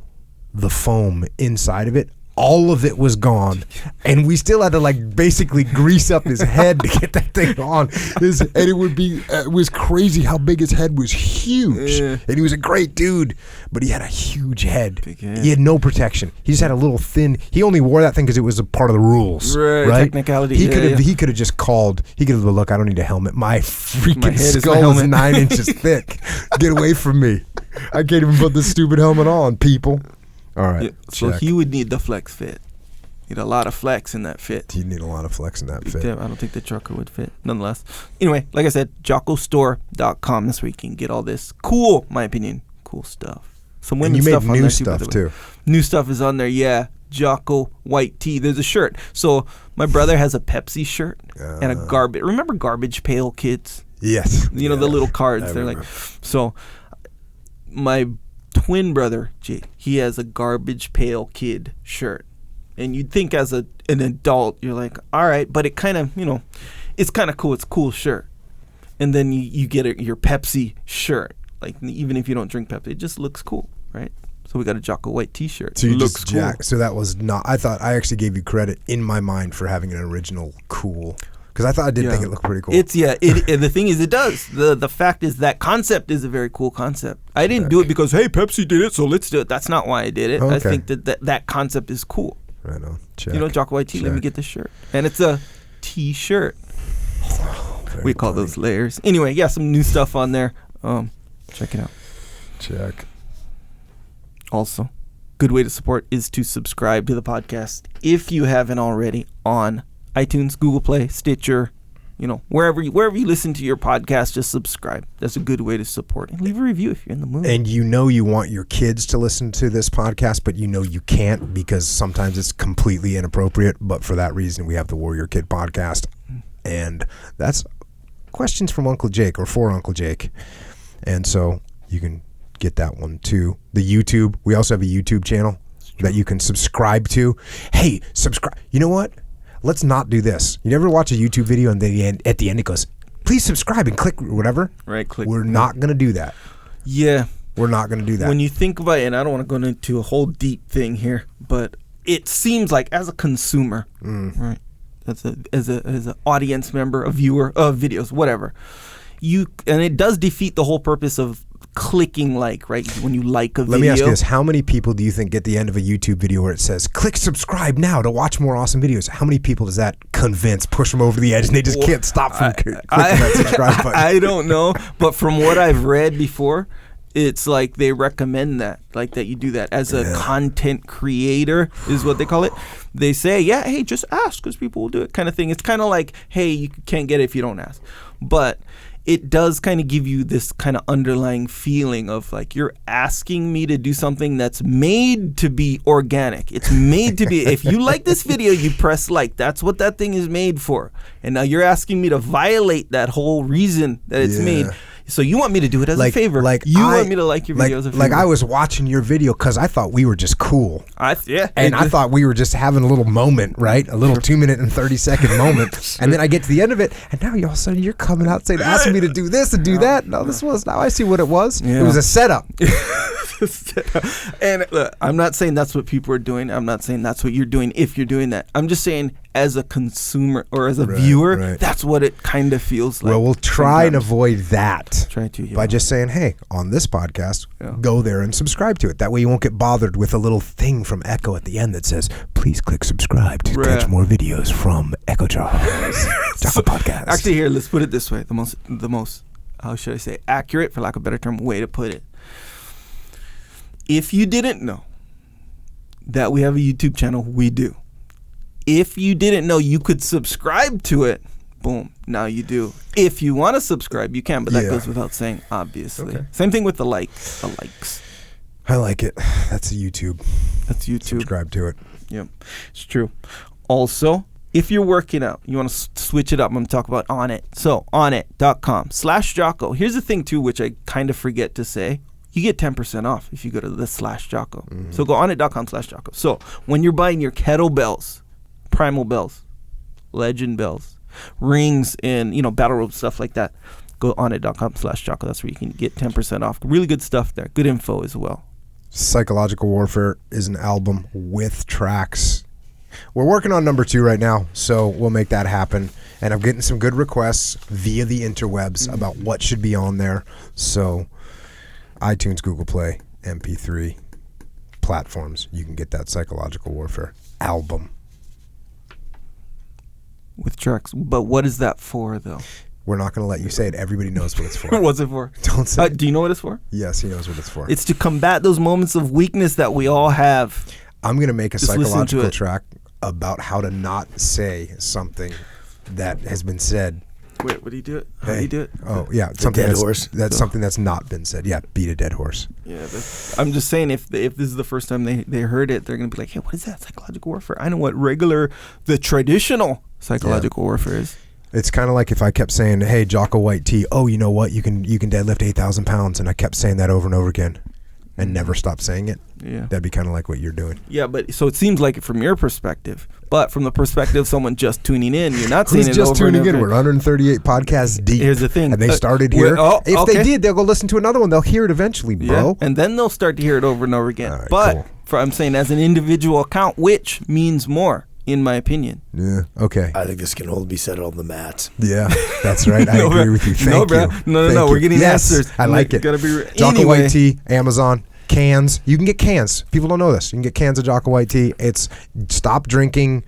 the foam inside of it. All of it was gone, and we still had to like basically grease up his head to get that thing on. And it was crazy how big his head was. Huge, Yeah. and he was a great dude, but he had a huge head. Big head. He had no protection. He just had a little thin. He only wore that thing because it was a part of the rules, Right, technicality, He yeah, could have. yeah. He could have just called. He could have been, look, I don't need a helmet. My freaking My head is my skull is helmet." 9 inches thick. Get away from me. I can't even put this stupid helmet on, people. All right. Yeah, so check. he would need the flex fit. Need a lot of flex in that fit. You need a lot of flex in that fit. Damn, I don't think the trucker would fit. Nonetheless. Anyway, like I said, jockostore.com. That's where you can get all this cool, my opinion, cool stuff. Some And women you made stuff on new there stuff by the too. way. New stuff is on there, yeah. Jocko white tee. There's a shirt. So my brother has a Pepsi shirt and a garbage. Remember Garbage Pail Kids? Yes. You know, the little cards. I They're like, remember. so my twin brother, Jay, he has a Garbage Pail Kid shirt. And you'd think as an adult, you're like, all right, but it kind of, you know, it's kind of cool. It's a cool shirt. And then you get your Pepsi shirt. Like, even if you don't drink Pepsi, it just looks cool, right? So we got a Jocko white t-shirt. So you looks just jack. So that was not. I thought I actually gave you credit in my mind for having an original cool, because I thought I did think it looked pretty cool. It's and the thing is, it does. The fact is that concept is a very cool concept. I didn't do it because hey, Pepsi did it, so let's do it. That's not why I did it. I Okay. think that concept is cool. Right on. Check. You know, Jocko white tee. Let me Check. get this shirt, and it's a t-shirt. Very We call funny. those layers. Anyway, yeah, some new stuff on there. Check it out. Check. Also, good way to support is to subscribe to the podcast if you haven't already on iTunes, Google Play, Stitcher, wherever you listen to your podcast, just subscribe. That's a good way to support. And leave a review if you're in the mood. And you want your kids to listen to this podcast, but you can't because sometimes it's completely inappropriate. But for that reason, we have the Warrior Kid podcast. And that's questions from Uncle Jake or for Uncle Jake. And so you can get that one too. The YouTube, we also have a YouTube channel that you can subscribe to. Hey, subscribe. You know what? Let's not do this. You never watch a YouTube video and then at the end it goes, please subscribe and click whatever. Right, click. We're not going to do that. Yeah. We're not going to do that. When you think about it, and I don't want to go into a whole deep thing here, but it seems like as a consumer, right, as an audience member, a viewer of videos, whatever, and it does defeat the whole purpose of clicking like, right? When you like a video. Let me ask you this. How many people do you think get the end of a YouTube video where it says, click subscribe now to watch more awesome videos? How many people does that convince, push them over the edge, and they just can't stop from clicking that subscribe button? I don't know. But from what I've read before, it's like they recommend that, like that you do that as a content creator is what they call it. They say, yeah, hey, just ask because people will do it kind of thing. It's kind of like, hey, you can't get it if you don't ask. But it does kind of give you this kind of underlying feeling of like you're asking me to do something that's made to be organic. It's made to be, if you like this video, you press like. That's what that thing is made for. And now you're asking me to violate that whole reason that it's made. So you want me to do it as a favor. Like you want me to like your video as a favor. Like I was watching your video because I thought we were just cool. I thought we were just having a little moment, right? A little 2-minute and 30-second moment. And then I get to the end of it, and now all of a sudden you're coming out saying, asking me to do this and do that. No, now I see what it was. Yeah. It was a setup. And look, I'm not saying that's what people are doing. I'm not saying that's what you're doing if you're doing that. I'm just saying as a consumer or as a viewer, that's what it kind of feels like. Well, we'll try and avoid that by just saying, hey, on this podcast, go there and subscribe to it. That way you won't get bothered with a little thing from Echo at the end that says, please click subscribe to catch more videos from Echo Charles. Jocko Podcast. Actually, here, let's put it this way. The most, how should I say, accurate, for lack of a better term, way to put it. If you didn't know that we have a YouTube channel, we do. If you didn't know you could subscribe to it, boom, now you do. If you want to subscribe, you can, but that goes without saying, obviously. Okay. Same thing with the likes. I like it. That's a YouTube. Subscribe to it. Yep, it's true. Also, if you're working out, you want to switch it up. I'm going to talk about Onnit. So, onnit.com/Jocko. Here's the thing, too, which I kind of forget to say. You get 10% off if you go to the /Jocko. Mm-hmm. So go onnit.com/Jocko. So when you're buying your kettlebells, primal bells, legend bells, rings, and battle ropes, stuff like that, go onnit.com/Jocko. That's where you can get 10% off. Really good stuff there. Good info as well. Psychological Warfare is an album with tracks. We're working on number 2 right now, so we'll make that happen. And I'm getting some good requests via the interwebs about what should be on there. So iTunes, Google Play, MP3 platforms, you can get that Psychological Warfare album with tracks. But what is that for, though? We're not going to let you say it. Everybody knows what it's for. What's it for? Don't say it. Do you know what it's for? Yes, he knows what it's for. It's to combat those moments of weakness that we all have. I'm going to make a psychological track about how to not say something that has been said. Wait, what do you do it? How do you do it? Oh, yeah. Something something that's not been said. Yeah, beat a dead horse. Yeah, I'm just saying if this is the first time they heard it, they're going to be like, hey, what is that? Psychological warfare? I know what the traditional psychological warfare is. It's kind of like if I kept saying, hey, Jocko White Tee, oh, you know what? You can deadlift 8,000 pounds. And I kept saying that over and over again and never stopped saying it. Yeah. That'd be kind of like what you're doing. Yeah, but so it seems like it from your perspective. But from the perspective of someone just tuning in, you're not saying it over and over. Who's just tuning in? We're 138 podcasts deep. Here's the thing. And they started here. If they did, they'll go listen to another one. They'll hear it eventually, bro. Yeah, and then they'll start to hear it over and over again. Right, but I'm saying as an individual account, which means more, in my opinion. Yeah, okay. I think this can all be said on the mat. Yeah, that's right. I agree with you. Thank you. No, we're getting answers. I like it. Jocko White Tee, Amazon. Cans. You can get cans. People don't know this. You can get cans of Jocko White Tee. It's stop drinking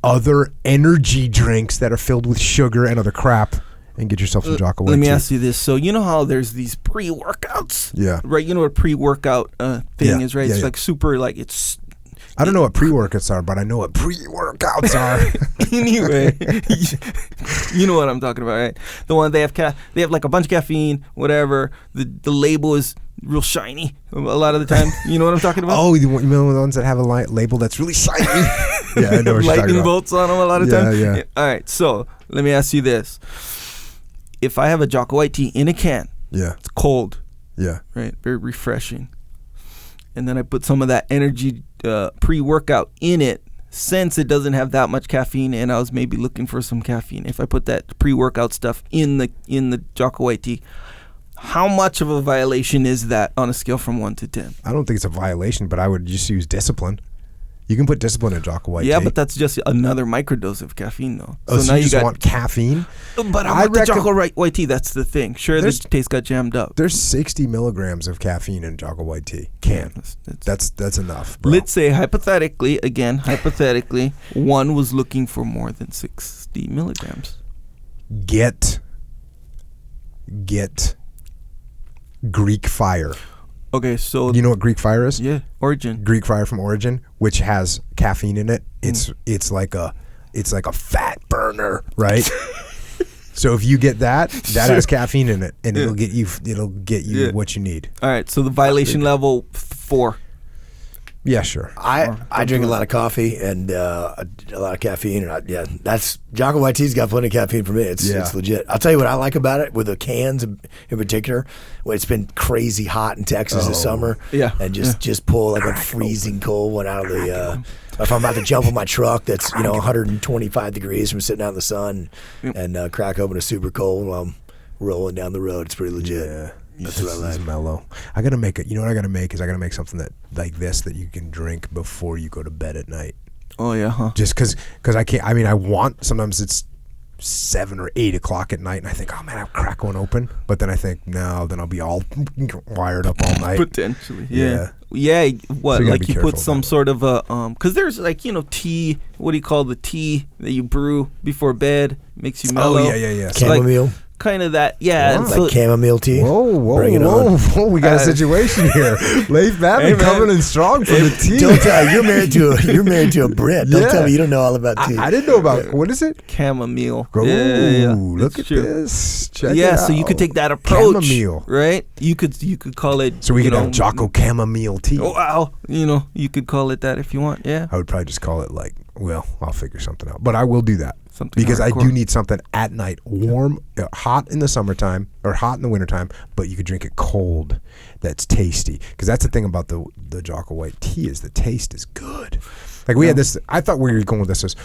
other energy drinks that are filled with sugar and other crap and get yourself some Jocko White Tee. Let me ask you this. So you know how there's these pre-workouts? Yeah. Right? You know what a pre-workout thing is, right? It's like super, like it's I don't know what pre-workouts are, but I know what pre-workouts are. Anyway, you know what I'm talking about, right? The one they have like a bunch of caffeine, whatever. The label is real shiny a lot of the time. You know what I'm talking about? Oh, you know the ones that have a label that's really shiny? Yeah, I know what you're talking Lightning about. bolts on them a lot of times. Yeah. All right, so let me ask you this. If I have a Jocko white tea in a can, Yeah. it's cold, Yeah. right? Very refreshing. And then I put some of that energy pre-workout in it, since it doesn't have that much caffeine, and I was maybe looking for some caffeine. If I put that pre-workout stuff in the Jocko white tea, how much of a violation is that on a scale from 1 to 10? I don't think it's a violation, but I would just use discipline. You can put discipline in Jocko white tea. Yeah, but that's just another microdose of caffeine, though. Oh, so now you just want caffeine? But I want the Jocko white tea. That's the thing. Sure, the taste got jammed up. There's 60 milligrams of caffeine in Jocko white tea. That's enough, bro. Let's say hypothetically, one was looking for more than 60 milligrams. Get Greek fire. Okay, so You know what Greek fire is? yeah, Origin. Greek fire from Origin, which has caffeine in it. It's like a fat burner, right? So if you get that has caffeine in it, and it'll get you what you need. All right, so the violation level 4. Yeah, sure. I drink a lot of coffee and a lot of caffeine, and that's Jocko white tea's got plenty of caffeine for me. It's legit. I'll tell you what I like about it with the cans in particular. When it's been crazy hot in Texas this summer, and just pull like a freezing cold one out of the. If I'm about to jump on my truck that's 125 degrees from sitting out in the sun, and crack open a super cold while I'm rolling down the road, it's pretty legit. Yeah. That's what I like. It's mellow. I gotta make it. You know what I gotta make is I gotta make something that like this that you can drink before you go to bed at night. Oh yeah, huh? Just because I can't. I mean, I want. Sometimes it's 7 or 8 o'clock at night, and I think, oh man, I'll crack one open. But then I think, no, then I'll be all wired up all night. Potentially, Yeah. What, So you gotta like be you careful put some about it. sort of a because there's like tea. What do you call the tea that you brew before bed? Makes you mellow. Oh yeah. So like, Chamomile, kind of that. Yeah, Wow. so, like chamomile tea. Whoa, Bring it on. We got a situation here. Leif Babin Hey, man. coming in strong for the tea. Don't tell you're married to a Brit. Don't tell me you don't know all about tea. I didn't know about what is it? chamomile. Ooh, Yeah. look It's at true. this. Check Yeah, it so you out. could take that approach, Chamomile. right? You could call it. So we could you know, have Jocko chamomile tea. Oh, wow, you could call it that if you want. Yeah, I would probably just call it I'll figure something out. But I will do that. Something because I hardcore. do need something at night, warm, hot in the summertime or hot in the wintertime, but you could drink it cold. That's tasty. Because that's the thing about the Jocko white tea is the taste is good. Like we had this, I thought where you were going with this was,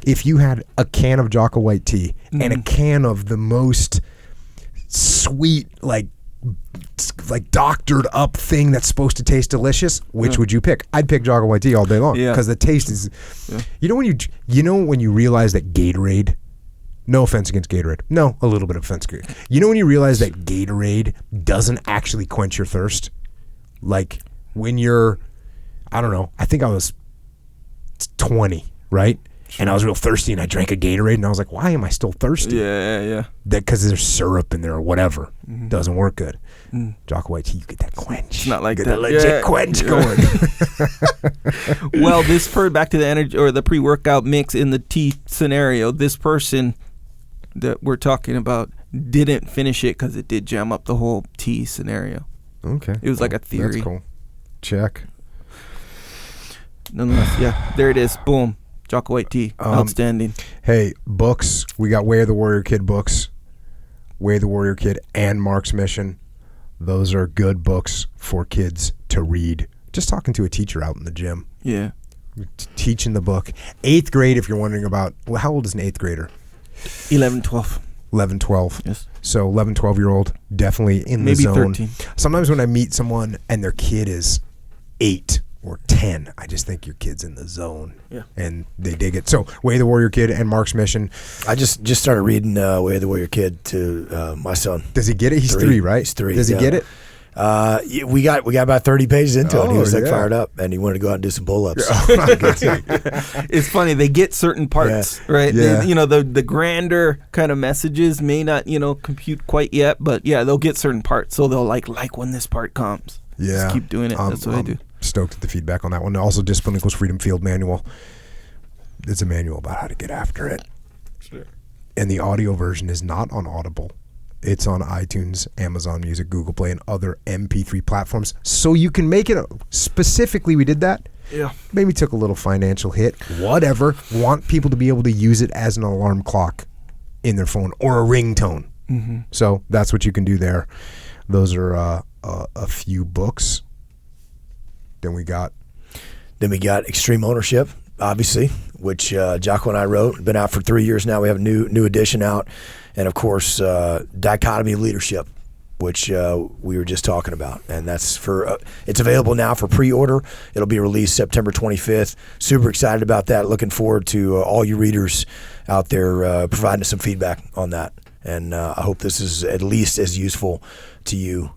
if you had a can of Jocko white tea and a can of the most sweet, like doctored up thing that's supposed to taste delicious, which would you pick? I'd pick Jocko white tea all day long because the taste is. You know when you realize that Gatorade. No offense against Gatorade. No, a little bit of offense. You know when you realize that Gatorade doesn't actually quench your thirst, like when you're, I don't know. I think I was 20, right? And I was real thirsty, and I drank a Gatorade, and I was like, "Why am I still thirsty?" Yeah. That because there's syrup in there or whatever doesn't work good. Jocko white tea, you get that quench. It's not like you that. get the legit quench going. Well, back to the energy or the pre-workout mix in the tea scenario. This person that we're talking about didn't finish it because it did jam up the whole tea scenario. Okay, It was like a theory. That's cool. Check. Nonetheless, yeah, there it is. Boom. Jocko white tea. Outstanding. Hey, books. We got Way of the Warrior Kid books. Way of the Warrior Kid and Mark's Mission. Those are good books for kids to read. Just talking to a teacher out in the gym. Yeah. Teaching the book. 8th grade, if you're wondering about, well, how old is an 8th grader? 11, 12. 11, 12. Yes. So 11, 12-year-old, definitely in Maybe the zone. 13. Sometimes when I meet someone and their kid is 8 or 10, I just think your kid's in the zone. Yeah. And they dig it. So Way of the Warrior Kid and Mark's Mission. I just started reading Way of the Warrior Kid to my son. Does he get it? He's 3, right? He's 3. Does he get it? We got about 30 pages into it. And he was yeah. fired up, and he wanted to go out and do some pull-ups. It's funny. They get certain parts, right? Yeah. They, the grander kind of messages may not, compute quite yet, but yeah, they'll get certain parts. So they'll like when this part comes. Yeah. Just keep doing it. That's what I do. stoked at the feedback on that one. Also, Discipline Equals Freedom Field Manual. It's a manual about how to get after it. Sure. And the audio version is not on Audible. It's on iTunes, Amazon Music, Google Play, and other MP3 platforms. So you can make it. Specifically, we did that. Yeah. Maybe took a little financial hit. Whatever. Want people to be able to use it as an alarm clock in their phone or a ringtone. Mm-hmm. So that's what you can do there. Those are a few books. Then we got Extreme Ownership, obviously, which Jocko and I wrote. Been out for 3 years now. We have a new edition out. And, of course, Dichotomy of Leadership, which we were just talking about. And that's it's available now for pre-order. It'll be released September 25th. Super excited about that. Looking forward to all you readers out there providing us some feedback on that. And I hope this is at least as useful to you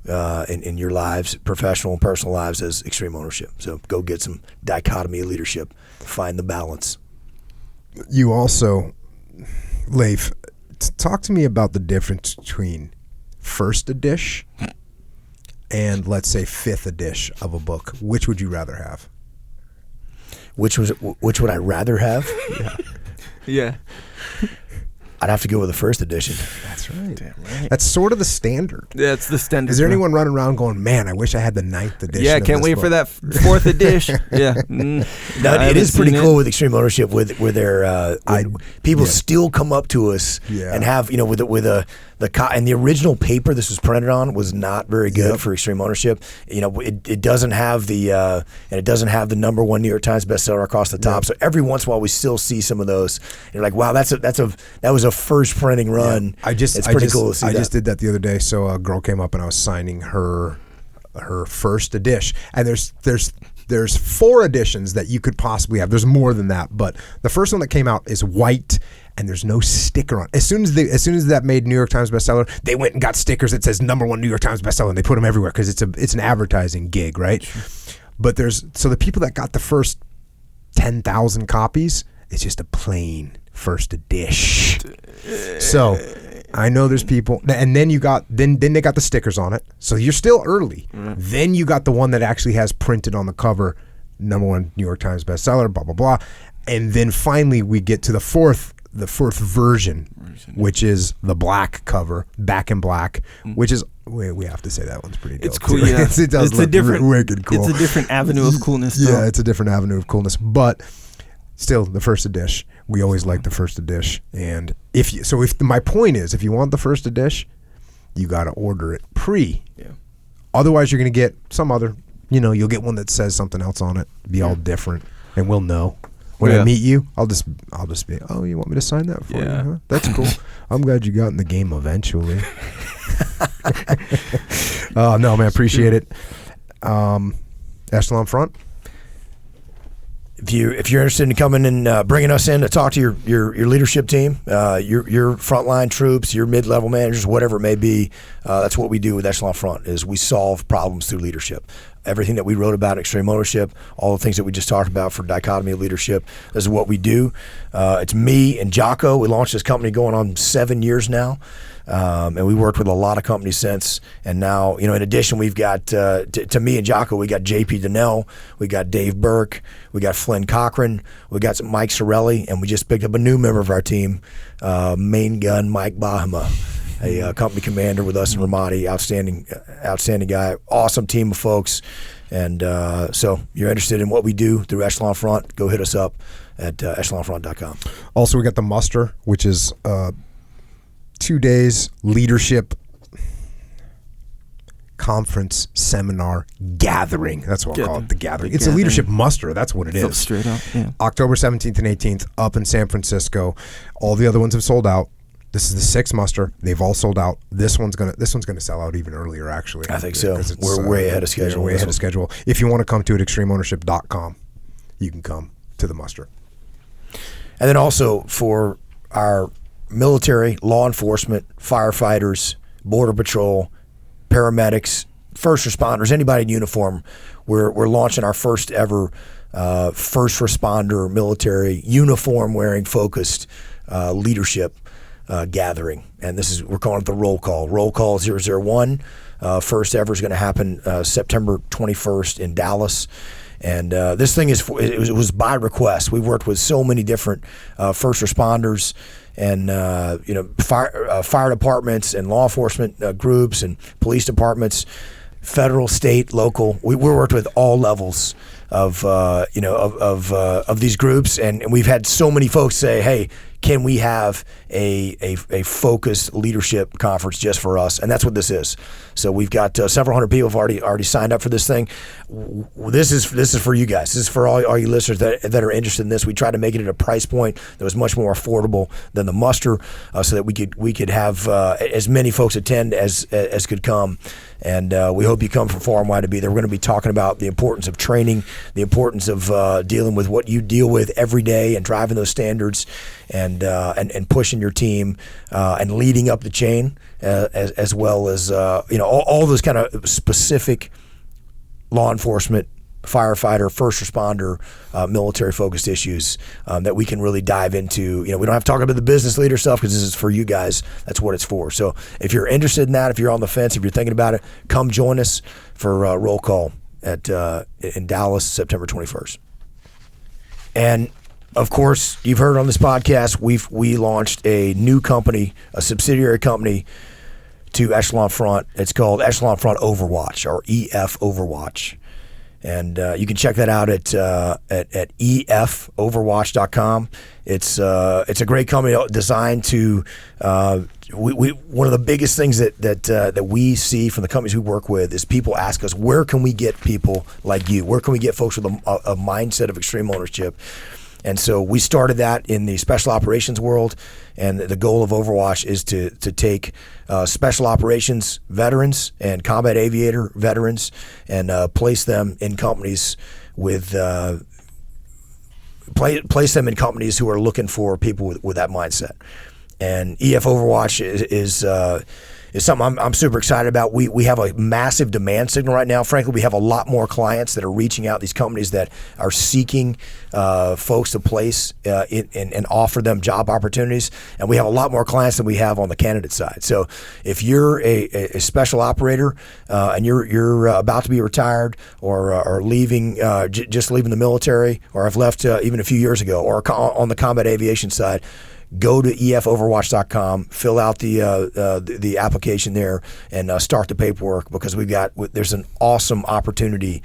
in your lives, professional and personal lives, as Extreme Ownership. So go get some Dichotomy of Leadership. Find the balance. You also, Leif, talk to me about the difference between first edition and, let's say, fifth edition of a book. Which would you rather have? Which would I rather have? Yeah. I'd have to go with the first edition. That's right. Damn right. That's sort of the standard. Yeah, it's the standard. Is there anyone running around going, man, I wish I had the 9th edition? Yeah, of can't this wait book. for that fourth edition. Yeah. No, it is pretty cool with Extreme Ownership, with their people still come up to us and have, and the original paper this was printed on was not very good for Extreme Ownership. It doesn't have the #1 New York Times bestseller across the top. So every once in a while we still see some of those. And you're like, wow, that was a first printing run. Yeah. It's pretty cool to see. I just did that the other day. So a girl came up and I was signing her first edition. And there's 4 editions that you could possibly have. There's more than that, but the first one that came out is white and there's no sticker on it. As soon as that made New York Times bestseller, they went and got stickers that says #1 New York Times bestseller, and they put them everywhere because it's an advertising gig, right? Sure. But so the people that got the first 10,000 copies, it's just a plain first edition. So I know there's people, and then they got the stickers on it. So you're still early. Mm-hmm. Then you got the one that actually has printed on the cover, #1 New York Times bestseller, blah blah blah, and then finally we get to the fourth version, which is the black cover, back in black, which is we have to say that one's pretty dope. It's cool, too. yeah. It does look wicked cool. It's a different avenue of coolness. Yeah, it's a different avenue of coolness, but still the first edition. We always like the first edition, and if my point is, if you want the first edition, you got to order it pre. Yeah. Otherwise, you're gonna get some other. You'll get one that says something else on it, be all different, and we'll know. When I meet you, I'll just be, oh, you want me to sign that for you? Huh? That's cool. I'm glad you got in the game eventually. Oh, no, man, appreciate it. Echelon Front. If you're interested in coming and bringing us in to talk to your leadership team, your frontline troops, your mid-level managers, whatever it may be, that's what we do with Echelon Front. Is we solve problems through leadership. Everything that we wrote about Extreme Ownership, all the things that we just talked about for Dichotomy of Leadership, this is what we do. It's me and Jocko. We launched this company going on 7 years now. And we worked with a lot of companies since. And now, in addition, we've got, to me and Jocko, we got JP Donnell, we got Dave Burke, we got Flynn Cochran, we got Mike Sorelli, and we just picked up a new member of our team, Main Gun Mike Bahama, a company commander with us in Ramadi, outstanding guy, awesome team of folks. And so you're interested in what we do through Echelon Front, go hit us up at echelonfront.com. Also, we got the Muster, which is 2 days leadership conference seminar gathering. That's what I'll call it, the gathering. It's a leadership muster. That's what it is. Straight up, yeah. October 17th and 18th up in San Francisco. All the other ones have sold out. This is the 6th muster. They've all sold out. This one's gonna sell out even earlier, actually. I think so. We're way ahead of schedule. Way ahead of schedule. If you want to come to it, extremeownership.com, you can come to the muster. And then also for our military, law enforcement, firefighters, border patrol, paramedics, first responders, anybody in uniform, we're launching our first ever first responder military uniform wearing focused leadership gathering. And we're calling it the roll call. Roll call 001. First ever is going to happen September 21st in Dallas. And this thing it was by request. We worked with so many different first responders and fire departments and law enforcement groups and police departments, federal, state, local. We worked with all levels of these groups, and we've had so many folks say, "Hey, can we have a focused leadership conference just for us?" And that's what this is. So we've got several hundred people have already signed up for this thing. This is for you guys. This is for all you listeners that are interested in this. We tried to make it at a price point that was much more affordable than the muster, so that we could have as many folks attend as could come. And we hope you come from far and wide to be there. We're going to be talking about the importance of training, the importance of dealing with what you deal with every day and driving those standards, and pushing your team and leading up the chain, as well as all those kind of specific law enforcement, firefighter, first responder, military focused issues that we can really dive into. We don't have to talk about the business leader stuff because this is for you guys. That's what it's for. So if you're interested in that, if you're on the fence, if you're thinking about it, come join us for roll call in Dallas, September 21st. And of course, you've heard on this podcast, we launched a new company, a subsidiary company to Echelon Front. It's called Echelon Front Overwatch, or EF Overwatch. And you can check that out at efoverwatch.com. It's a great company designed to one of the biggest things that we see from the companies we work with is people ask us, where can we get people like you? Where can we get folks with a mindset of extreme ownership? And so we started that in the special operations world, and the goal of Overwatch is to take special operations veterans and combat aviator veterans and place them in companies with place them in companies who are looking for people with that mindset. And EF Overwatch is something I'm super excited about. We have a massive demand signal right now. Frankly, we have a lot more clients that are reaching out, these companies that are seeking folks to place and offer them job opportunities. And we have a lot more clients than we have on the candidate side. So if you're a special operator and you're about to be retired or leaving, just leaving the military, or have left even a few years ago, or on the combat aviation side, go to efoverwatch.com, fill out the application there, and start the paperwork, because there's an awesome opportunity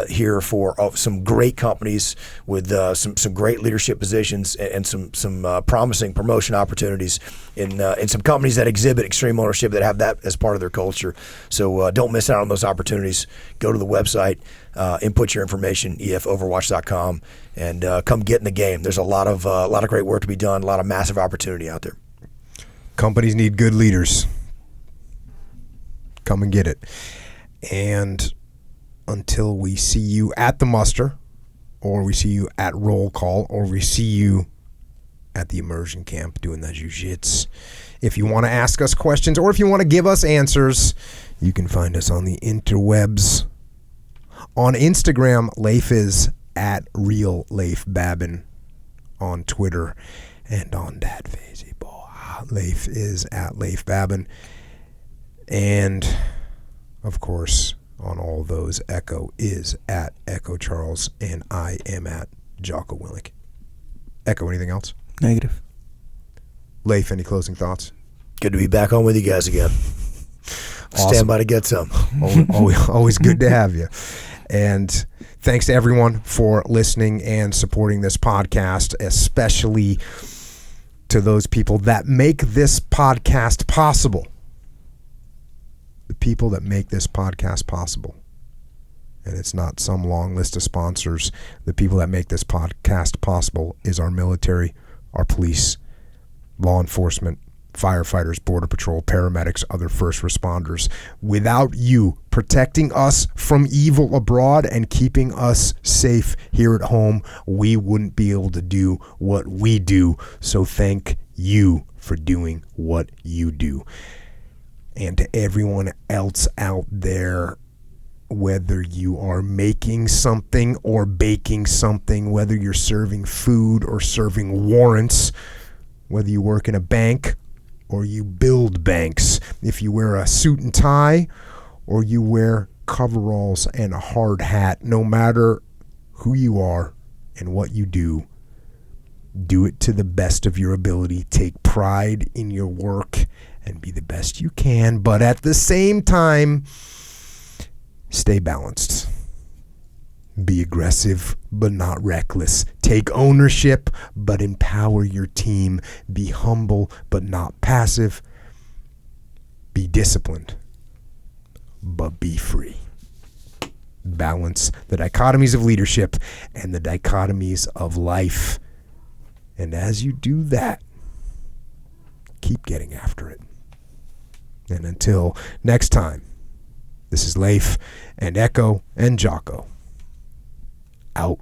here for some great companies with some great leadership positions and some promising promotion opportunities in some companies that exhibit extreme ownership, that have that as part of their culture. So don't miss out on those opportunities. Go to the website, input your information, efoverwatch.com, and come get in the game. There's a lot of great work to be done, a lot of massive opportunity out there. Companies need good leaders. Come and get it. And until we see you at the muster, or we see you at roll call, or we see you at the immersion camp doing the Jiu Jitsu, if you want to ask us questions or if you want to give us answers, you can find us on the interwebs. On Instagram, Leif is at Real Leif Babin. On Twitter and on that Facebook, Leif is at Leif Babin. And of course, on all those, Echo is at Echo Charles, and I am at Jocko Willick. Echo, anything else? Negative. Leif, any closing thoughts? Good to be back on with you guys again. Awesome. Stand by to get some. Always good to have you. And thanks to everyone for listening and supporting this podcast, especially to those people that make this podcast possible. The people that make this podcast possible. And it's not some long list of sponsors. The people that make this podcast possible is our military, our police, law enforcement, firefighters, border patrol, paramedics, other first responders. Without you protecting us from evil abroad and keeping us safe here at home, we wouldn't be able to do what we do. So thank you for doing what you do. And to everyone else out there, whether you are making something or baking something, whether you're serving food or serving warrants, whether you work in a bank or you build banks, if you wear a suit and tie or you wear coveralls and a hard hat, no matter who you are and what you do it to the best of your ability. Take pride in your work and be the best you can, but at the same time, stay balanced. Be aggressive, but not reckless. Take ownership, but empower your team. Be humble, but not passive. Be disciplined, but be free. Balance the dichotomies of leadership and the dichotomies of life. And as you do that, keep getting after it. And until next time, this is Leif and Echo and Jocko. Out.